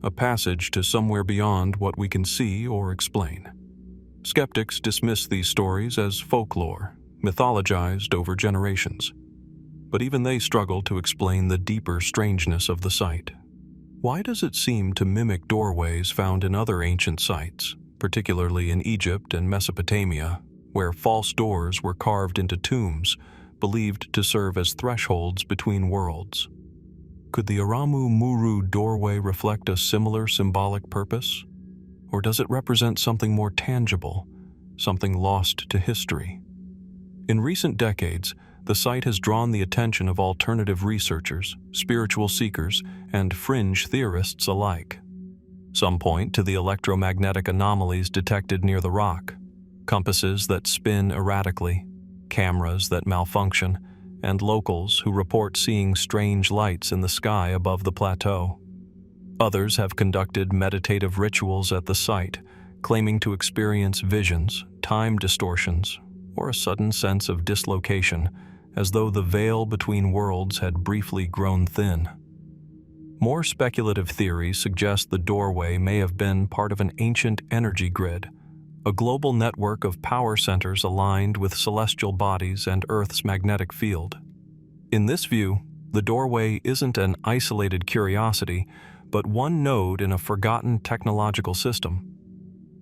A passage to somewhere beyond what we can see or explain. Skeptics dismiss these stories as folklore, mythologized over generations. But even they struggle to explain the deeper strangeness of the site. Why does it seem to mimic doorways found in other ancient sites, particularly in Egypt and Mesopotamia, where false doors were carved into tombs, believed to serve as thresholds between worlds? Could the Aramu Muru doorway reflect a similar symbolic purpose? Or does it represent something more tangible, something lost to history? In recent decades, the site has drawn the attention of alternative researchers, spiritual seekers, and fringe theorists alike. Some point to the electromagnetic anomalies detected near the rock, compasses that spin erratically, cameras that malfunction, and locals who report seeing strange lights in the sky above the plateau. Others have conducted meditative rituals at the site, claiming to experience visions, time distortions, or a sudden sense of dislocation, as though the veil between worlds had briefly grown thin. More speculative theories suggest the doorway may have been part of an ancient energy grid, a global network of power centers aligned with celestial bodies and Earth's magnetic field. In this view, the doorway isn't an isolated curiosity, but one node in a forgotten technological system.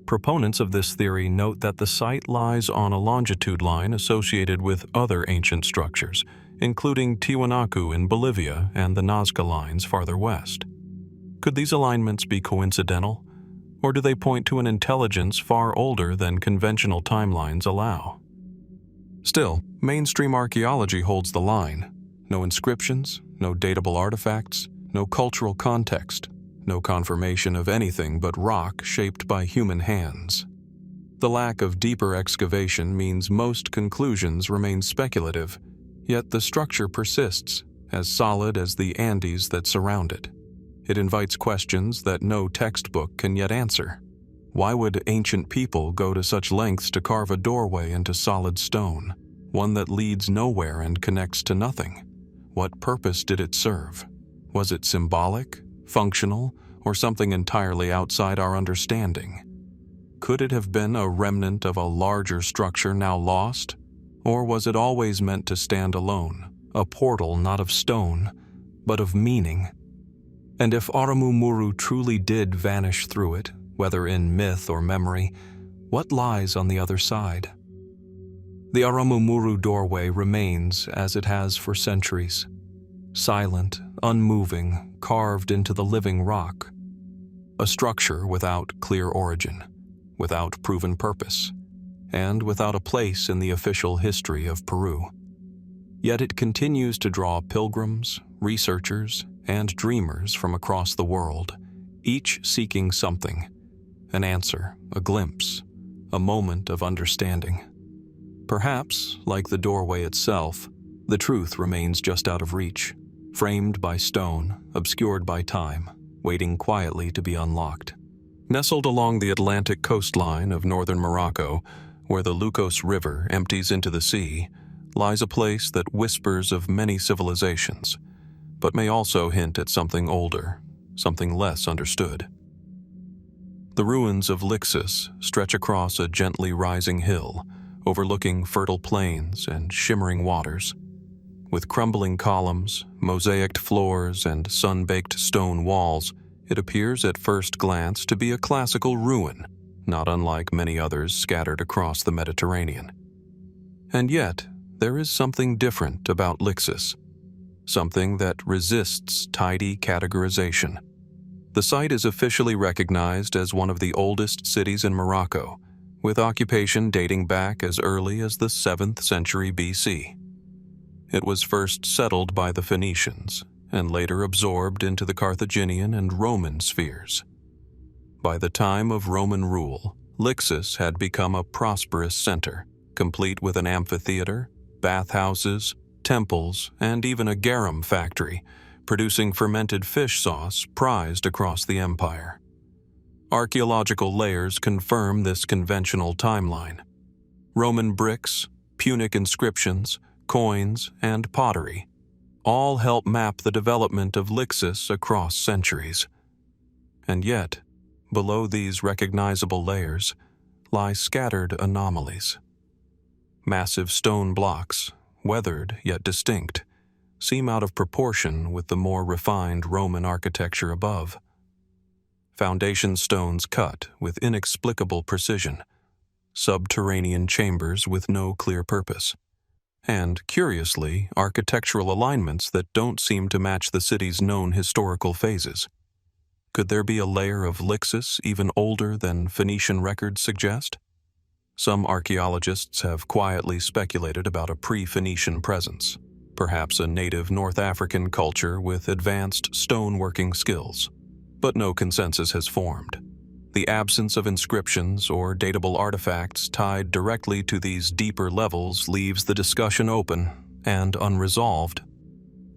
Proponents of this theory note that the site lies on a longitude line associated with other ancient structures, including Tiwanaku in Bolivia and the Nazca lines farther west. Could these alignments be coincidental, or do they point to an intelligence far older than conventional timelines allow? Still, mainstream archaeology holds the line. No inscriptions, no datable artifacts, no cultural context, no confirmation of anything but rock shaped by human hands. The lack of deeper excavation means most conclusions remain speculative, yet the structure persists, as solid as the Andes that surround it. It invites questions that no textbook can yet answer. Why would ancient people go to such lengths to carve a doorway into solid stone, one that leads nowhere and connects to nothing? What purpose did it serve? Was it symbolic, functional, or something entirely outside our understanding? Could it have been a remnant of a larger structure now lost? Or was it always meant to stand alone, a portal not of stone, but of meaning? And if Aramu Muru truly did vanish through it, whether in myth or memory, what lies on the other side? The Aramu Muru doorway remains as it has for centuries. Silent, unmoving, carved into the living rock. A structure without clear origin, without proven purpose, and without a place in the official history of Peru. Yet it continues to draw pilgrims, researchers, and dreamers from across the world, each seeking something, an answer, a glimpse, a moment of understanding. Perhaps, like the doorway itself, the truth remains just out of reach, framed by stone, obscured by time, waiting quietly to be unlocked. Nestled along the Atlantic coastline of northern Morocco, where the Lixus River empties into the sea, lies a place that whispers of many civilizations, but may also hint at something older, something less understood. The ruins of Lixus stretch across a gently rising hill, overlooking fertile plains and shimmering waters. With crumbling columns, mosaicked floors, and sun-baked stone walls, it appears at first glance to be a classical ruin, not unlike many others scattered across the Mediterranean. And yet, there is something different about Lixus, something that resists tidy categorization. The site is officially recognized as one of the oldest cities in Morocco, with occupation dating back as early as the 7th century BC. It was first settled by the Phoenicians, and later absorbed into the Carthaginian and Roman spheres. By the time of Roman rule, Lixus had become a prosperous center, complete with an amphitheater, bathhouses, temples, and even a garum factory, producing fermented fish sauce prized across the empire. Archaeological layers confirm this conventional timeline. Roman bricks, Punic inscriptions, coins, and pottery all help map the development of Lixus across centuries. And yet, below these recognizable layers lie scattered anomalies. Massive stone blocks, weathered yet distinct, seem out of proportion with the more refined Roman architecture above. Foundation stones cut with inexplicable precision, subterranean chambers with no clear purpose, and, curiously, architectural alignments that don't seem to match the city's known historical phases. Could there be a layer of Lixus even older than Phoenician records suggest? Some archaeologists have quietly speculated about a pre-Phoenician presence, perhaps a native North African culture with advanced stoneworking skills, but no consensus has formed. The absence of inscriptions or datable artifacts tied directly to these deeper levels leaves the discussion open and unresolved.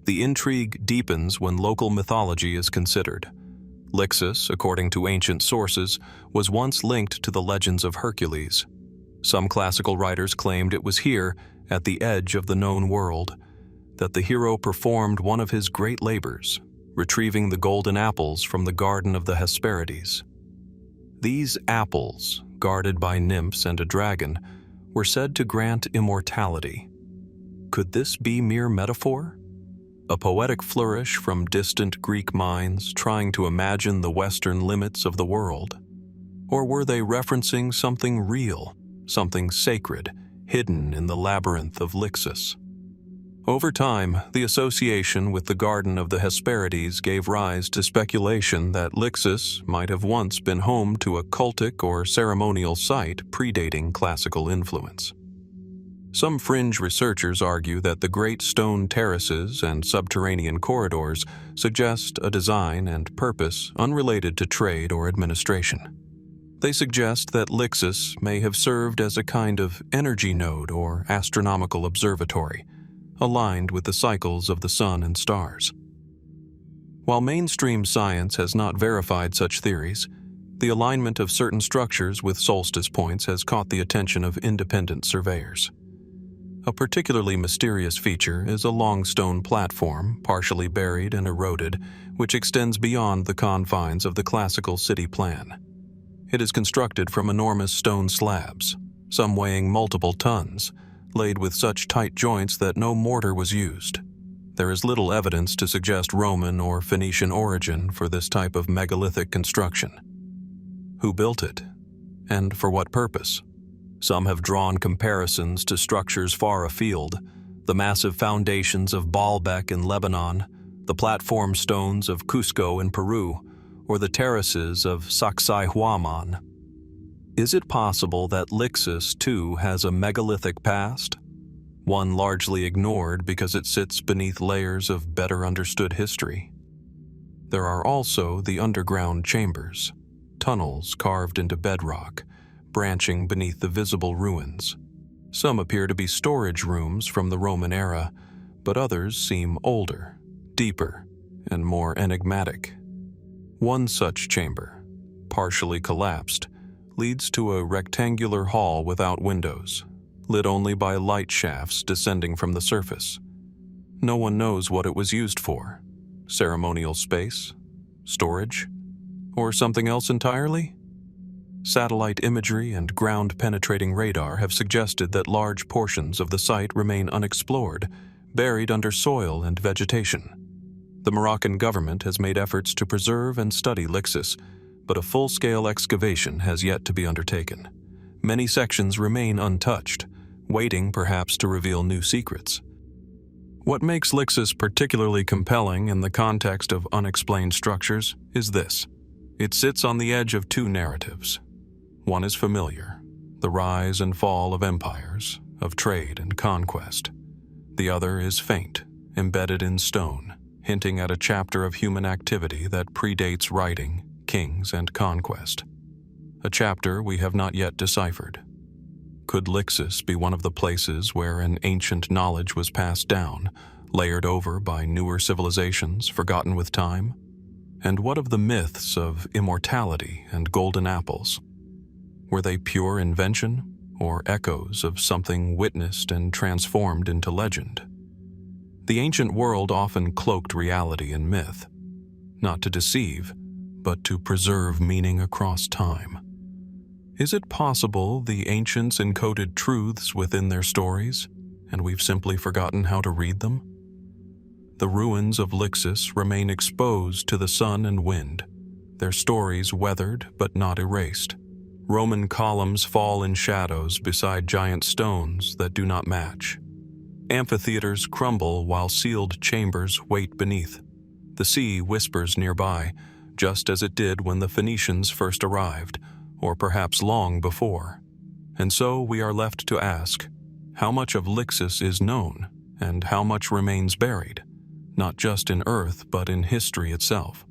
The intrigue deepens when local mythology is considered. Lixus, according to ancient sources, was once linked to the legends of Hercules. Some classical writers claimed it was here, at the edge of the known world, that the hero performed one of his great labors, retrieving the golden apples from the garden of the Hesperides. These apples, guarded by nymphs and a dragon, were said to grant immortality. Could this be mere metaphor? A poetic flourish from distant Greek minds trying to imagine the western limits of the world? Or were they referencing something real, something sacred, hidden in the labyrinth of Lixus? Over time, the association with the Garden of the Hesperides gave rise to speculation that Lixus might have once been home to a cultic or ceremonial site predating classical influence. Some fringe researchers argue that the great stone terraces and subterranean corridors suggest a design and purpose unrelated to trade or administration. They suggest that Lixus may have served as a kind of energy node or astronomical observatory, aligned with the cycles of the sun and stars. While mainstream science has not verified such theories, the alignment of certain structures with solstice points has caught the attention of independent surveyors. A particularly mysterious feature is a long stone platform, partially buried and eroded, which extends beyond the confines of the classical city plan. It is constructed from enormous stone slabs, some weighing multiple tons, laid with such tight joints that no mortar was used. There is little evidence to suggest Roman or Phoenician origin for this type of megalithic construction. Who built it? And for what purpose? Some have drawn comparisons to structures far afield, the massive foundations of Baalbek in Lebanon, the platform stones of Cusco in Peru, or the terraces of Sacsayhuaman. Is it possible that Lixus, too, has a megalithic past? One largely ignored because it sits beneath layers of better understood history. There are also the underground chambers, tunnels carved into bedrock, branching beneath the visible ruins. Some appear to be storage rooms from the Roman era, but others seem older, deeper, and more enigmatic. One such chamber, partially collapsed, leads to a rectangular hall without windows, lit only by light shafts descending from the surface. No one knows what it was used for. Ceremonial space? Storage? Or something else entirely? Satellite imagery and ground-penetrating radar have suggested that large portions of the site remain unexplored, buried under soil and vegetation. The Moroccan government has made efforts to preserve and study Lixus, but a full-scale excavation has yet to be undertaken. Many sections remain untouched, waiting perhaps to reveal new secrets. What makes Lixus particularly compelling in the context of unexplained structures is this. It sits on the edge of two narratives. One is familiar, the rise and fall of empires, of trade and conquest. The other is faint, embedded in stone, hinting at a chapter of human activity that predates writing, kings, and conquest. A chapter we have not yet deciphered. Could Lixus be one of the places where an ancient knowledge was passed down, layered over by newer civilizations forgotten with time? And what of the myths of immortality and golden apples? Were they pure invention, or echoes of something witnessed and transformed into legend? The ancient world often cloaked reality in myth, not to deceive, but to preserve meaning across time. Is it possible the ancients encoded truths within their stories, and we've simply forgotten how to read them? The ruins of Lixus remain exposed to the sun and wind, their stories weathered but not erased. Roman columns fall in shadows beside giant stones that do not match. Amphitheaters crumble while sealed chambers wait beneath. The sea whispers nearby, just as it did when the Phoenicians first arrived, or perhaps long before. And so we are left to ask, how much of Lixus is known, and how much remains buried, not just in earth but in history itself?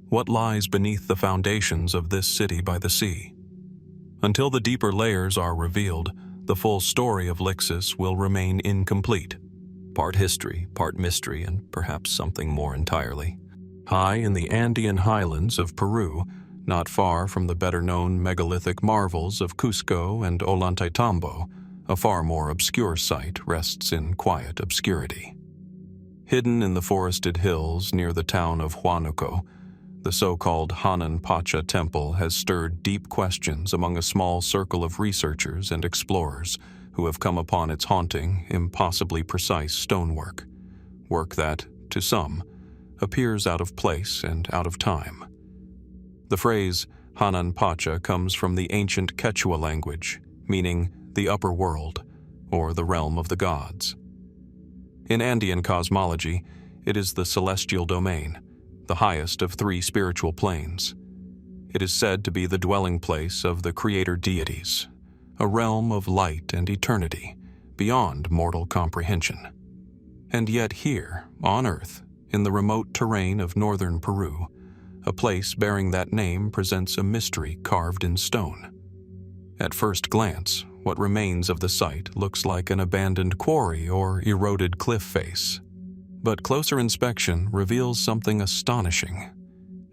What lies beneath the foundations of this city by the sea? Until the deeper layers are revealed, the full story of Lixus will remain incomplete. Part history, part mystery, and perhaps something more entirely. High in the Andean highlands of Peru, not far from the better-known megalithic marvels of Cusco and Ollantaytambo, a far more obscure site rests in quiet obscurity. Hidden in the forested hills near the town of Huánuco, the so-called Hanan Pacha Temple has stirred deep questions among a small circle of researchers and explorers who have come upon its haunting, impossibly precise stonework, work that, to some, appears out of place and out of time. The phrase Hanan Pacha comes from the ancient Quechua language, meaning the upper world, or the realm of the gods. In Andean cosmology, it is the celestial domain, the highest of three spiritual planes. It is said to be the dwelling place of the creator deities, a realm of light and eternity, beyond mortal comprehension. And yet here, on Earth, in the remote terrain of northern Peru, a place bearing that name presents a mystery carved in stone. At first glance, what remains of the site looks like an abandoned quarry or eroded cliff face. But closer inspection reveals something astonishing.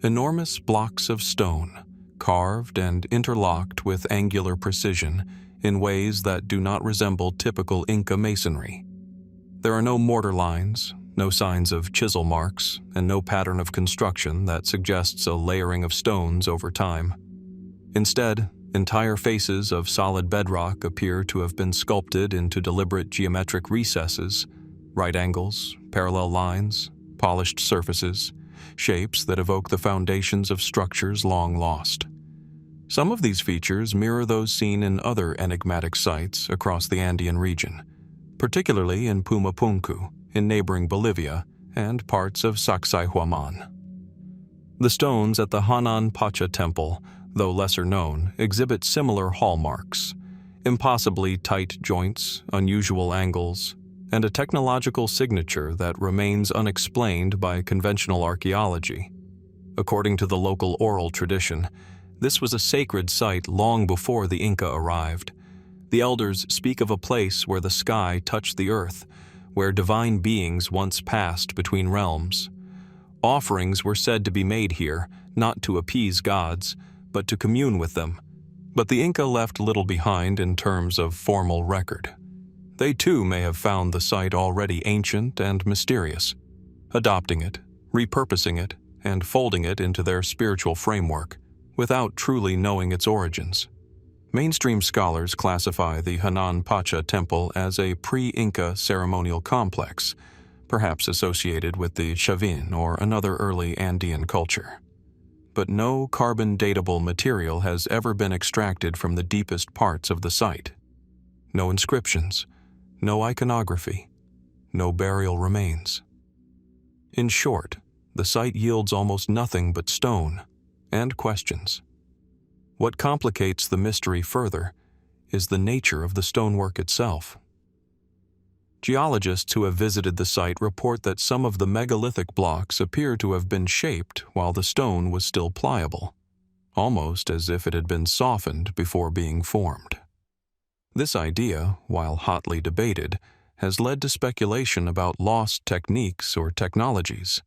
Enormous blocks of stone, carved and interlocked with angular precision in ways that do not resemble typical Inca masonry. There are no mortar lines, no signs of chisel marks, and no pattern of construction that suggests a layering of stones over time. Instead, entire faces of solid bedrock appear to have been sculpted into deliberate geometric recesses, right angles, parallel lines, polished surfaces, shapes that evoke the foundations of structures long lost. Some of these features mirror those seen in other enigmatic sites across the Andean region, particularly in Pumapunku, in neighboring Bolivia, and parts of Sacsayhuaman. The stones at the Hanan Pacha Temple, though lesser known, exhibit similar hallmarks: impossibly tight joints, unusual angles, and a technological signature that remains unexplained by conventional archaeology. According to the local oral tradition, this was a sacred site long before the Inca arrived. The elders speak of a place where the sky touched the earth, where divine beings once passed between realms. Offerings were said to be made here, not to appease gods, but to commune with them. But the Inca left little behind in terms of formal record. They too may have found the site already ancient and mysterious, adopting it, repurposing it, and folding it into their spiritual framework, without truly knowing its origins. Mainstream scholars classify the Hanan Pacha Temple as a pre-Inca ceremonial complex, perhaps associated with the Chavin or another early Andean culture. But no carbon-datable material has ever been extracted from the deepest parts of the site. No inscriptions, no iconography, no burial remains. In short, the site yields almost nothing but stone and questions. What complicates the mystery further is the nature of the stonework itself. Geologists who have visited the site report that some of the megalithic blocks appear to have been shaped while the stone was still pliable, almost as if it had been softened before being formed. This idea, while hotly debated, has led to speculation about lost techniques or technologies,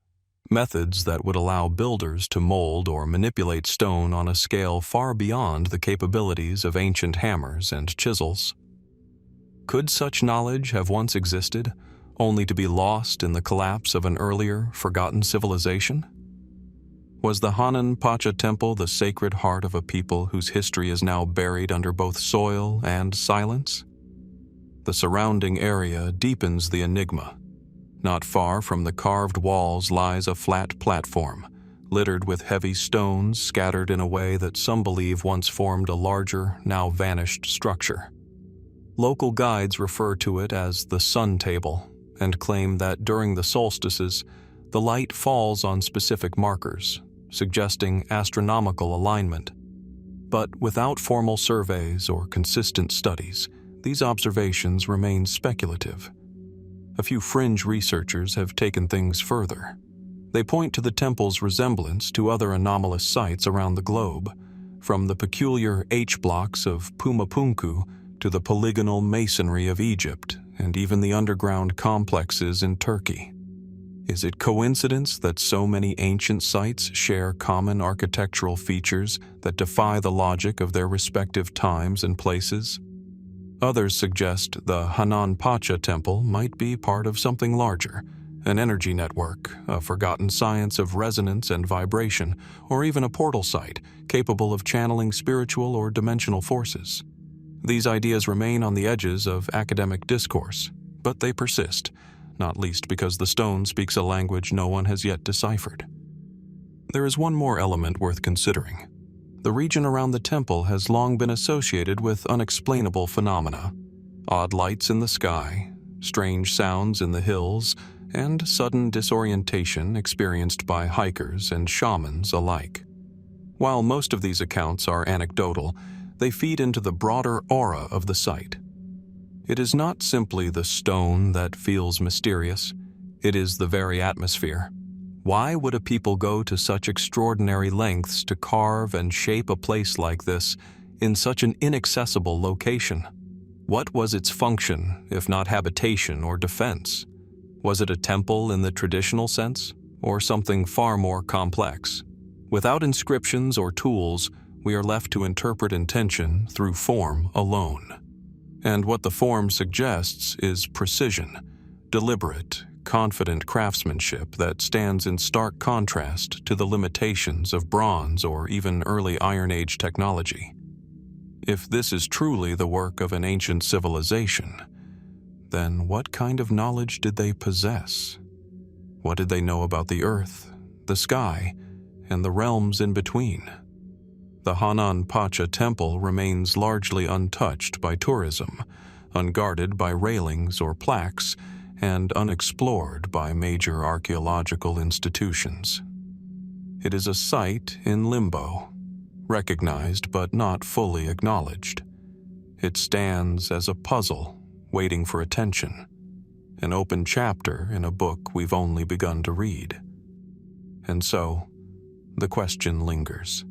methods that would allow builders to mold or manipulate stone on a scale far beyond the capabilities of ancient hammers and chisels. Could such knowledge have once existed, only to be lost in the collapse of an earlier, forgotten civilization? Was the Hanan Pacha Temple the sacred heart of a people whose history is now buried under both soil and silence? The surrounding area deepens the enigma. Not far from the carved walls lies a flat platform, littered with heavy stones scattered in a way that some believe once formed a larger, now vanished structure. Local guides refer to it as the Sun Table and claim that during the solstices, the light falls on specific markers, suggesting astronomical alignment. But without formal surveys or consistent studies, these observations remain speculative. A few fringe researchers have taken things further. They point to the temple's resemblance to other anomalous sites around the globe, from the peculiar H-blocks of Pumapunku to the polygonal masonry of Egypt and even the underground complexes in Turkey. Is it coincidence that so many ancient sites share common architectural features that defy the logic of their respective times and places? Others suggest the Hanan Pacha temple might be part of something larger, an energy network, a forgotten science of resonance and vibration, or even a portal site capable of channeling spiritual or dimensional forces. These ideas remain on the edges of academic discourse, but they persist, not least because the stone speaks a language no one has yet deciphered. There is one more element worth considering. The region around the temple has long been associated with unexplainable phenomena: odd lights in the sky, strange sounds in the hills, and sudden disorientation experienced by hikers and shamans alike. While most of these accounts are anecdotal, they feed into the broader aura of the site. It is not simply the stone that feels mysterious, it is the very atmosphere. Why would a people go to such extraordinary lengths to carve and shape a place like this in such an inaccessible location? What was its function, if not habitation or defense? Was it a temple in the traditional sense, or something far more complex? Without inscriptions or tools, we are left to interpret intention through form alone. And what the form suggests is precision, deliberate, confident craftsmanship that stands in stark contrast to the limitations of bronze or even early Iron Age technology. If this is truly the work of an ancient civilization, then what kind of knowledge did they possess? What did they know about the earth, the sky, and the realms in between? The Hanan Pacha temple remains largely untouched by tourism, unguarded by railings or plaques, and unexplored by major archaeological institutions. It is a site in limbo, recognized but not fully acknowledged. It stands as a puzzle, waiting for attention, an open chapter in a book we've only begun to read. And so, the question lingers.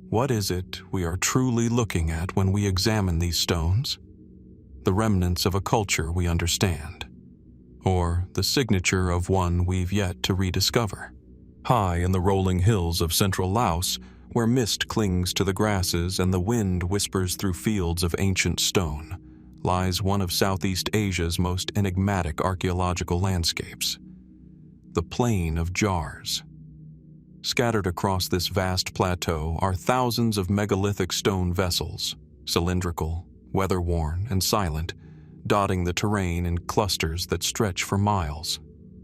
What is it we are truly looking at when we examine these stones? The remnants of a culture we understand, or the signature of one we've yet to rediscover? High in the rolling hills of central Laos, where mist clings to the grasses and the wind whispers through fields of ancient stone, lies one of Southeast Asia's most enigmatic archaeological landscapes, the Plain of Jars. Scattered across this vast plateau are thousands of megalithic stone vessels, cylindrical, weather-worn, and silent, dotting the terrain in clusters that stretch for miles.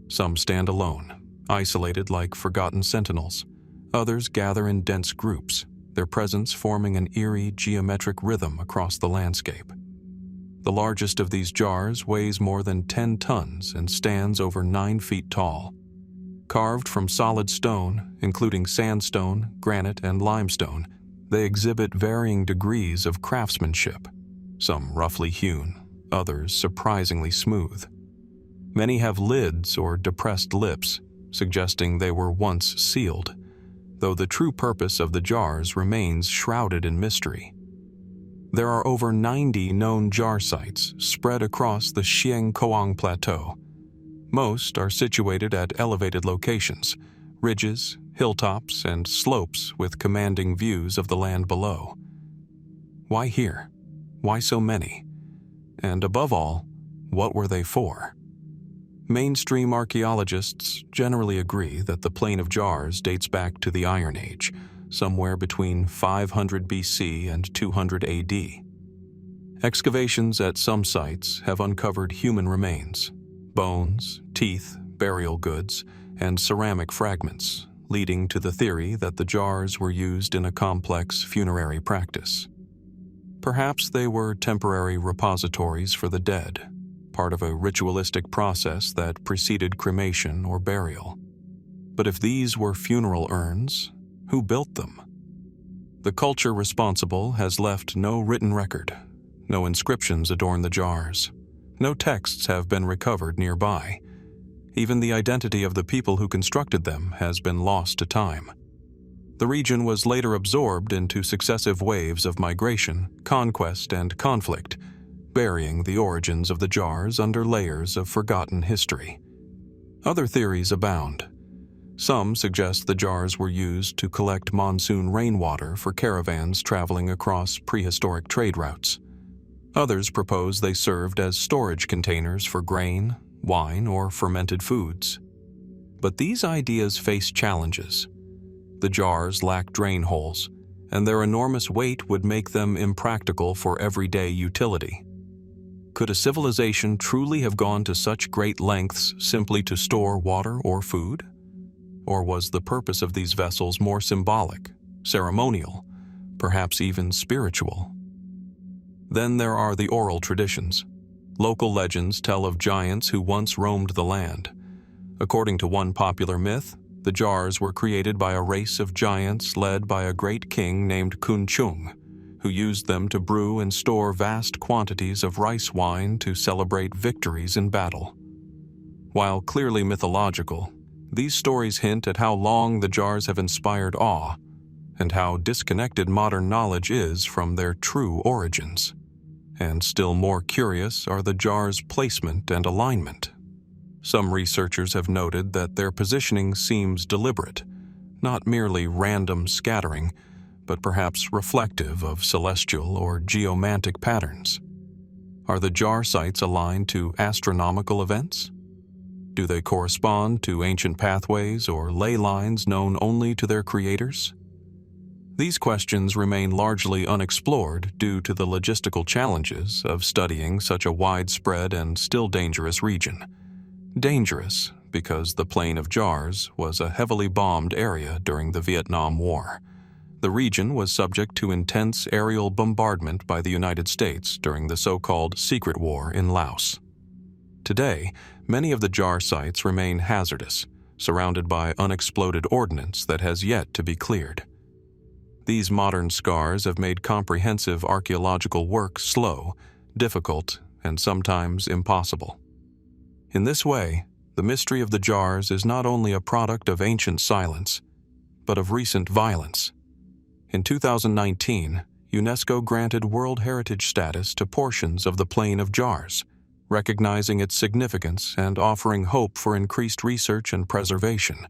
Some stand alone, isolated like forgotten sentinels. Others gather in dense groups, their presence forming an eerie geometric rhythm across the landscape. The largest of these jars weighs more than 10 tons and stands over 9 feet tall. Carved from solid stone, including sandstone, granite, and limestone, they exhibit varying degrees of craftsmanship, some roughly hewn, others surprisingly smooth. Many have lids or depressed lips, suggesting they were once sealed, though the true purpose of the jars remains shrouded in mystery. There are over 90 known jar sites spread across the Xiangkoang Plateau. Most are situated at elevated locations, ridges, hilltops, and slopes with commanding views of the land below. Why here? Why so many? And above all, what were they for? Mainstream archaeologists generally agree that the Plain of Jars dates back to the Iron Age, somewhere between 500 BC and 200 AD. Excavations at some sites have uncovered human remains, bones, teeth, burial goods, and ceramic fragments, leading to the theory that the jars were used in a complex funerary practice. Perhaps they were temporary repositories for the dead, part of a ritualistic process that preceded cremation or burial. But if these were funeral urns, who built them? The culture responsible has left no written record. No inscriptions adorn the jars. No texts have been recovered nearby. Even the identity of the people who constructed them has been lost to time. The region was later absorbed into successive waves of migration, conquest, and conflict, burying the origins of the jars under layers of forgotten history. Other theories abound. Some suggest the jars were used to collect monsoon rainwater for caravans traveling across prehistoric trade routes. Others propose they served as storage containers for grain, wine, or fermented foods. But these ideas face challenges. The jars lack drain holes, and their enormous weight would make them impractical for everyday utility. Could a civilization truly have gone to such great lengths simply to store water or food? Or was the purpose of these vessels more symbolic, ceremonial, perhaps even spiritual? Then there are the oral traditions. Local legends tell of giants who once roamed the land. According to one popular myth, the jars were created by a race of giants led by a great king named Kunchung, who used them to brew and store vast quantities of rice wine to celebrate victories in battle. While clearly mythological, these stories hint at how long the jars have inspired awe and how disconnected modern knowledge is from their true origins. And still more curious are the jars' placement and alignment. Some researchers have noted that their positioning seems deliberate, not merely random scattering, but perhaps reflective of celestial or geomantic patterns. Are the jar sites aligned to astronomical events? Do they correspond to ancient pathways or ley lines known only to their creators? These questions remain largely unexplored due to the logistical challenges of studying such a widespread and still dangerous region. Dangerous because the Plain of Jars was a heavily bombed area during the Vietnam War. The region was subject to intense aerial bombardment by the United States during the so-called Secret War in Laos. Today, many of the jar sites remain hazardous, surrounded by unexploded ordnance that has yet to be cleared. These modern scars have made comprehensive archaeological work slow, difficult, and sometimes impossible. In this way, the mystery of the jars is not only a product of ancient silence, but of recent violence. In 2019, UNESCO granted World Heritage status to portions of the Plain of Jars, recognizing its significance and offering hope for increased research and preservation.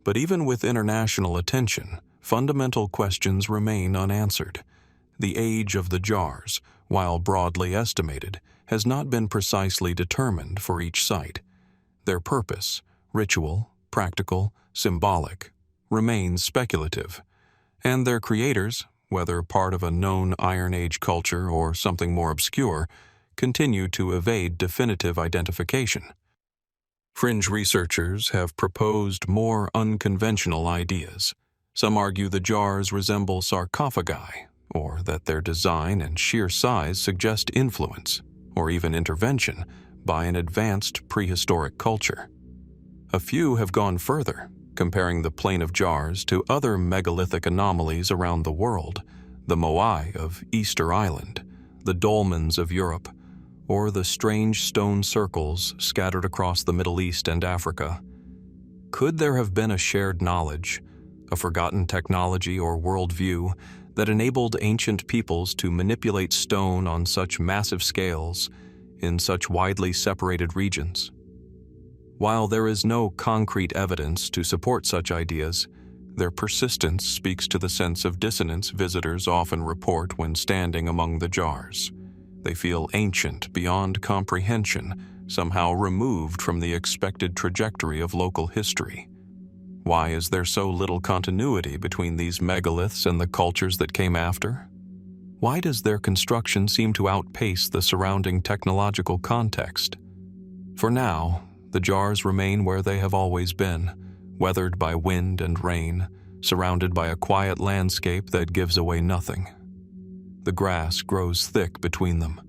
But even with international attention, fundamental questions remain unanswered. The age of the jars, while broadly estimated, has not been precisely determined for each site. Their purpose, ritual, practical, symbolic, remains speculative. And their creators, whether part of a known Iron Age culture or something more obscure, continue to evade definitive identification. Fringe researchers have proposed more unconventional ideas. Some argue the jars resemble sarcophagi, or that their design and sheer size suggest influence, or even intervention, by an advanced prehistoric culture. A few have gone further, comparing the Plain of Jars to other megalithic anomalies around the world, the Moai of Easter Island, the dolmens of Europe, or the strange stone circles scattered across the Middle East and Africa. Could there have been a shared knowledge, a forgotten technology or worldview that enabled ancient peoples to manipulate stone on such massive scales in such widely separated regions? While there is no concrete evidence to support such ideas, their persistence speaks to the sense of dissonance visitors often report when standing among the jars. They feel ancient beyond comprehension, somehow removed from the expected trajectory of local history. Why is there so little continuity between these megaliths and the cultures that came after? Why does their construction seem to outpace the surrounding technological context? For now, the jars remain where they have always been, weathered by wind and rain, surrounded by a quiet landscape that gives away nothing. The grass grows thick between them.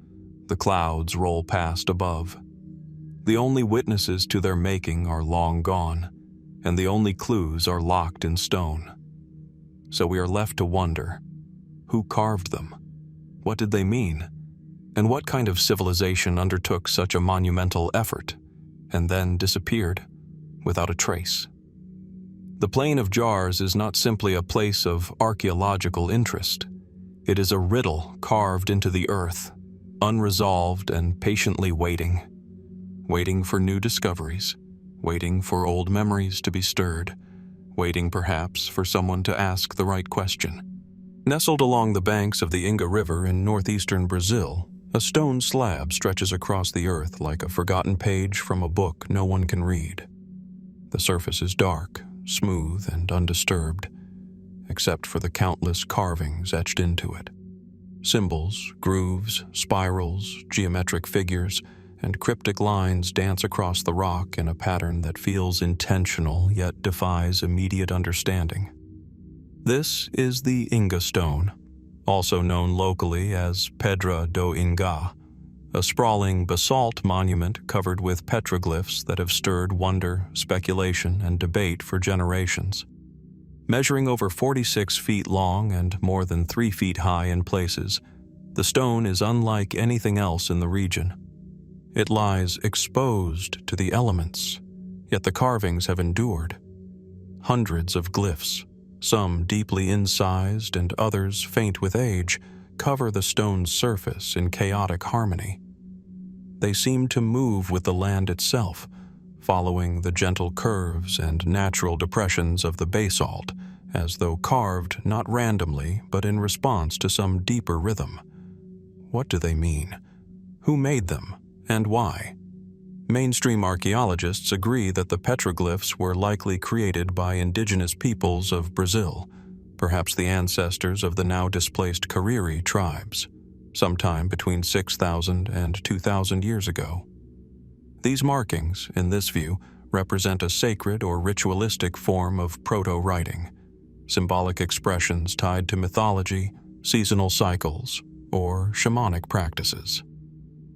The clouds roll past above. The only witnesses to their making are long gone, and the only clues are locked in stone. So we are left to wonder, who carved them? What did they mean? And what kind of civilization undertook such a monumental effort, and then disappeared without a trace? The Plain of Jars is not simply a place of archaeological interest. It is a riddle carved into the earth, unresolved and patiently waiting for new discoveries, waiting for old memories to be stirred, waiting perhaps for someone to ask the right question. Nestled along the banks of the Inga River in northeastern Brazil, a stone slab stretches across the earth like a forgotten page from a book no one can read. The surface is dark, smooth, and undisturbed, except for the countless carvings etched into it. Symbols, grooves, spirals, geometric figures, and cryptic lines dance across the rock in a pattern that feels intentional yet defies immediate understanding. This is the Inga stone, also known locally as Pedra do Inga, a sprawling basalt monument covered with petroglyphs that have stirred wonder, speculation, and debate for generations. Measuring over 46 feet long and more than 3 feet high in places, the stone is unlike anything else in the region. It lies exposed to the elements, yet the carvings have endured. Hundreds of glyphs, some deeply incised and others faint with age, cover the stone's surface in chaotic harmony. They seem to move with the land itself, following the gentle curves and natural depressions of the basalt, as though carved not randomly but in response to some deeper rhythm. What do they mean? Who made them, and why? Mainstream archaeologists agree that the petroglyphs were likely created by indigenous peoples of Brazil, perhaps the ancestors of the now displaced Cariri tribes, sometime between 6,000 and 2,000 years ago. These markings, in this view, represent a sacred or ritualistic form of proto-writing, symbolic expressions tied to mythology, seasonal cycles, or shamanic practices.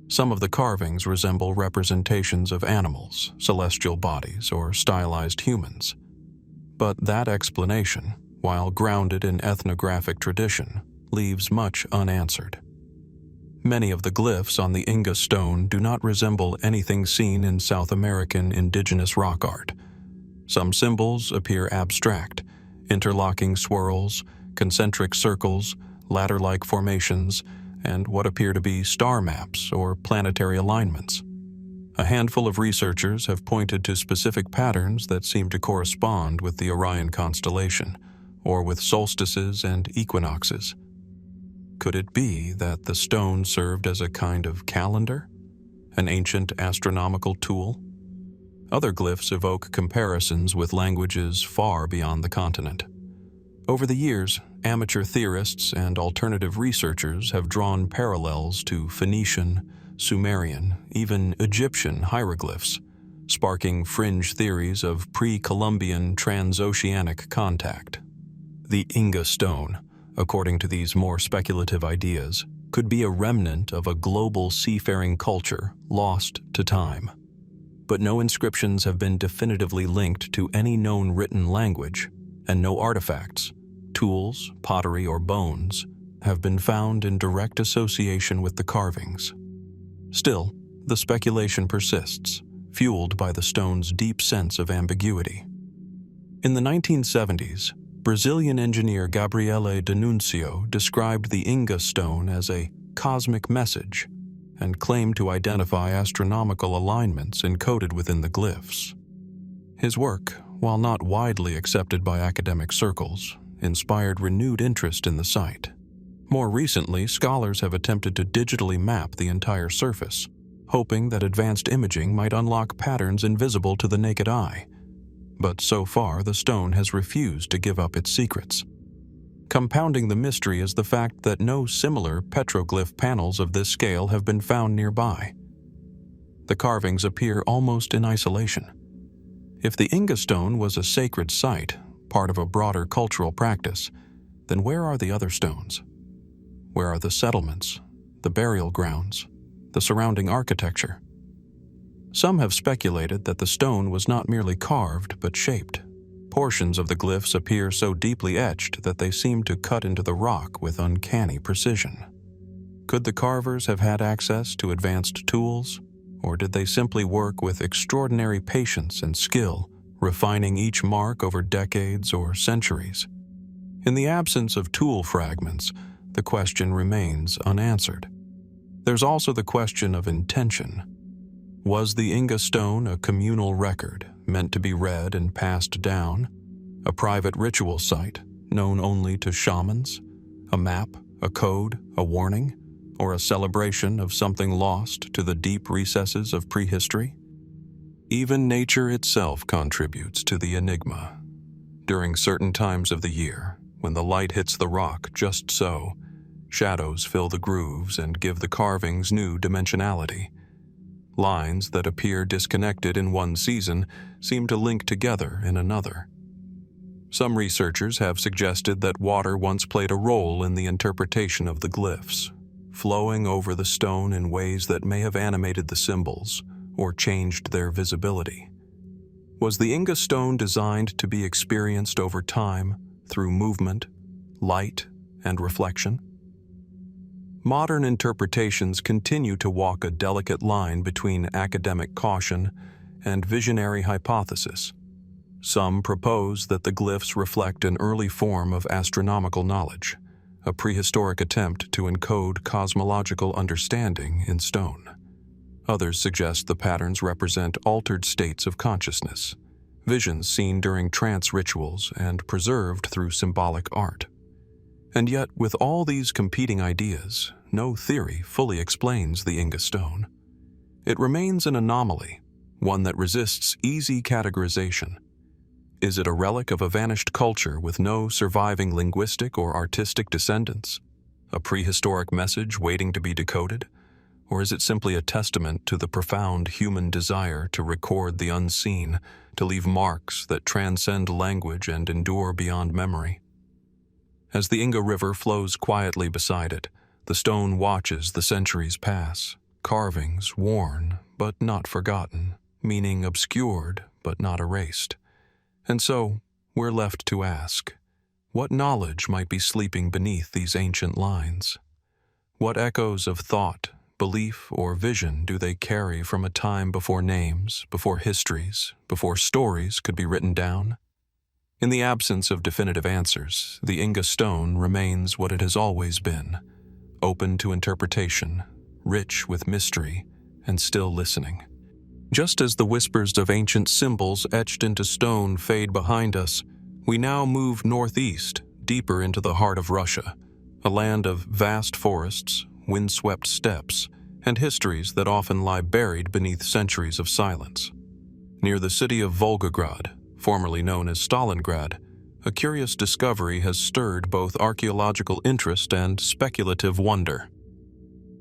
Some of the carvings resemble representations of animals, celestial bodies, or stylized humans. But that explanation, while grounded in ethnographic tradition, leaves much unanswered. Many of the glyphs on the Inga stone do not resemble anything seen in South American indigenous rock art. Some symbols appear abstract, interlocking swirls, concentric circles, ladder-like formations, and what appear to be star maps or planetary alignments. A handful of researchers have pointed to specific patterns that seem to correspond with the Orion constellation, or with solstices and equinoxes. Could it be that the stone served as a kind of calendar, an ancient astronomical tool? Other glyphs evoke comparisons with languages far beyond the continent. Over the years, amateur theorists and alternative researchers have drawn parallels to Phoenician, Sumerian, even Egyptian hieroglyphs, sparking fringe theories of pre-Columbian transoceanic contact. The Inga stone, according to these more speculative ideas, could be a remnant of a global seafaring culture lost to time. But no inscriptions have been definitively linked to any known written language, and no artifacts, tools, pottery, or bones have been found in direct association with the carvings. Still, the speculation persists, fueled by the stone's deep sense of ambiguity. In the 1970s, Brazilian engineer Gabriele D'Annunzio described the Inga stone as a cosmic message and claimed to identify astronomical alignments encoded within the glyphs. His work, while not widely accepted by academic circles, inspired renewed interest in the site. More recently, scholars have attempted to digitally map the entire surface, hoping that advanced imaging might unlock patterns invisible to the naked eye. But so far, the stone has refused to give up its secrets. Compounding the mystery is the fact that no similar petroglyph panels of this scale have been found nearby. The carvings appear almost in isolation. If the Inga stone was a sacred site, part of a broader cultural practice, then where are the other stones? Where are the settlements, the burial grounds, the surrounding architecture? Some have speculated that the stone was not merely carved but shaped. Portions of the glyphs appear so deeply etched that they seem to cut into the rock with uncanny precision. Could the carvers have had access to advanced tools, or did they simply work with extraordinary patience and skill, refining each mark over decades or centuries? In the absence of tool fragments, the question remains unanswered. There's also the question of intention. Was the Inga stone a communal record meant to be read and passed down? A private ritual site known only to shamans? A map, a code, a warning? Or a celebration of something lost to the deep recesses of prehistory? Even nature itself contributes to the enigma. During certain times of the year, when the light hits the rock just so, shadows fill the grooves and give the carvings new dimensionality. Lines that appear disconnected in one season seem to link together in another. Some researchers have suggested that water once played a role in the interpretation of the glyphs, flowing over the stone in ways that may have animated the symbols or changed their visibility. Was the Inga stone designed to be experienced over time through movement, light, and reflection? Modern interpretations continue to walk a delicate line between academic caution and visionary hypothesis. Some propose that the glyphs reflect an early form of astronomical knowledge, a prehistoric attempt to encode cosmological understanding in stone. Others suggest the patterns represent altered states of consciousness, visions seen during trance rituals and preserved through symbolic art. And yet, with all these competing ideas, no theory fully explains the Inga stone. It remains an anomaly, one that resists easy categorization. Is it a relic of a vanished culture with no surviving linguistic or artistic descendants? A prehistoric message waiting to be decoded? Or is it simply a testament to the profound human desire to record the unseen, to leave marks that transcend language and endure beyond memory? As the Inga River flows quietly beside it, the stone watches the centuries pass, carvings worn but not forgotten, meaning obscured but not erased. And so, we're left to ask, what knowledge might be sleeping beneath these ancient lines? What echoes of thought, belief, or vision do they carry from a time before names, before histories, before stories could be written down? In the absence of definitive answers, the Inga stone remains what it has always been, open to interpretation, rich with mystery, and still listening. Just as the whispers of ancient symbols etched into stone fade behind us, we now move northeast, deeper into the heart of Russia, a land of vast forests, windswept steppes, and histories that often lie buried beneath centuries of silence. Near the city of Volgograd, formerly known as Stalingrad, a curious discovery has stirred both archaeological interest and speculative wonder.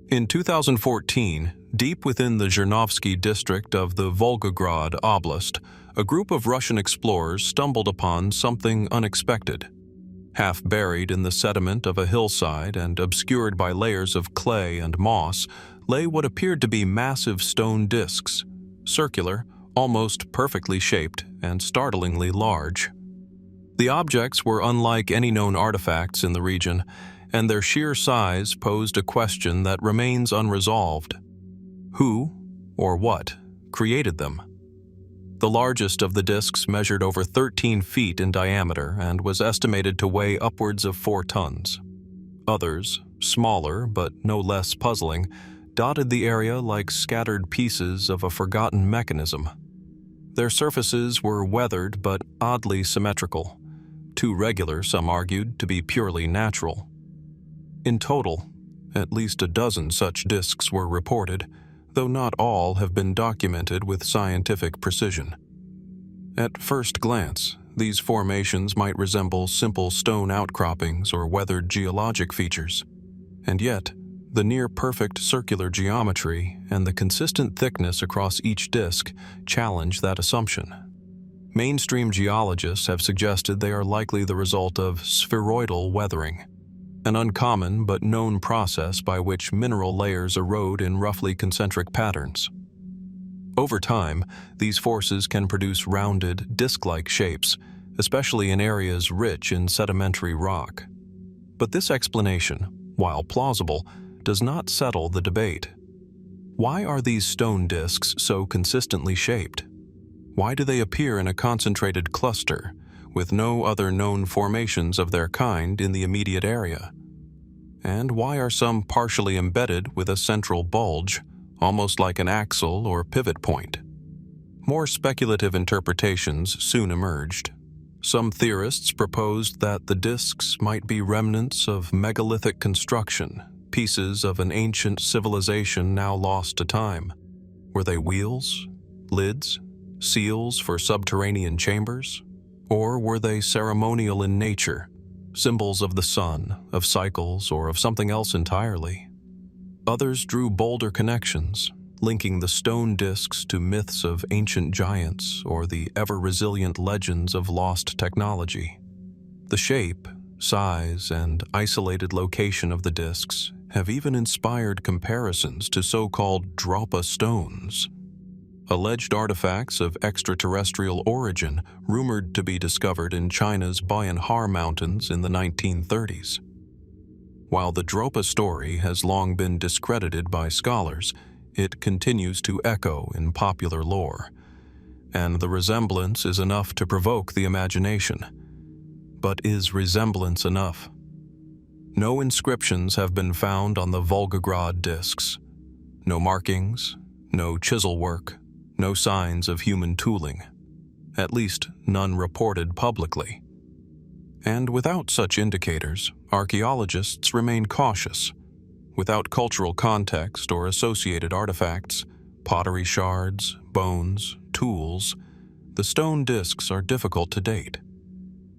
In 2014, deep within the Zhernovsky district of the Volgograd Oblast, a group of Russian explorers stumbled upon something unexpected. Half buried in the sediment of a hillside and obscured by layers of clay and moss, lay what appeared to be massive stone discs, circular, almost perfectly shaped, and startlingly large. The objects were unlike any known artifacts in the region, and their sheer size posed a question that remains unresolved. Who, or what, created them? The largest of the discs measured over 13 feet in diameter and was estimated to weigh upwards of 4 tons. Others, smaller but no less puzzling, dotted the area like scattered pieces of a forgotten mechanism. Their surfaces were weathered but oddly symmetrical, too regular, some argued, to be purely natural. In total, at least a dozen such discs were reported, though not all have been documented with scientific precision. At first glance, these formations might resemble simple stone outcroppings or weathered geologic features, and yet, the near-perfect circular geometry and the consistent thickness across each disc challenge that assumption. Mainstream geologists have suggested they are likely the result of spheroidal weathering, an uncommon but known process by which mineral layers erode in roughly concentric patterns. Over time, these forces can produce rounded, disc-like shapes, especially in areas rich in sedimentary rock. But this explanation, while plausible, does not settle the debate. Why are these stone discs so consistently shaped? Why do they appear in a concentrated cluster, with no other known formations of their kind in the immediate area? And why are some partially embedded with a central bulge, almost like an axle or pivot point. More speculative interpretations soon emerged. Some theorists proposed that the disks might be remnants of megalithic construction, pieces of an ancient civilization now lost to time. Were they wheels, lids, seals for subterranean chambers? Or were they ceremonial in nature, symbols of the sun, of cycles, or of something else entirely? Others drew bolder connections, linking the stone disks to myths of ancient giants or the ever-resilient legends of lost technology. The shape, size, and isolated location of the disks have even inspired comparisons to so-called Drapa stones, alleged artifacts of extraterrestrial origin rumored to be discovered in China's Bayan Har Mountains in the 1930s. While the Dropa story has long been discredited by scholars, it continues to echo in popular lore, and the resemblance is enough to provoke the imagination. But is resemblance enough? No inscriptions have been found on the Volgograd disks. No markings, no chisel work, no signs of human tooling. At least none reported publicly. And without such indicators, archaeologists remain cautious. Without cultural context or associated artifacts, pottery shards, bones, tools, the stone disks are difficult to date.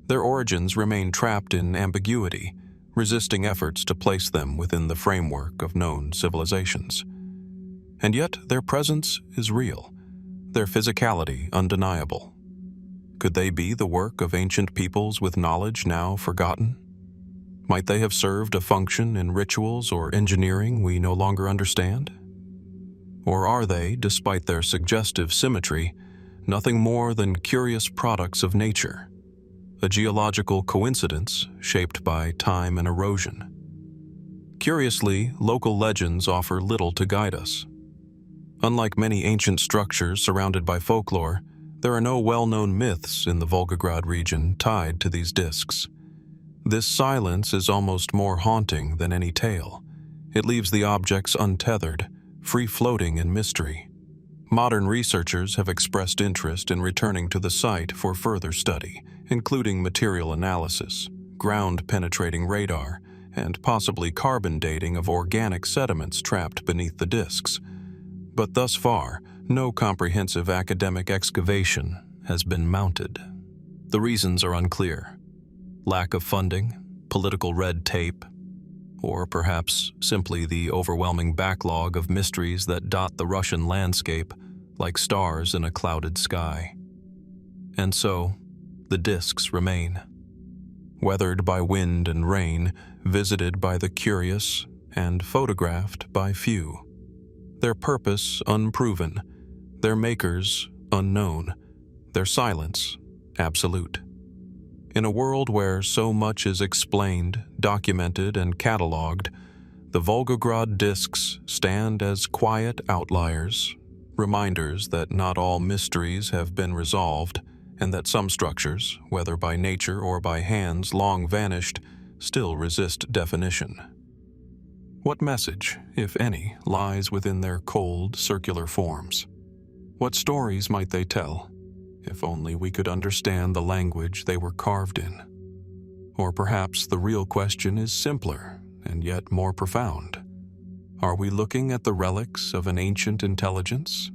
Their origins remain trapped in ambiguity, resisting efforts to place them within the framework of known civilizations. And yet their presence is real, their physicality undeniable. Could they be the work of ancient peoples with knowledge now forgotten? Might they have served a function in rituals or engineering we no longer understand? Or are they, despite their suggestive symmetry, nothing more than curious products of nature, a geological coincidence shaped by time and erosion? Curiously, local legends offer little to guide us. Unlike many ancient structures surrounded by folklore, there are no well-known myths in the Volgograd region tied to these disks. This silence is almost more haunting than any tale. It leaves the objects untethered, free-floating in mystery. Modern researchers have expressed interest in returning to the site for further study, including material analysis, ground-penetrating radar, and possibly carbon dating of organic sediments trapped beneath the disks. But thus far, no comprehensive academic excavation has been mounted. The reasons are unclear. Lack of funding, political red tape, or perhaps simply the overwhelming backlog of mysteries that dot the Russian landscape like stars in a clouded sky. And so, the disks remain. Weathered by wind and rain, visited by the curious, and photographed by few. Their purpose unproven, their makers unknown, their silence absolute. In a world where so much is explained, documented, and catalogued, the Volgograd disks stand as quiet outliers, reminders that not all mysteries have been resolved, and that some structures, whether by nature or by hands long vanished, still resist definition. What message, if any, lies within their cold, circular forms? What stories might they tell? If only we could understand the language they were carved in. Or perhaps the real question is simpler and yet more profound. Are we looking at the relics of an ancient intelligence?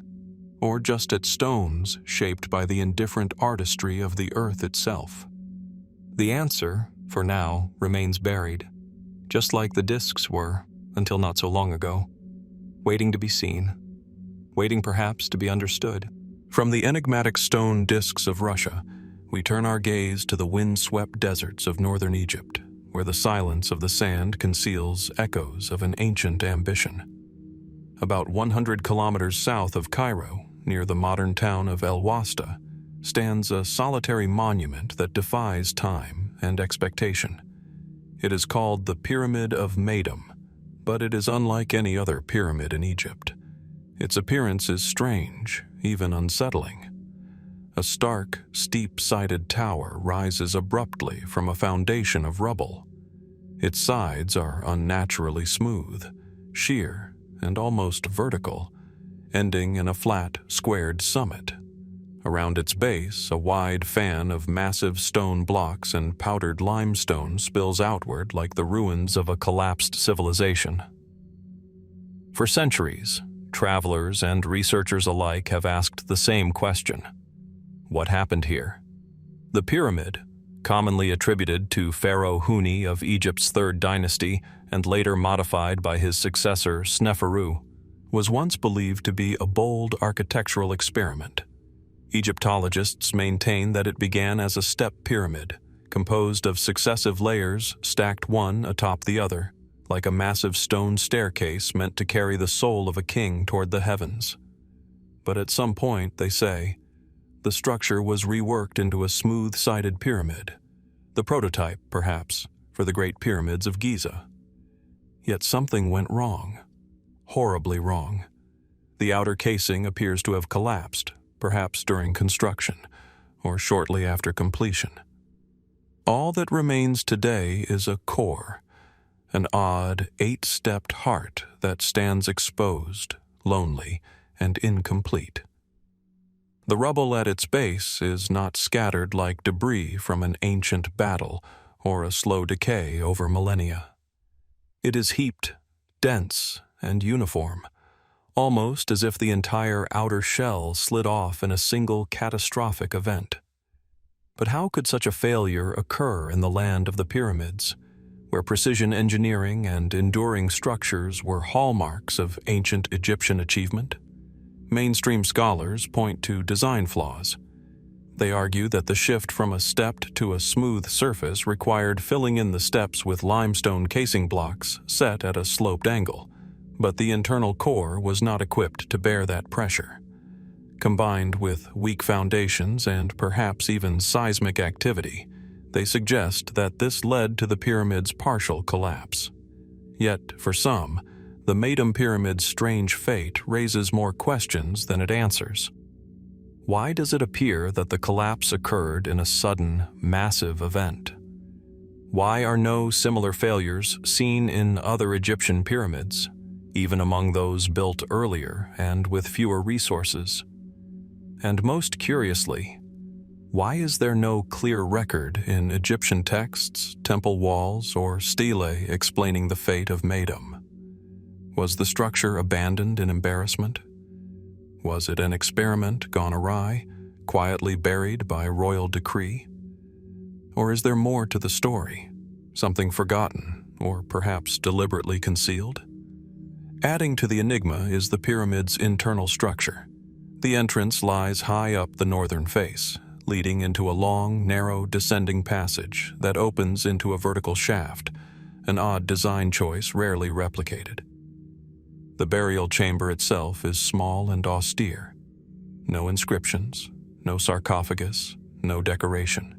Or just at stones shaped by the indifferent artistry of the earth itself? The answer, for now, remains buried, just like the disks were until not so long ago, waiting to be seen, waiting perhaps to be understood. From the enigmatic stone disks of Russia, we turn our gaze to the wind-swept deserts of northern Egypt, where the silence of the sand conceals echoes of an ancient ambition. About 100 kilometers south of Cairo, near the modern town of El Wasta, stands a solitary monument that defies time and expectation. It is called the Pyramid of Meidum, but it is unlike any other pyramid in Egypt. Its appearance is strange, even unsettling. A stark, steep-sided tower rises abruptly from a foundation of rubble. Its sides are unnaturally smooth, sheer, and almost vertical, ending in a flat, squared summit. Around its base, a wide fan of massive stone blocks and powdered limestone spills outward like the ruins of a collapsed civilization. For centuries, travelers and researchers alike have asked the same question. What happened here? The pyramid, commonly attributed to Pharaoh Huni of Egypt's third dynasty and later modified by his successor Sneferu, was once believed to be a bold architectural experiment. Egyptologists maintain that it began as a step pyramid, composed of successive layers stacked one atop the other, like a massive stone staircase meant to carry the soul of a king toward the heavens. But at some point, they say, the structure was reworked into a smooth-sided pyramid, the prototype, perhaps, for the Great Pyramids of Giza. Yet something went wrong, horribly wrong. The outer casing appears to have collapsed, perhaps during construction, or shortly after completion. All that remains today is a core, an odd, 8-stepped heart that stands exposed, lonely, and incomplete. The rubble at its base is not scattered like debris from an ancient battle or a slow decay over millennia. It is heaped, dense, and uniform, almost as if the entire outer shell slid off in a single catastrophic event. But how could such a failure occur in the land of the pyramids, where precision engineering and enduring structures were hallmarks of ancient Egyptian achievement? Mainstream scholars point to design flaws. They argue that the shift from a stepped to a smooth surface required filling in the steps with limestone casing blocks set at a sloped angle, but the internal core was not equipped to bear that pressure. Combined with weak foundations and perhaps even seismic activity, they suggest that this led to the pyramid's partial collapse. Yet, for some, the Meidum Pyramid's strange fate raises more questions than it answers. Why does it appear that the collapse occurred in a sudden, massive event? Why are no similar failures seen in other Egyptian pyramids, even among those built earlier and with fewer resources? And most curiously, why is there no clear record in Egyptian texts, temple walls, or stelae explaining the fate of Meidum? Was the structure abandoned in embarrassment? Was it an experiment gone awry, quietly buried by royal decree? Or is there more to the story, something forgotten, or perhaps deliberately concealed? Adding to the enigma is the pyramid's internal structure. The entrance lies high up the northern face, leading into a long, narrow, descending passage that opens into a vertical shaft, an odd design choice rarely replicated. The burial chamber itself is small and austere. No inscriptions, no sarcophagus, no decoration.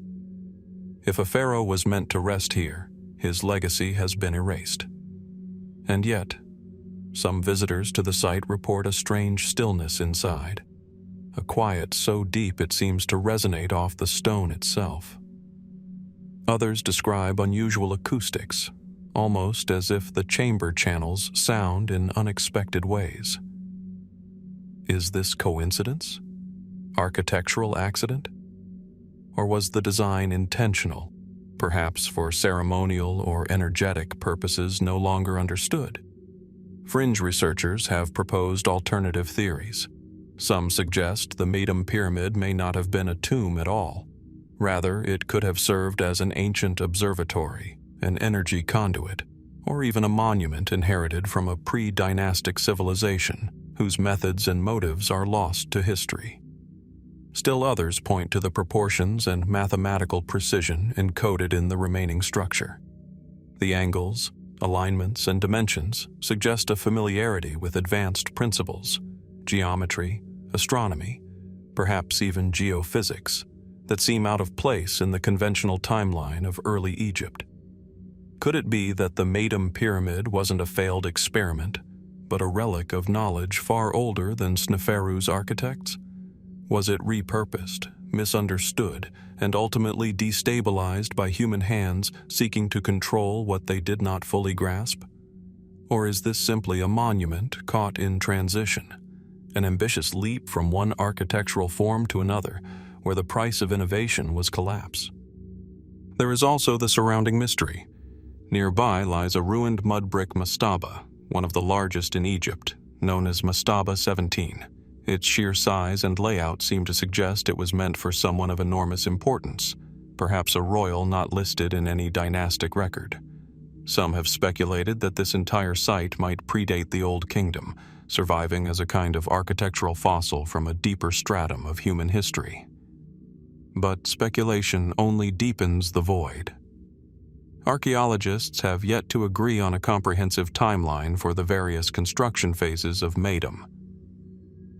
If a pharaoh was meant to rest here, his legacy has been erased. And yet, some visitors to the site report a strange stillness inside, a quiet so deep it seems to resonate off the stone itself. Others describe unusual acoustics, almost as if the chamber channels sound in unexpected ways. Is this coincidence? Architectural accident? Or was the design intentional, perhaps for ceremonial or energetic purposes no longer understood? Fringe researchers have proposed alternative theories. Some suggest the Meidum Pyramid may not have been a tomb at all. Rather, it could have served as an ancient observatory, an energy conduit, or even a monument inherited from a pre-dynastic civilization whose methods and motives are lost to history. Still others point to the proportions and mathematical precision encoded in the remaining structure. The angles, alignments, and dimensions suggest a familiarity with advanced principles, geometry, astronomy, perhaps even geophysics, that seem out of place in the conventional timeline of early Egypt. Could it be that the Meidum Pyramid wasn't a failed experiment, but a relic of knowledge far older than Sneferu's architects? Was it repurposed, misunderstood, and ultimately destabilized by human hands seeking to control what they did not fully grasp? Or is this simply a monument caught in transition, an ambitious leap from one architectural form to another, where the price of innovation was collapse. There is also the surrounding mystery. Nearby lies a ruined mud brick mastaba, one of the largest in Egypt, known as Mastaba 17. Its sheer size and layout seem to suggest it was meant for someone of enormous importance, perhaps a royal not listed in any dynastic record. Some have speculated that this entire site might predate the Old Kingdom, surviving as a kind of architectural fossil from a deeper stratum of human history. But speculation only deepens the void. Archaeologists have yet to agree on a comprehensive timeline for the various construction phases of Meidum.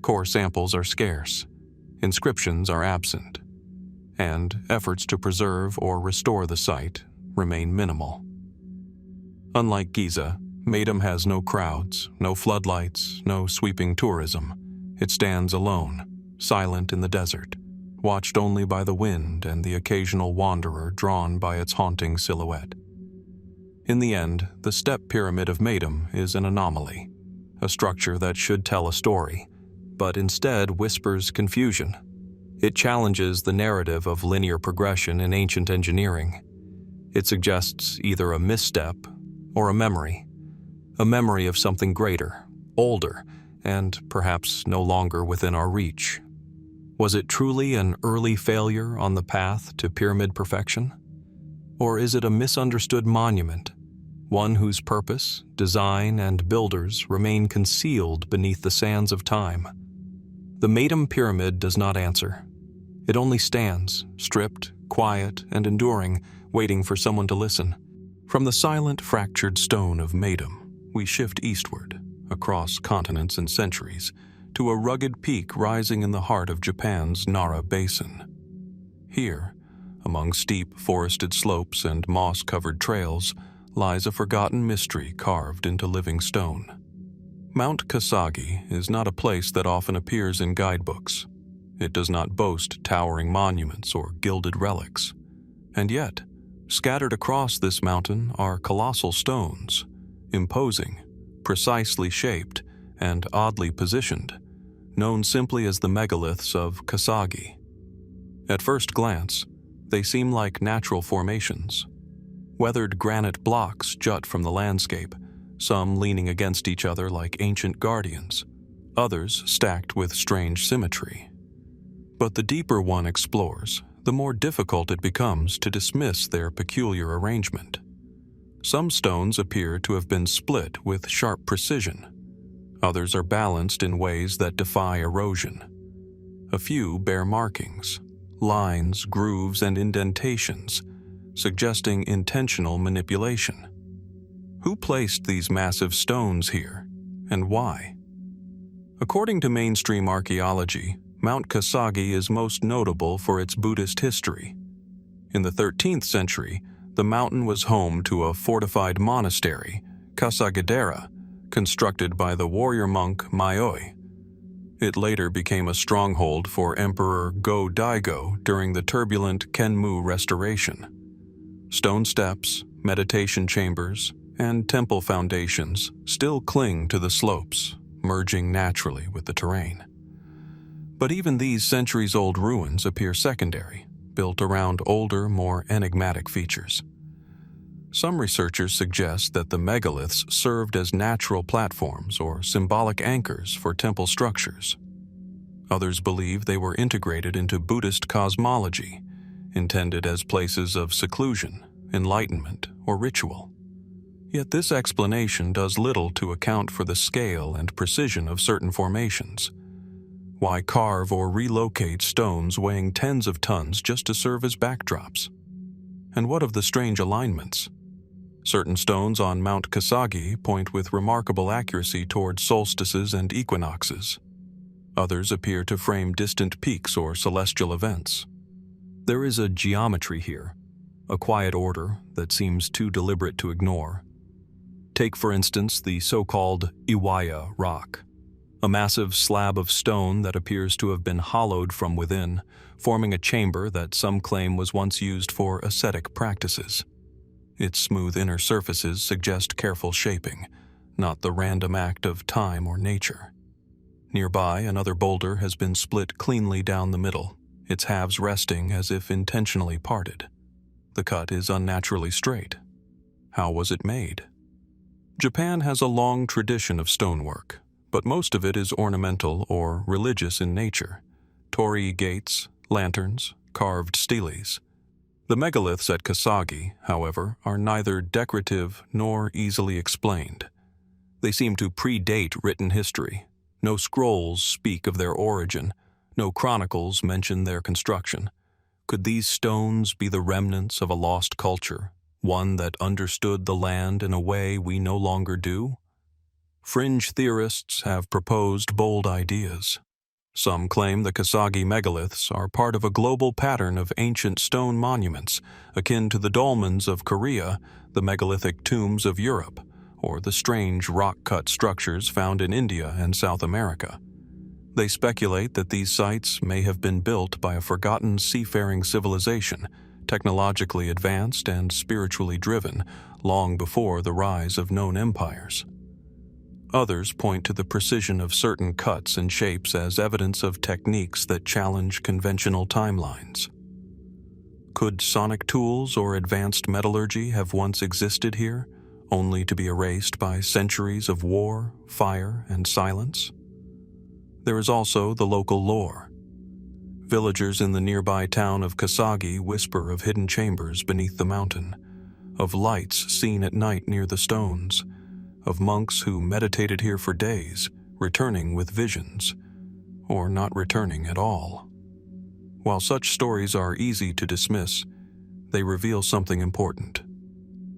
Core samples are scarce, inscriptions are absent, and efforts to preserve or restore the site remain minimal. Unlike Giza, Meidum has no crowds, no floodlights, no sweeping tourism. It stands alone, silent in the desert, watched only by the wind and the occasional wanderer drawn by its haunting silhouette. In the end, the step pyramid of Meidum is an anomaly, a structure that should tell a story, but instead whispers confusion. It challenges the narrative of linear progression in ancient engineering. It suggests either a misstep or a memory of something greater, older, and perhaps no longer within our reach. Was it truly an early failure on the path to pyramid perfection? Or is it a misunderstood monument, one whose purpose, design, and builders remain concealed beneath the sands of time? The Meidum Pyramid does not answer. It only stands, stripped, quiet, and enduring, waiting for someone to listen. From the silent, fractured stone of Meidum, we shift eastward, across continents and centuries, to a rugged peak rising in the heart of Japan's Nara Basin. Here, among steep, forested slopes and moss-covered trails, lies a forgotten mystery carved into living stone. Mount Kasagi is not a place that often appears in guidebooks. It does not boast towering monuments or gilded relics. And yet, scattered across this mountain are colossal stones, imposing, precisely shaped, and oddly positioned, known simply as the megaliths of Kasagi. At first glance, they seem like natural formations. Weathered granite blocks jut from the landscape, some leaning against each other like ancient guardians, others stacked with strange symmetry. But the deeper one explores, the more difficult it becomes to dismiss their peculiar arrangement. Some stones appear to have been split with sharp precision. Others are balanced in ways that defy erosion. A few bear markings, lines, grooves, and indentations, suggesting intentional manipulation. Who placed these massive stones here, and why? According to mainstream archaeology, Mount Kasagi is most notable for its Buddhist history. In the 13th century, the mountain was home to a fortified monastery, Kasagadera, constructed by the warrior monk Mayoi. It later became a stronghold for Emperor Go-Daigo during the turbulent Kenmu Restoration. Stone steps, meditation chambers, and temple foundations still cling to the slopes, merging naturally with the terrain. But even these centuries-old ruins appear secondary, built around older, more enigmatic features. Some researchers suggest that the megaliths served as natural platforms or symbolic anchors for temple structures. Others believe they were integrated into Buddhist cosmology, intended as places of seclusion, enlightenment, or ritual. Yet this explanation does little to account for the scale and precision of certain formations. Why carve or relocate stones weighing tens of tons just to serve as backdrops? And what of the strange alignments? Certain stones on Mount Kasagi point with remarkable accuracy toward solstices and equinoxes. Others appear to frame distant peaks or celestial events. There is a geometry here, a quiet order that seems too deliberate to ignore. Take, for instance, the so-called Iwaya rock, a massive slab of stone that appears to have been hollowed from within, forming a chamber that some claim was once used for ascetic practices. Its smooth inner surfaces suggest careful shaping, not the random act of time or nature. Nearby, another boulder has been split cleanly down the middle, its halves resting as if intentionally parted. The cut is unnaturally straight. How was it made? Japan has a long tradition of stonework, but most of it is ornamental or religious in nature. torii gates, lanterns, carved steles. The megaliths at Kasagi, however, are neither decorative nor easily explained. They seem to predate written history. No scrolls speak of their origin. No chronicles mention their construction. Could these stones be the remnants of a lost culture, one that understood the land in a way we no longer do? Fringe theorists have proposed bold ideas. Some claim the Kasagi megaliths are part of a global pattern of ancient stone monuments, akin to the dolmens of Korea, the megalithic tombs of Europe, or the strange rock-cut structures found in India and South America. They speculate that these sites may have been built by a forgotten seafaring civilization, technologically advanced and spiritually driven, long before the rise of known empires. Others point to the precision of certain cuts and shapes as evidence of techniques that challenge conventional timelines. Could sonic tools or advanced metallurgy have once existed here, only to be erased by centuries of war, fire, and silence? There is also the local lore. Villagers in the nearby town of Kasagi whisper of hidden chambers beneath the mountain, of lights seen at night near the stones, of monks who meditated here for days, returning with visions, or not returning at all. While such stories are easy to dismiss, they reveal something important: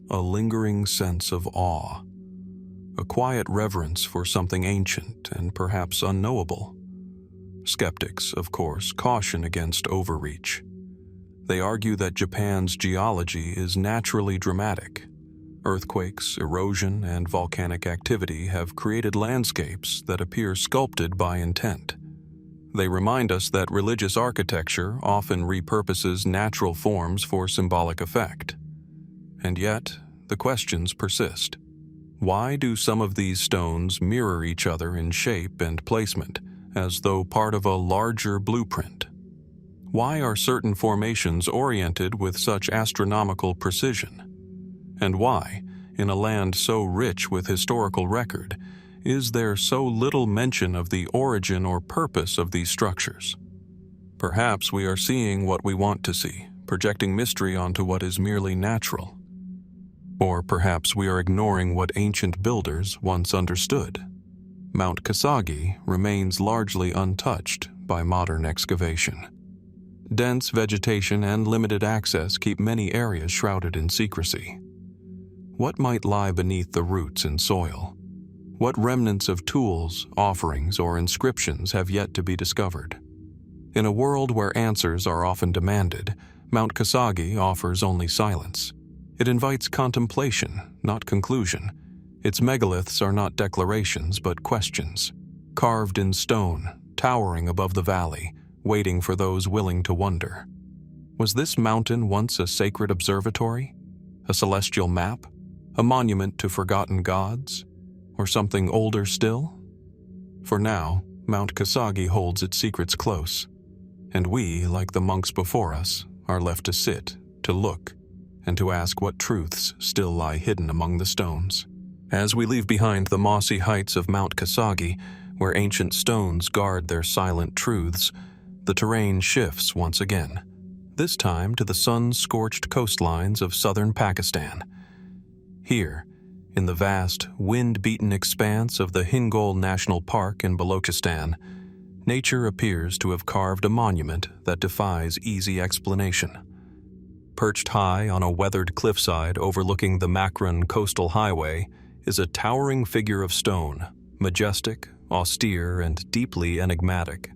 a lingering sense of awe, a quiet reverence for something ancient and perhaps unknowable. Skeptics, of course, caution against overreach. They argue that Japan's geology is naturally dramatic. Earthquakes, erosion, and volcanic activity have created landscapes that appear sculpted by intent. They remind us that religious architecture often repurposes natural forms for symbolic effect. And yet, the questions persist. Why do some of these stones mirror each other in shape and placement, as though part of a larger blueprint? Why are certain formations oriented with such astronomical precision? And why, in a land so rich with historical record, is there so little mention of the origin or purpose of these structures? Perhaps we are seeing what we want to see, projecting mystery onto what is merely natural. Or perhaps we are ignoring what ancient builders once understood. Mount Kasagi remains largely untouched by modern excavation. Dense vegetation and limited access keep many areas shrouded in secrecy. What might lie beneath the roots and soil? What remnants of tools, offerings, or inscriptions have yet to be discovered? In a world where answers are often demanded, Mount Kasagi offers only silence. It invites contemplation, not conclusion. Its megaliths are not declarations, but questions, carved in stone, towering above the valley, waiting for those willing to wonder. Was this mountain once a sacred observatory? A celestial map? A monument to forgotten gods? Or something older still? For now, Mount Kasagi holds its secrets close, and we, like the monks before us, are left to sit, to look, and to ask what truths still lie hidden among the stones. As we leave behind the mossy heights of Mount Kasagi, where ancient stones guard their silent truths, the terrain shifts once again, this time to the sun-scorched coastlines of southern Pakistan. Here, in the vast, wind-beaten expanse of the Hingol National Park in Balochistan, nature appears to have carved a monument that defies easy explanation. Perched high on a weathered cliffside overlooking the Makran coastal highway is a towering figure of stone, majestic, austere, and deeply enigmatic.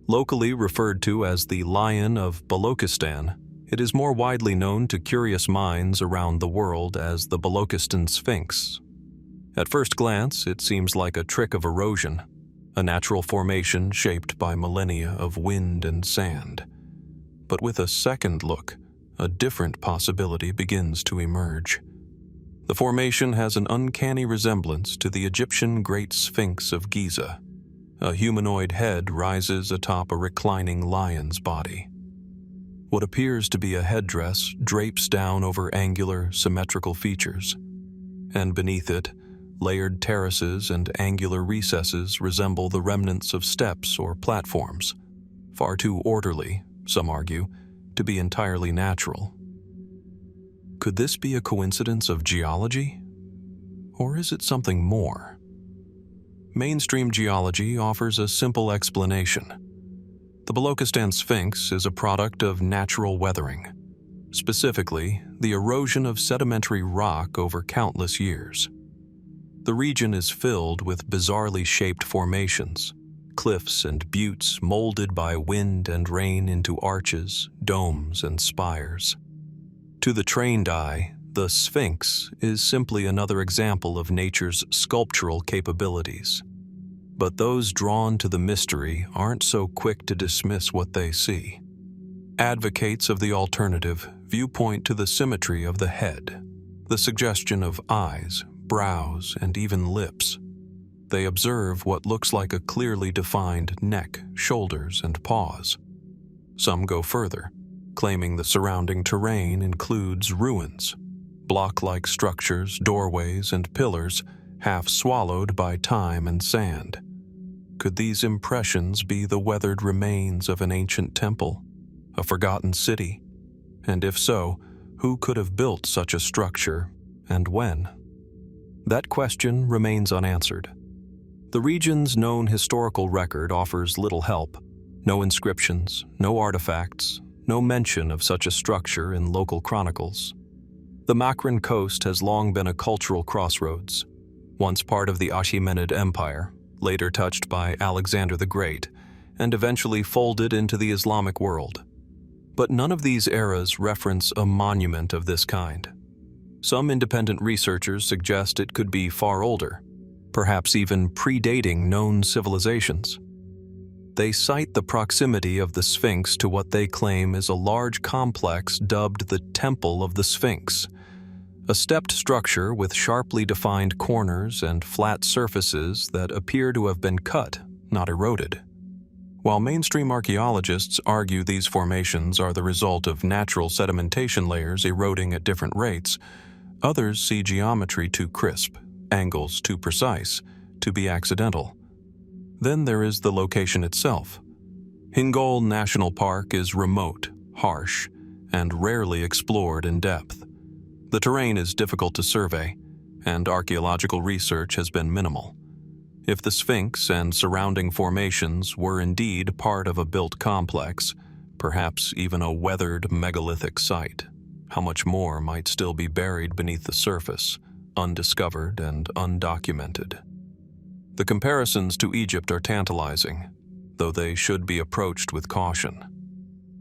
Locally referred to as the Lion of Balochistan, it is more widely known to curious minds around the world as the Balochistan Sphinx. At first glance, it seems like a trick of erosion, a natural formation shaped by millennia of wind and sand. But with a second look, a different possibility begins to emerge. The formation has an uncanny resemblance to the Egyptian Great Sphinx of Giza. A humanoid head rises atop a reclining lion's body. What appears to be a headdress drapes down over angular, symmetrical features, and beneath it, layered terraces and angular recesses resemble the remnants of steps or platforms, far too orderly, some argue, to be entirely natural. Could this be a coincidence of geology? Or is it something more? Mainstream geology offers a simple explanation. The Balochistan Sphinx is a product of natural weathering, specifically the erosion of sedimentary rock over countless years. The region is filled with bizarrely shaped formations, cliffs and buttes molded by wind and rain into arches, domes, and spires. To the trained eye, the Sphinx is simply another example of nature's sculptural capabilities. But those drawn to the mystery aren't so quick to dismiss what they see. Advocates of the alternative viewpoint to the symmetry of the head, the suggestion of eyes, brows, and even lips. They observe what looks like a clearly defined neck, shoulders, and paws. Some go further, claiming the surrounding terrain includes ruins, block-like structures, doorways, and pillars half swallowed by time and sand. Could these impressions be the weathered remains of an ancient temple, a forgotten city? And if so, who could have built such a structure, and when? That question remains unanswered. The region's known historical record offers little help. No inscriptions, no artifacts, no mention of such a structure in local chronicles. The Makran coast has long been a cultural crossroads, once part of the Achaemenid Empire, later touched by Alexander the Great, and eventually folded into the Islamic world. But none of these eras reference a monument of this kind. Some independent researchers suggest it could be far older, perhaps even predating known civilizations. They cite the proximity of the Sphinx to what they claim is a large complex dubbed the Temple of the Sphinx, a stepped structure with sharply defined corners and flat surfaces that appear to have been cut, not eroded. While mainstream archaeologists argue these formations are the result of natural sedimentation layers eroding at different rates, others see geometry too crisp, angles too precise, to be accidental. Then there is the location itself. Hingol National Park is remote, harsh, and rarely explored in depth. The terrain is difficult to survey, and archaeological research has been minimal. If the Sphinx and surrounding formations were indeed part of a built complex, perhaps even a weathered megalithic site, how much more might still be buried beneath the surface, undiscovered and undocumented? The comparisons to Egypt are tantalizing, though they should be approached with caution.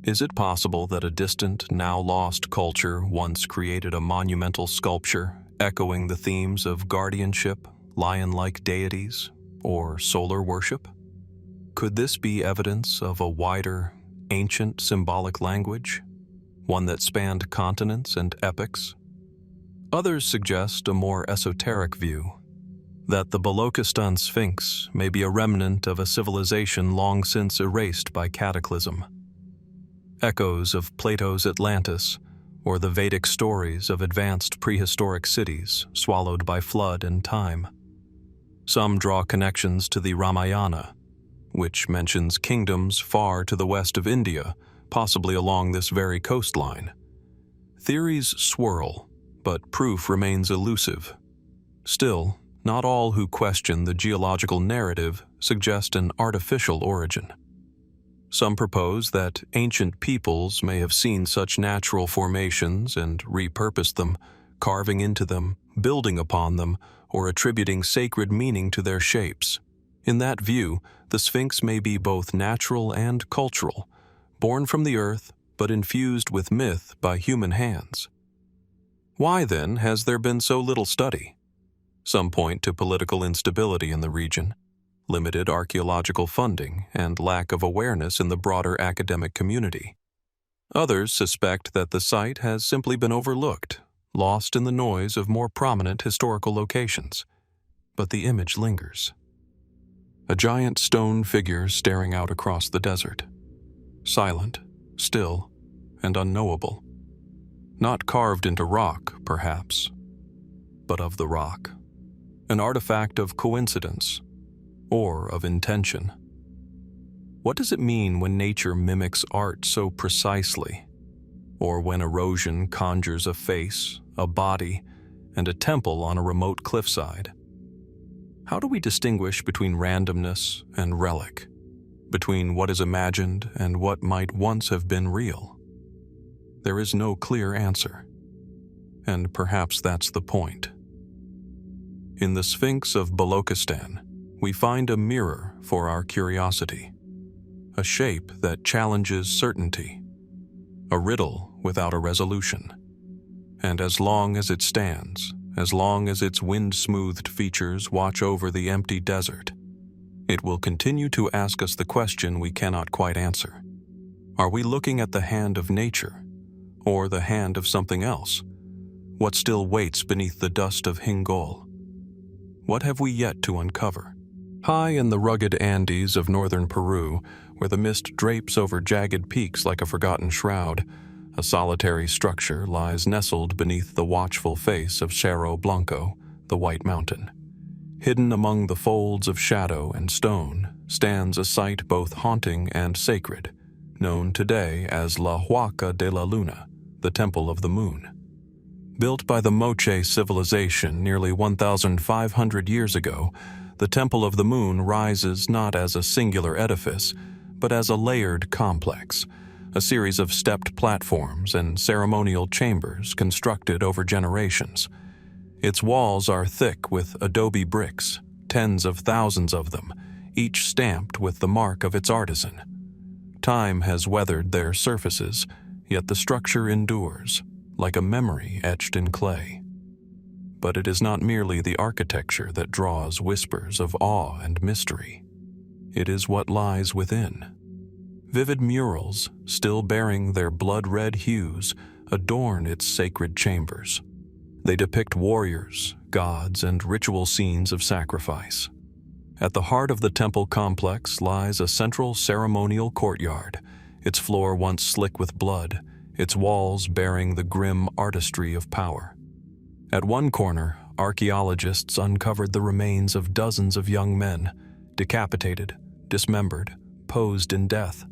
Is it possible that a distant, now lost culture once created a monumental sculpture echoing the themes of guardianship, lion-like deities, or solar worship? Could this be evidence of a wider, ancient symbolic language, one that spanned continents and epochs? Others suggest a more esoteric view, that the Balochistan Sphinx may be a remnant of a civilization long since erased by cataclysm. Echoes of Plato's Atlantis, or the Vedic stories of advanced prehistoric cities swallowed by flood and time. Some draw connections to the Ramayana, which mentions kingdoms far to the west of India, possibly along this very coastline. Theories swirl, but proof remains elusive. Still, not all who question the geological narrative suggest an artificial origin. Some propose that ancient peoples may have seen such natural formations and repurposed them, carving into them, building upon them, or attributing sacred meaning to their shapes. In that view, the Sphinx may be both natural and cultural, born from the earth but infused with myth by human hands. Why, then, has there been so little study? Some point to political instability in the region, limited archaeological funding, and lack of awareness in the broader academic community. Others suspect that the site has simply been overlooked, lost in the noise of more prominent historical locations. But the image lingers. a giant stone figure staring out across the desert. Silent, still, and unknowable. Not carved into rock, perhaps, but of the rock. An artifact of coincidence, or of intention. What does it mean when nature mimics art so precisely? Or when erosion conjures a face, a body, and a temple on a remote cliffside? How do we distinguish between randomness and relic? Between what is imagined and what might once have been real? There is no clear answer. And perhaps that's the point. In the Sphinx of Balochistan, we find a mirror for our curiosity. A shape that challenges certainty. A riddle without a resolution. And as long as it stands, as long as its wind-smoothed features watch over the empty desert, it will continue to ask us the question we cannot quite answer. Are we looking at the hand of nature, or the hand of something else? What still waits beneath the dust of Hingol? What have we yet to uncover? High in the rugged Andes of northern Peru, where the mist drapes over jagged peaks like a forgotten shroud, a solitary structure lies nestled beneath the watchful face of Cerro Blanco, the White Mountain. Hidden among the folds of shadow and stone stands a site both haunting and sacred, known today as La Huaca de la Luna, the Temple of the Moon. Built by the Moche civilization nearly 1,500 years ago, the Temple of the Moon rises not as a singular edifice, but as a layered complex, a series of stepped platforms and ceremonial chambers constructed over generations. Its walls are thick with adobe bricks, tens of thousands of them, each stamped with the mark of its artisan. Time has weathered their surfaces, yet the structure endures, like a memory etched in clay. But it is not merely the architecture that draws whispers of awe and mystery. It is what lies within. Vivid murals, still bearing their blood-red hues, adorn its sacred chambers. They depict warriors, gods, and ritual scenes of sacrifice. At the heart of the temple complex lies a central ceremonial courtyard, its floor once slick with blood, its walls bearing the grim artistry of power. At one corner, archaeologists uncovered the remains of dozens of young men, decapitated, dismembered, posed in death.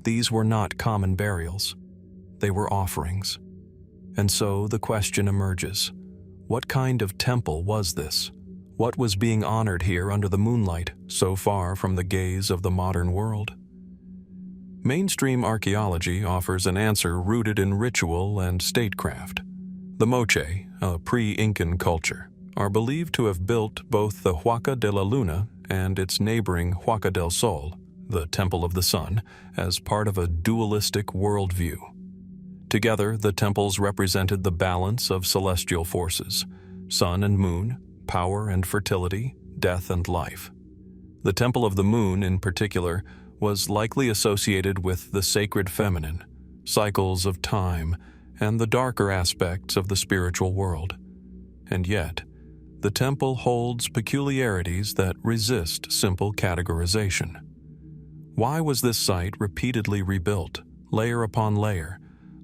These were not common burials. They were offerings. And so the question emerges, what kind of temple was this? What was being honored here under the moonlight, so far from the gaze of the modern world? Mainstream archaeology offers an answer rooted in ritual and statecraft. The Moche, a pre-Incan culture, are believed to have built both the Huaca de la Luna and its neighboring Huaca del Sol, the Temple of the Sun, as part of a dualistic worldview. Together, the temples represented the balance of celestial forces, sun and moon, power and fertility, death and life. The Temple of the Moon, in particular, was likely associated with the sacred feminine, cycles of time, and the darker aspects of the spiritual world. And yet, the temple holds peculiarities that resist simple categorization. Why was this site repeatedly rebuilt, layer upon layer,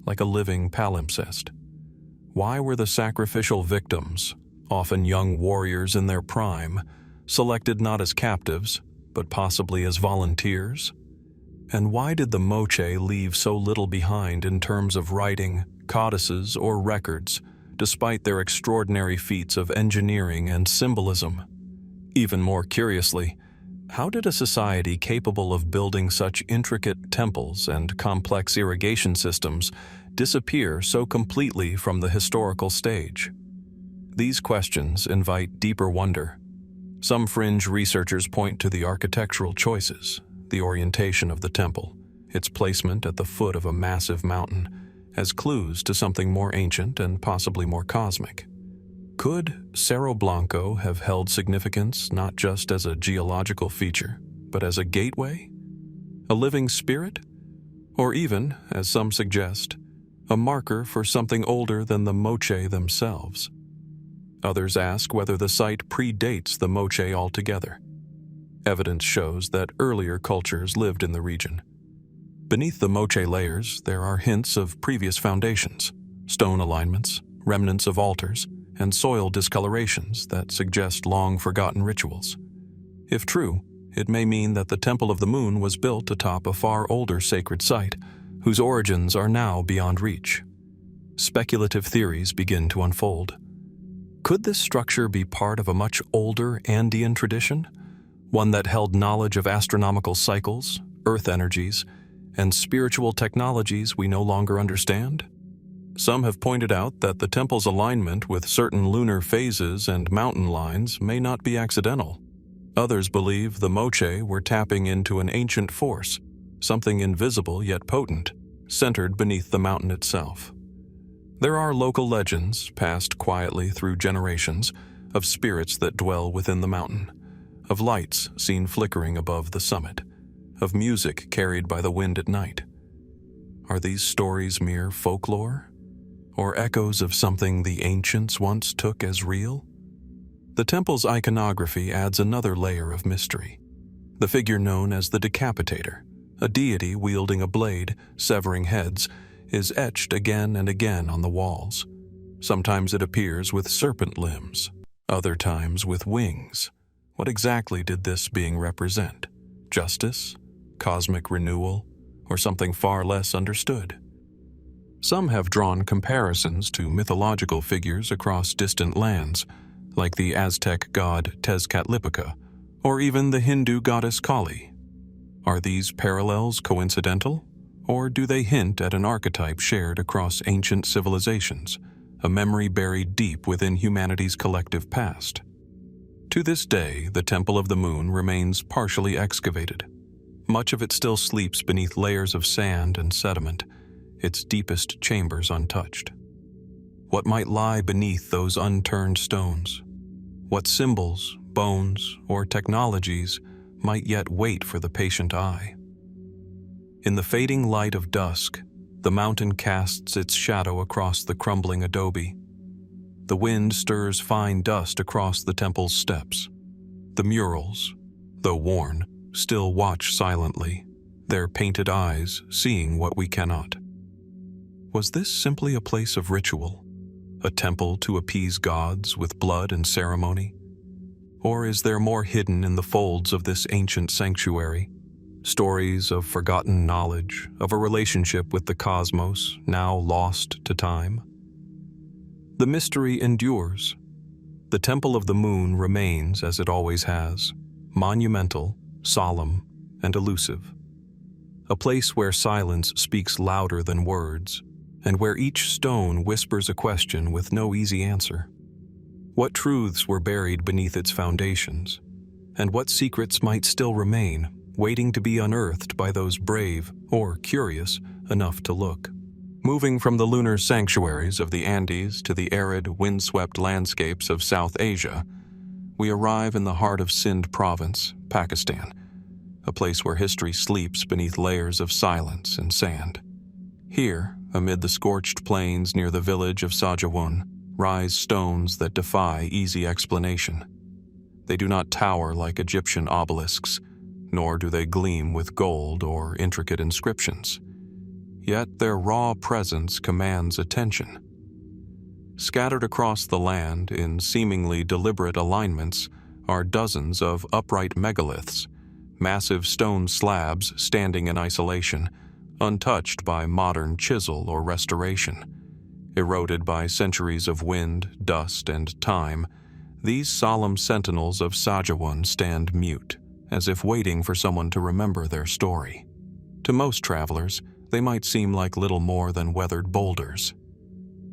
like a living palimpsest? Why were the sacrificial victims, often young warriors in their prime, selected not as captives, but possibly as volunteers? And why did the Moche leave so little behind in terms of writing, codices, or records, despite their extraordinary feats of engineering and symbolism? Even more curiously, how did a society capable of building such intricate temples and complex irrigation systems disappear so completely from the historical stage? These questions invite deeper wonder. Some fringe researchers point to the architectural choices, the orientation of the temple, its placement at the foot of a massive mountain, as clues to something more ancient and possibly more cosmic. Could Cerro Blanco have held significance not just as a geological feature, but as a gateway? A living spirit? Or even, as some suggest, a marker for something older than the Moche themselves? Others ask whether the site predates the Moche altogether. Evidence shows that earlier cultures lived in the region. Beneath the moche layers, there are hints of previous foundations, stone alignments, remnants of altars, and soil discolorations that suggest long-forgotten rituals. If true, it may mean that the Temple of the Moon was built atop a far older sacred site, whose origins are now beyond reach. Speculative theories begin to unfold. Could this structure be part of a much older Andean tradition? One that held knowledge of astronomical cycles, earth energies, and spiritual technologies we no longer understand? Some have pointed out that the temple's alignment with certain lunar phases and mountain lines may not be accidental. Others believe the moche were tapping into an ancient force, something invisible yet potent, centered beneath the mountain itself. There are local legends, passed quietly through generations, of spirits that dwell within the mountain, of lights seen flickering above the summit, of music carried by the wind at night. Are these stories mere folklore, or echoes of something the ancients once took as real? The temple's iconography adds another layer of mystery. The figure known as the Decapitator, a deity wielding a blade, severing heads, is etched again and again on the walls. Sometimes it appears with serpent limbs, other times with wings. What exactly did this being represent? Justice? Cosmic renewal? Or something far less understood? Some have drawn comparisons to mythological figures across distant lands, like the Aztec god Tezcatlipoca, or even the Hindu goddess Kali. Are these parallels coincidental, or do they hint at an archetype shared across ancient civilizations, a memory buried deep within humanity's collective past? To this day, the Temple of the Moon remains partially excavated. Much of it still sleeps beneath layers of sand and sediment, its deepest chambers untouched. What might lie beneath those unturned stones? What symbols, bones, or technologies might yet wait for the patient eye? In the fading light of dusk, the mountain casts its shadow across the crumbling adobe. The wind stirs fine dust across the temple's steps. The murals, though worn, still watch silently, their painted eyes seeing what we cannot. Was this simply a place of ritual, a temple to appease gods with blood and ceremony? Or is there more hidden in the folds of this ancient sanctuary? Stories of forgotten knowledge, of a relationship with the cosmos now lost to time? The mystery endures. The Temple of the Moon remains as it always has, monumental, solemn, and elusive. A place where silence speaks louder than words, and where each stone whispers a question with no easy answer. What truths were buried beneath its foundations, and what secrets might still remain, waiting to be unearthed by those brave or curious enough to look? Moving from the lunar sanctuaries of the Andes to the arid, windswept landscapes of South Asia, we arrive in the heart of Sindh province, Pakistan, a place where history sleeps beneath layers of silence and sand. Here, amid the scorched plains near the village of Sajama, rise stones that defy easy explanation. They do not tower like Egyptian obelisks, nor do they gleam with gold or intricate inscriptions. Yet their raw presence commands attention. Scattered across the land in seemingly deliberate alignments are dozens of upright megaliths, massive stone slabs standing in isolation, untouched by modern chisel or restoration. Eroded by centuries of wind, dust, and time, these solemn sentinels of Sajama stand mute, as if waiting for someone to remember their story. To most travelers, they might seem like little more than weathered boulders.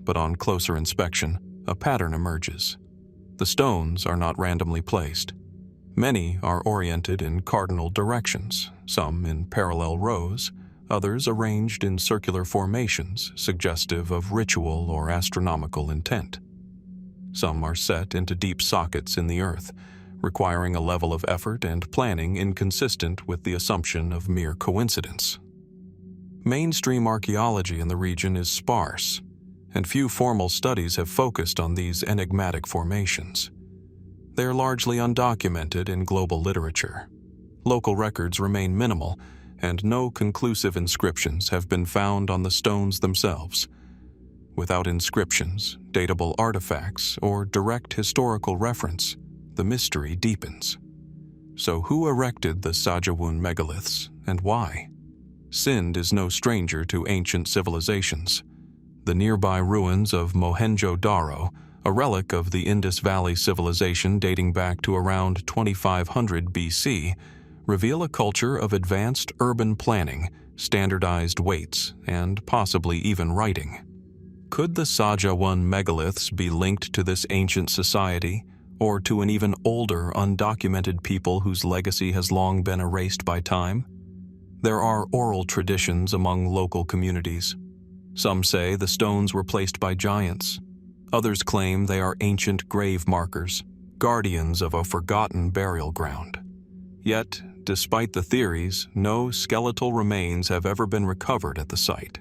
But on closer inspection, a pattern emerges. The stones are not randomly placed. Many are oriented in cardinal directions, some in parallel rows, others arranged in circular formations suggestive of ritual or astronomical intent. Some are set into deep sockets in the earth, requiring a level of effort and planning inconsistent with the assumption of mere coincidence. Mainstream archaeology in the region is sparse, and few formal studies have focused on these enigmatic formations. They are largely undocumented in global literature, Local records remain minimal, and no conclusive inscriptions have been found on the stones themselves. Without inscriptions, datable artifacts, or direct historical reference, the mystery deepens. So who erected the Sajama megaliths, and why? Sind is no stranger to ancient civilizations. The nearby ruins of Mohenjo-Daro, a relic of the Indus Valley civilization dating back to around 2500 BC, reveal a culture of advanced urban planning, standardized weights, and possibly even writing. Could the Sajama megaliths be linked to this ancient society, or to an even older, undocumented people whose legacy has long been erased by time? There are oral traditions among local communities. Some say the stones were placed by giants. Others claim they are ancient grave markers, guardians of a forgotten burial ground. Yet, despite the theories, no skeletal remains have ever been recovered at the site.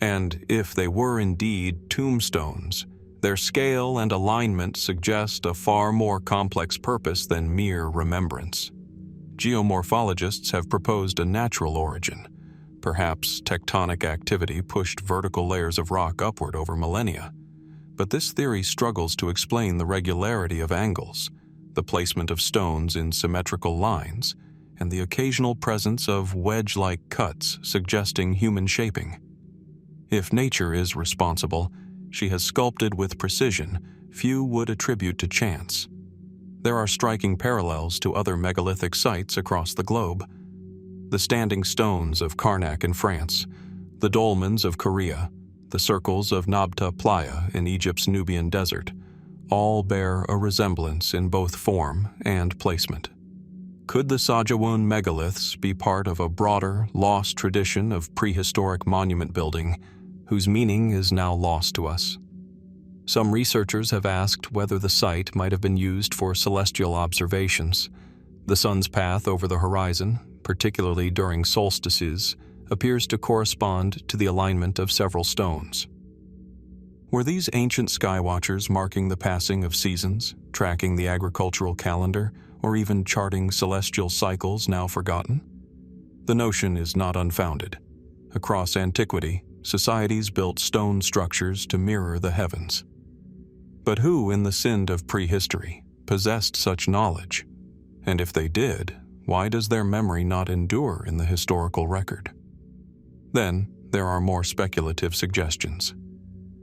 And if they were indeed tombstones, their scale and alignment suggest a far more complex purpose than mere remembrance. Geomorphologists have proposed a natural origin. Perhaps tectonic activity pushed vertical layers of rock upward over millennia. But this theory struggles to explain the regularity of angles, the placement of stones in symmetrical lines, and the occasional presence of wedge-like cuts suggesting human shaping. If nature is responsible, she has sculpted with precision few would attribute to chance. There are striking parallels to other megalithic sites across the globe. The standing stones of Karnak in France, the dolmens of Korea, the circles of Nabta Playa in Egypt's Nubian desert, all bear a resemblance in both form and placement. Could the Sajama megaliths be part of a broader, lost tradition of prehistoric monument building whose meaning is now lost to us? Some researchers have asked whether the site might have been used for celestial observations. The sun's path over the horizon, particularly during solstices, appears to correspond to the alignment of several stones. Were these ancient skywatchers marking the passing of seasons, tracking the agricultural calendar, or even charting celestial cycles now forgotten? The notion is not unfounded. Across antiquity, societies built stone structures to mirror the heavens. But who in the Sind of prehistory possessed such knowledge? And if they did, why does their memory not endure in the historical record? Then, there are more speculative suggestions.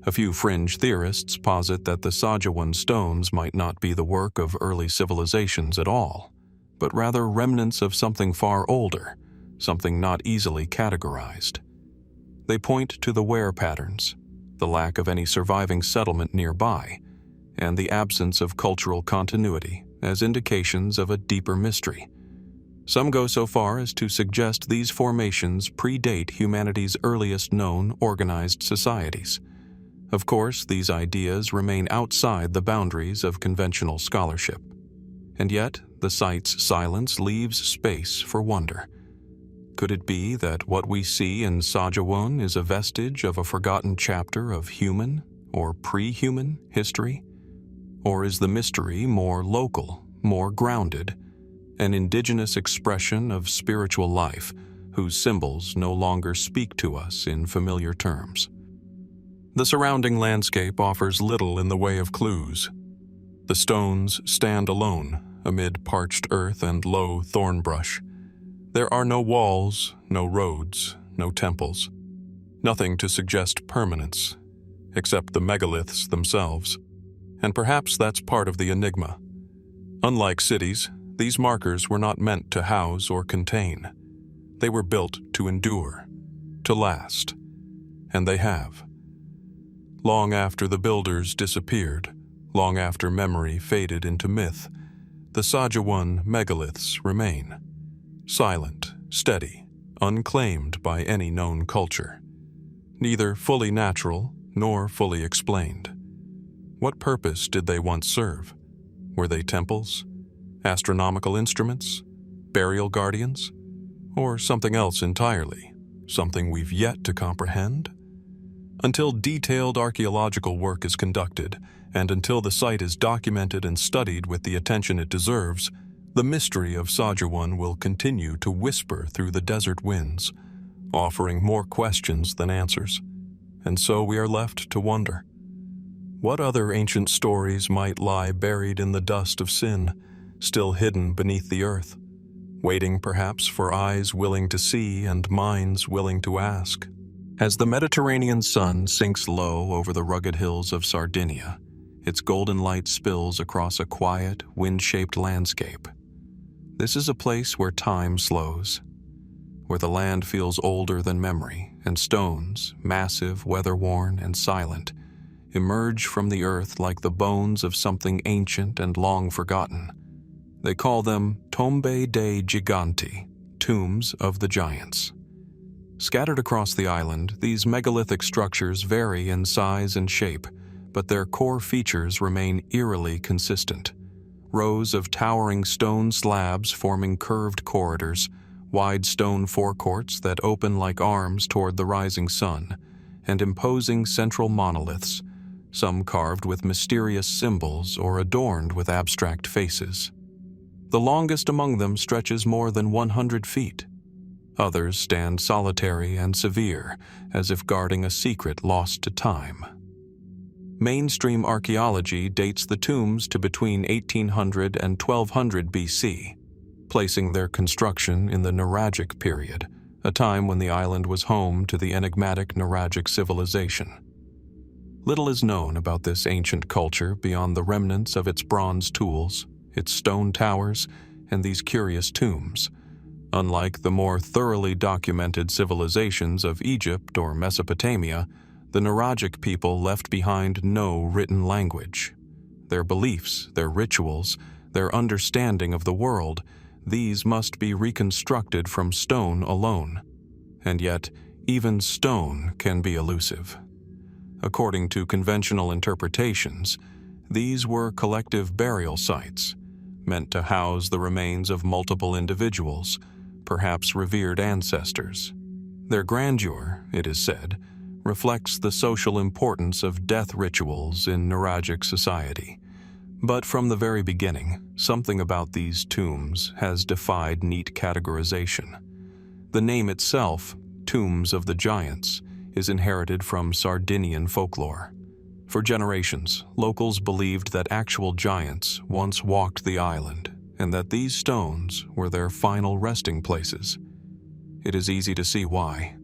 A few fringe theorists posit that the Sajama stones might not be the work of early civilizations at all, but rather remnants of something far older, something not easily categorized. They point to the wear patterns, the lack of any surviving settlement nearby, and the absence of cultural continuity as indications of a deeper mystery. Some go so far as to suggest these formations predate humanity's earliest known organized societies. Of course, these ideas remain outside the boundaries of conventional scholarship. And yet, the site's silence leaves space for wonder. Could it be that what we see in Sajama is a vestige of a forgotten chapter of human or pre-human history? Or is the mystery more local, more grounded, an indigenous expression of spiritual life whose symbols no longer speak to us in familiar terms? The surrounding landscape offers little in the way of clues. The stones stand alone amid parched earth and low thorn brush. There are no walls, no roads, no temples. Nothing to suggest permanence, except the megaliths themselves. And perhaps that's part of the enigma. Unlike cities, these markers were not meant to house or contain. They were built to endure, to last. And they have. Long after the builders disappeared, long after memory faded into myth, the Sajama megaliths remain. Silent, steady, unclaimed by any known culture. Neither fully natural nor fully explained. What purpose did they once serve? Were they temples? Astronomical instruments? Burial guardians? Or something else entirely? Something we've yet to comprehend? Until detailed archaeological work is conducted, and until the site is documented and studied with the attention it deserves, The mystery of Sajama will continue to whisper through the desert winds, offering more questions than answers. And so we are left to wonder, what other ancient stories might lie buried in the dust of sin, still hidden beneath the earth, waiting perhaps for eyes willing to see and minds willing to ask? As the Mediterranean sun sinks low over the rugged hills of Sardinia, its golden light spills across a quiet, wind-shaped landscape. This is a place where time slows, where the land feels older than memory, and stones, massive, weather-worn, and silent, emerge from the earth like the bones of something ancient and long forgotten. They call them Tombe dei Giganti, tombs of the giants. Scattered across the island, these megalithic structures vary in size and shape, but their core features remain eerily consistent. Rows of towering stone slabs forming curved corridors, wide stone forecourts that open like arms toward the rising sun, and imposing central monoliths, some carved with mysterious symbols or adorned with abstract faces. The longest among them stretches more than 100 feet. Others stand solitary and severe, as if guarding a secret lost to time. Mainstream archaeology dates the tombs to between 1800 and 1200 BC, placing their construction in the Nuragic period, a time when the island was home to the enigmatic Nuragic civilization. Little is known about this ancient culture beyond the remnants of its bronze tools, its stone towers, and these curious tombs. Unlike the more thoroughly documented civilizations of Egypt or Mesopotamia, the Nuragic people left behind no written language. Their beliefs, their rituals, their understanding of the world, these must be reconstructed from stone alone. And yet, even stone can be elusive. According to conventional interpretations, these were collective burial sites, meant to house the remains of multiple individuals, perhaps revered ancestors. Their grandeur, it is said, reflects the social importance of death rituals in Nuragic society. But from the very beginning, something about these tombs has defied neat categorization. The name itself, Tombs of the Giants, is inherited from Sardinian folklore. For generations, locals believed that actual giants once walked the island, and that these stones were their final resting places. It is easy to see why.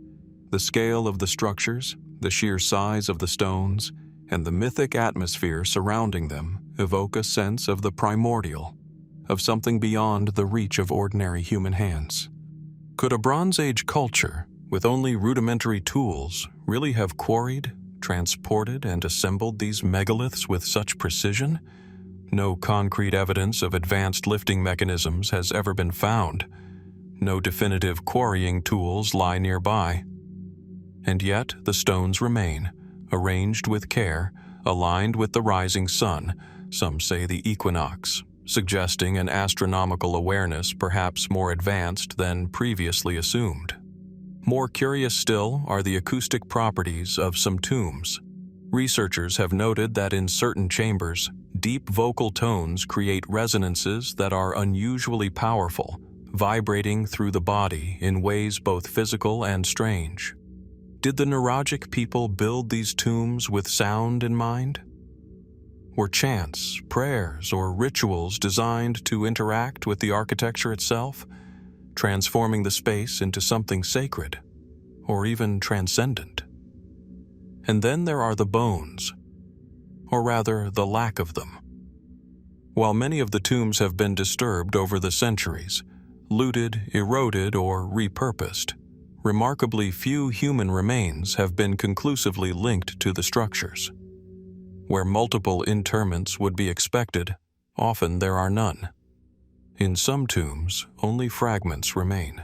The scale of the structures, the sheer size of the stones, and the mythic atmosphere surrounding them evoke a sense of the primordial, of something beyond the reach of ordinary human hands. Could a Bronze Age culture, with only rudimentary tools, really have quarried, transported, and assembled these megaliths with such precision? No concrete evidence of advanced lifting mechanisms has ever been found. No definitive quarrying tools lie nearby. And yet the stones remain, arranged with care, aligned with the rising sun, some say the equinox, suggesting an astronomical awareness perhaps more advanced than previously assumed. More curious still are the acoustic properties of some tombs. Researchers have noted that in certain chambers, deep vocal tones create resonances that are unusually powerful, vibrating through the body in ways both physical and strange. Did the Nuragic people build these tombs with sound in mind? Were chants, prayers, or rituals designed to interact with the architecture itself, transforming the space into something sacred, or even transcendent? And then there are the bones, or rather the lack of them. While many of the tombs have been disturbed over the centuries, looted, eroded, or repurposed, remarkably few human remains have been conclusively linked to the structures. Where multiple interments would be expected, often there are none. In some tombs, only fragments remain.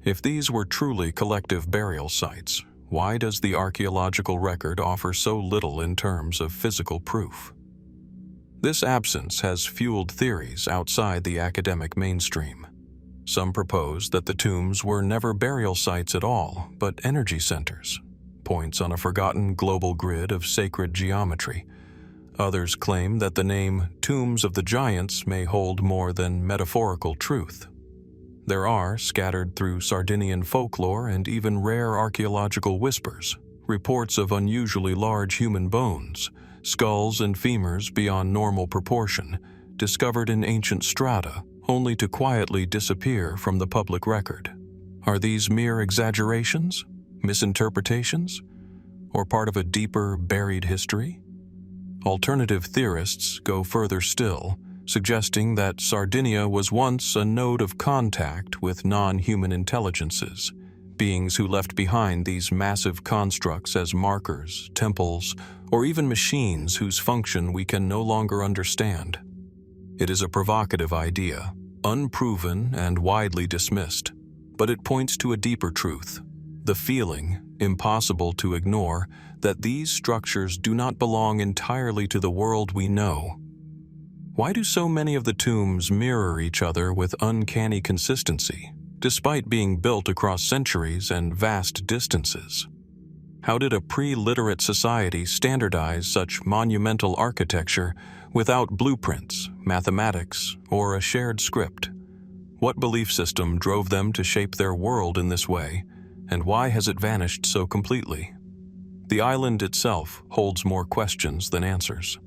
If these were truly collective burial sites, why does the archaeological record offer so little in terms of physical proof? This absence has fueled theories outside the academic mainstream. Some propose that the tombs were never burial sites at all, but energy centers, points on a forgotten global grid of sacred geometry. Others claim that the name Tombs of the Giants may hold more than metaphorical truth. There are, scattered through Sardinian folklore and even rare archaeological whispers, reports of unusually large human bones, skulls and femurs beyond normal proportion, discovered in ancient strata, only to quietly disappear from the public record. Are these mere exaggerations, misinterpretations, or part of a deeper, buried history? Alternative theorists go further still, suggesting that Sardinia was once a node of contact with non-human intelligences, beings who left behind these massive constructs as markers, temples, or even machines whose function we can no longer understand. It is a provocative idea, unproven and widely dismissed, but it points to a deeper truth, the feeling, impossible to ignore, that these structures do not belong entirely to the world we know. Why do so many of the tombs mirror each other with uncanny consistency, despite being built across centuries and vast distances? How did a pre-literate society standardize such monumental architecture without blueprints, mathematics, or a shared script? What belief system drove them to shape their world in this way, and why has it vanished so completely? The island itself holds more questions than answers.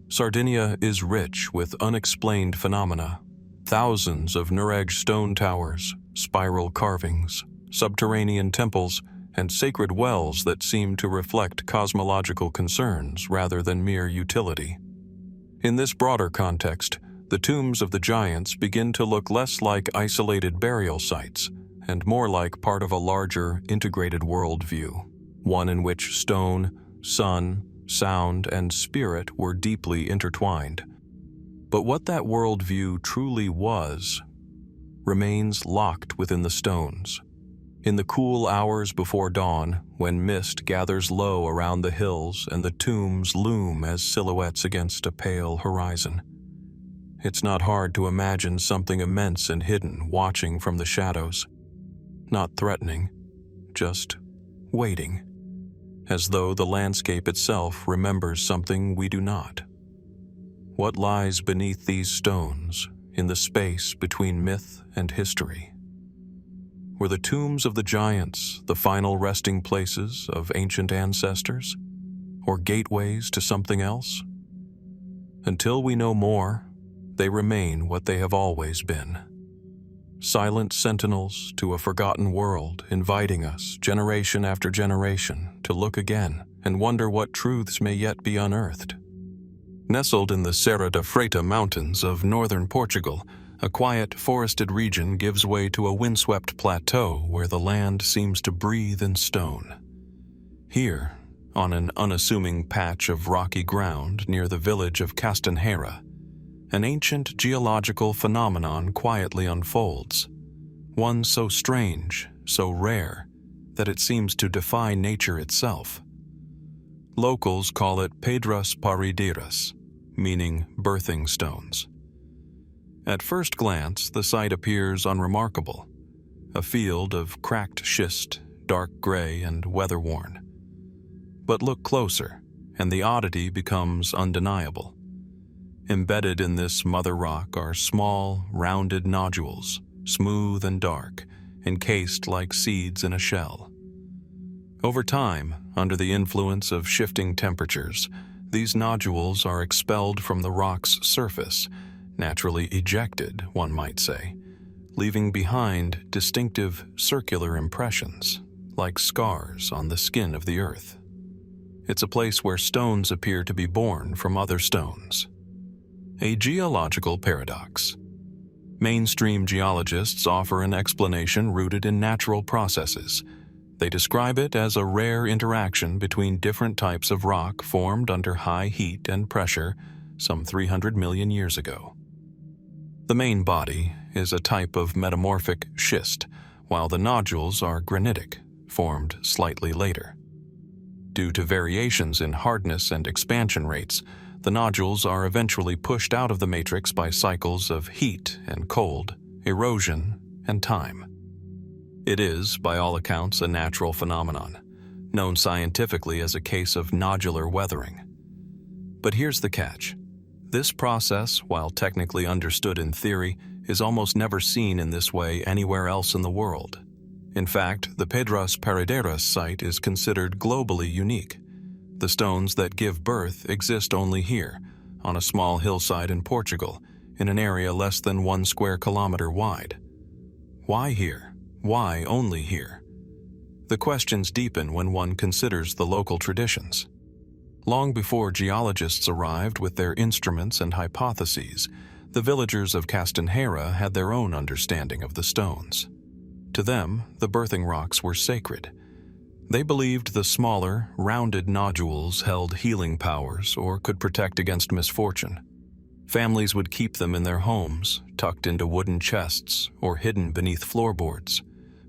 Sardinia is rich with unexplained phenomena. Thousands of Nureg stone towers, spiral carvings, subterranean temples, and sacred wells that seem to reflect cosmological concerns rather than mere utility. In this broader context, the tombs of the giants begin to look less like isolated burial sites and more like part of a larger, integrated worldview, one in which stone, sun, sound, and spirit were deeply intertwined. But what that worldview truly was remains locked within the stones. In the cool hours before dawn, when mist gathers low around the hills and the tombs loom as silhouettes against a pale horizon, it's not hard to imagine something immense and hidden watching from the shadows. Not threatening, just waiting, as though the landscape itself remembers something we do not. What lies beneath these stones, in the space between myth and history? Were the tombs of the giants the final resting places of ancient ancestors, or gateways to something else? Until we know more, they remain what they have always been. Silent sentinels to a forgotten world, inviting us, generation after generation, to look again and wonder what truths may yet be unearthed. Nestled in the Serra da Freita mountains of northern Portugal, a quiet, forested region gives way to a windswept plateau where the land seems to breathe in stone. Here, on an unassuming patch of rocky ground near the village of Castanheira, an ancient geological phenomenon quietly unfolds, one so strange, so rare, that it seems to defy nature itself. Locals call it Pedras Parideiras, meaning birthing stones. At first glance, the site appears unremarkable, a field of cracked schist, dark gray and weather-worn. But look closer, and the oddity becomes undeniable. Embedded in this mother rock are small, rounded nodules, smooth and dark, encased like seeds in a shell. Over time, under the influence of shifting temperatures, these nodules are expelled from the rock's surface, naturally ejected, one might say, leaving behind distinctive circular impressions, like scars on the skin of the earth. It's a place where stones appear to be born from other stones. A geological paradox. Mainstream geologists offer an explanation rooted in natural processes. They describe it as a rare interaction between different types of rock formed under high heat and pressure some 300 million years ago. The main body is a type of metamorphic schist, while the nodules are granitic, formed slightly later. Due to variations in hardness and expansion rates, the nodules are eventually pushed out of the matrix by cycles of heat and cold, erosion, and time. It is, by all accounts, a natural phenomenon, known scientifically as a case of nodular weathering. But here's the catch. This process, while technically understood in theory, is almost never seen in this way anywhere else in the world. In fact, the Pedras Parederas site is considered globally unique. The stones that give birth exist only here, on a small hillside in Portugal, in an area less than 1 square kilometer wide. Why here? Why only here? The questions deepen when one considers the local traditions. Long before geologists arrived with their instruments and hypotheses, the villagers of Castanheira had their own understanding of the stones. To them, the birthing rocks were sacred. They believed the smaller, rounded nodules held healing powers or could protect against misfortune. Families would keep them in their homes, tucked into wooden chests or hidden beneath floorboards,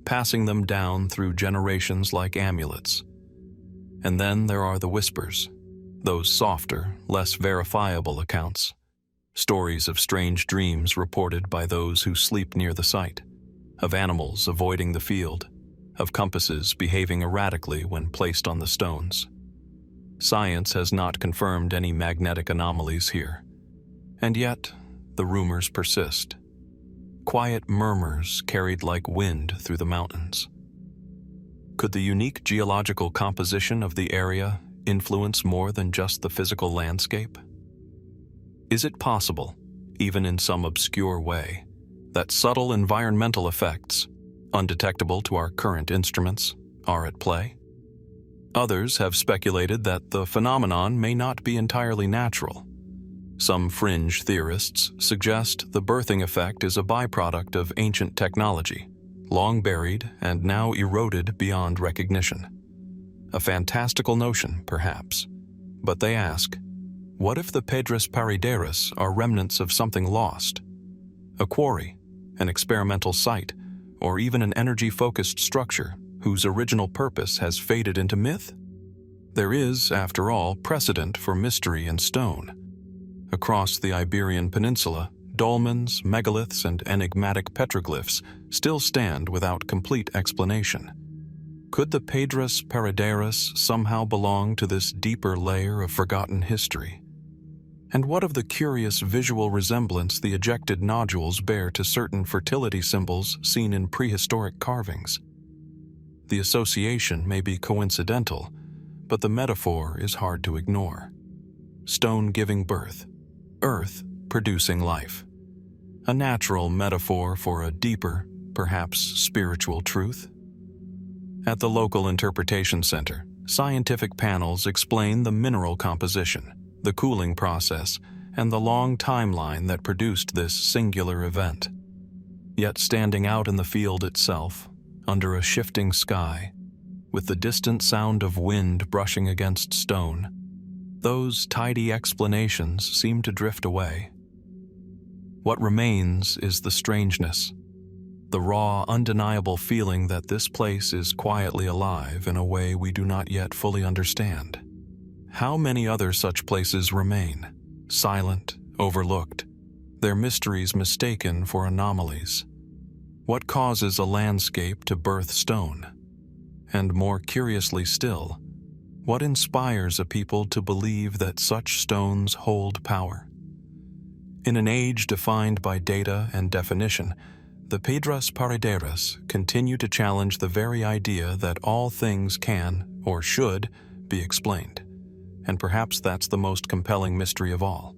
passing them down through generations like amulets. And then there are the whispers, those softer, less verifiable accounts. Stories of strange dreams reported by those who sleep near the site, of animals avoiding the field, of compasses behaving erratically when placed on the stones. Science has not confirmed any magnetic anomalies here. And yet, the rumors persist. Quiet murmurs carried like wind through the mountains. Could the unique geological composition of the area influence more than just the physical landscape? Is it possible, even in some obscure way, that subtle environmental effects, undetectable to our current instruments, are at play? Others have speculated that the phenomenon may not be entirely natural. Some fringe theorists suggest the birthing effect is a byproduct of ancient technology, long buried and now eroded beyond recognition. A fantastical notion, perhaps, but they ask, what if the Pedras Parederas are remnants of something lost? A quarry, an experimental site, or even an energy-focused structure whose original purpose has faded into myth? There is, after all, precedent for mystery in stone. Across the Iberian Peninsula, dolmens, megaliths, and enigmatic petroglyphs still stand without complete explanation. Could the Pedras Parederas somehow belong to this deeper layer of forgotten history? And what of the curious visual resemblance the ejected nodules bear to certain fertility symbols seen in prehistoric carvings? The association may be coincidental, but the metaphor is hard to ignore. Stone giving birth, earth producing life. A natural metaphor for a deeper, perhaps spiritual truth. At the local interpretation center, scientific panels explain the mineral composition, the cooling process, and the long timeline that produced this singular event. Yet standing out in the field itself, under a shifting sky, with the distant sound of wind brushing against stone, those tidy explanations seem to drift away. What remains is the strangeness, the raw, undeniable feeling that this place is quietly alive in a way we do not yet fully understand. How many other such places remain, silent, overlooked, their mysteries mistaken for anomalies? What causes a landscape to birth stone? And more curiously still, what inspires a people to believe that such stones hold power? In an age defined by data and definition, the Pedras Parederas continue to challenge the very idea that all things can, or should, be explained. And perhaps that's the most compelling mystery of all.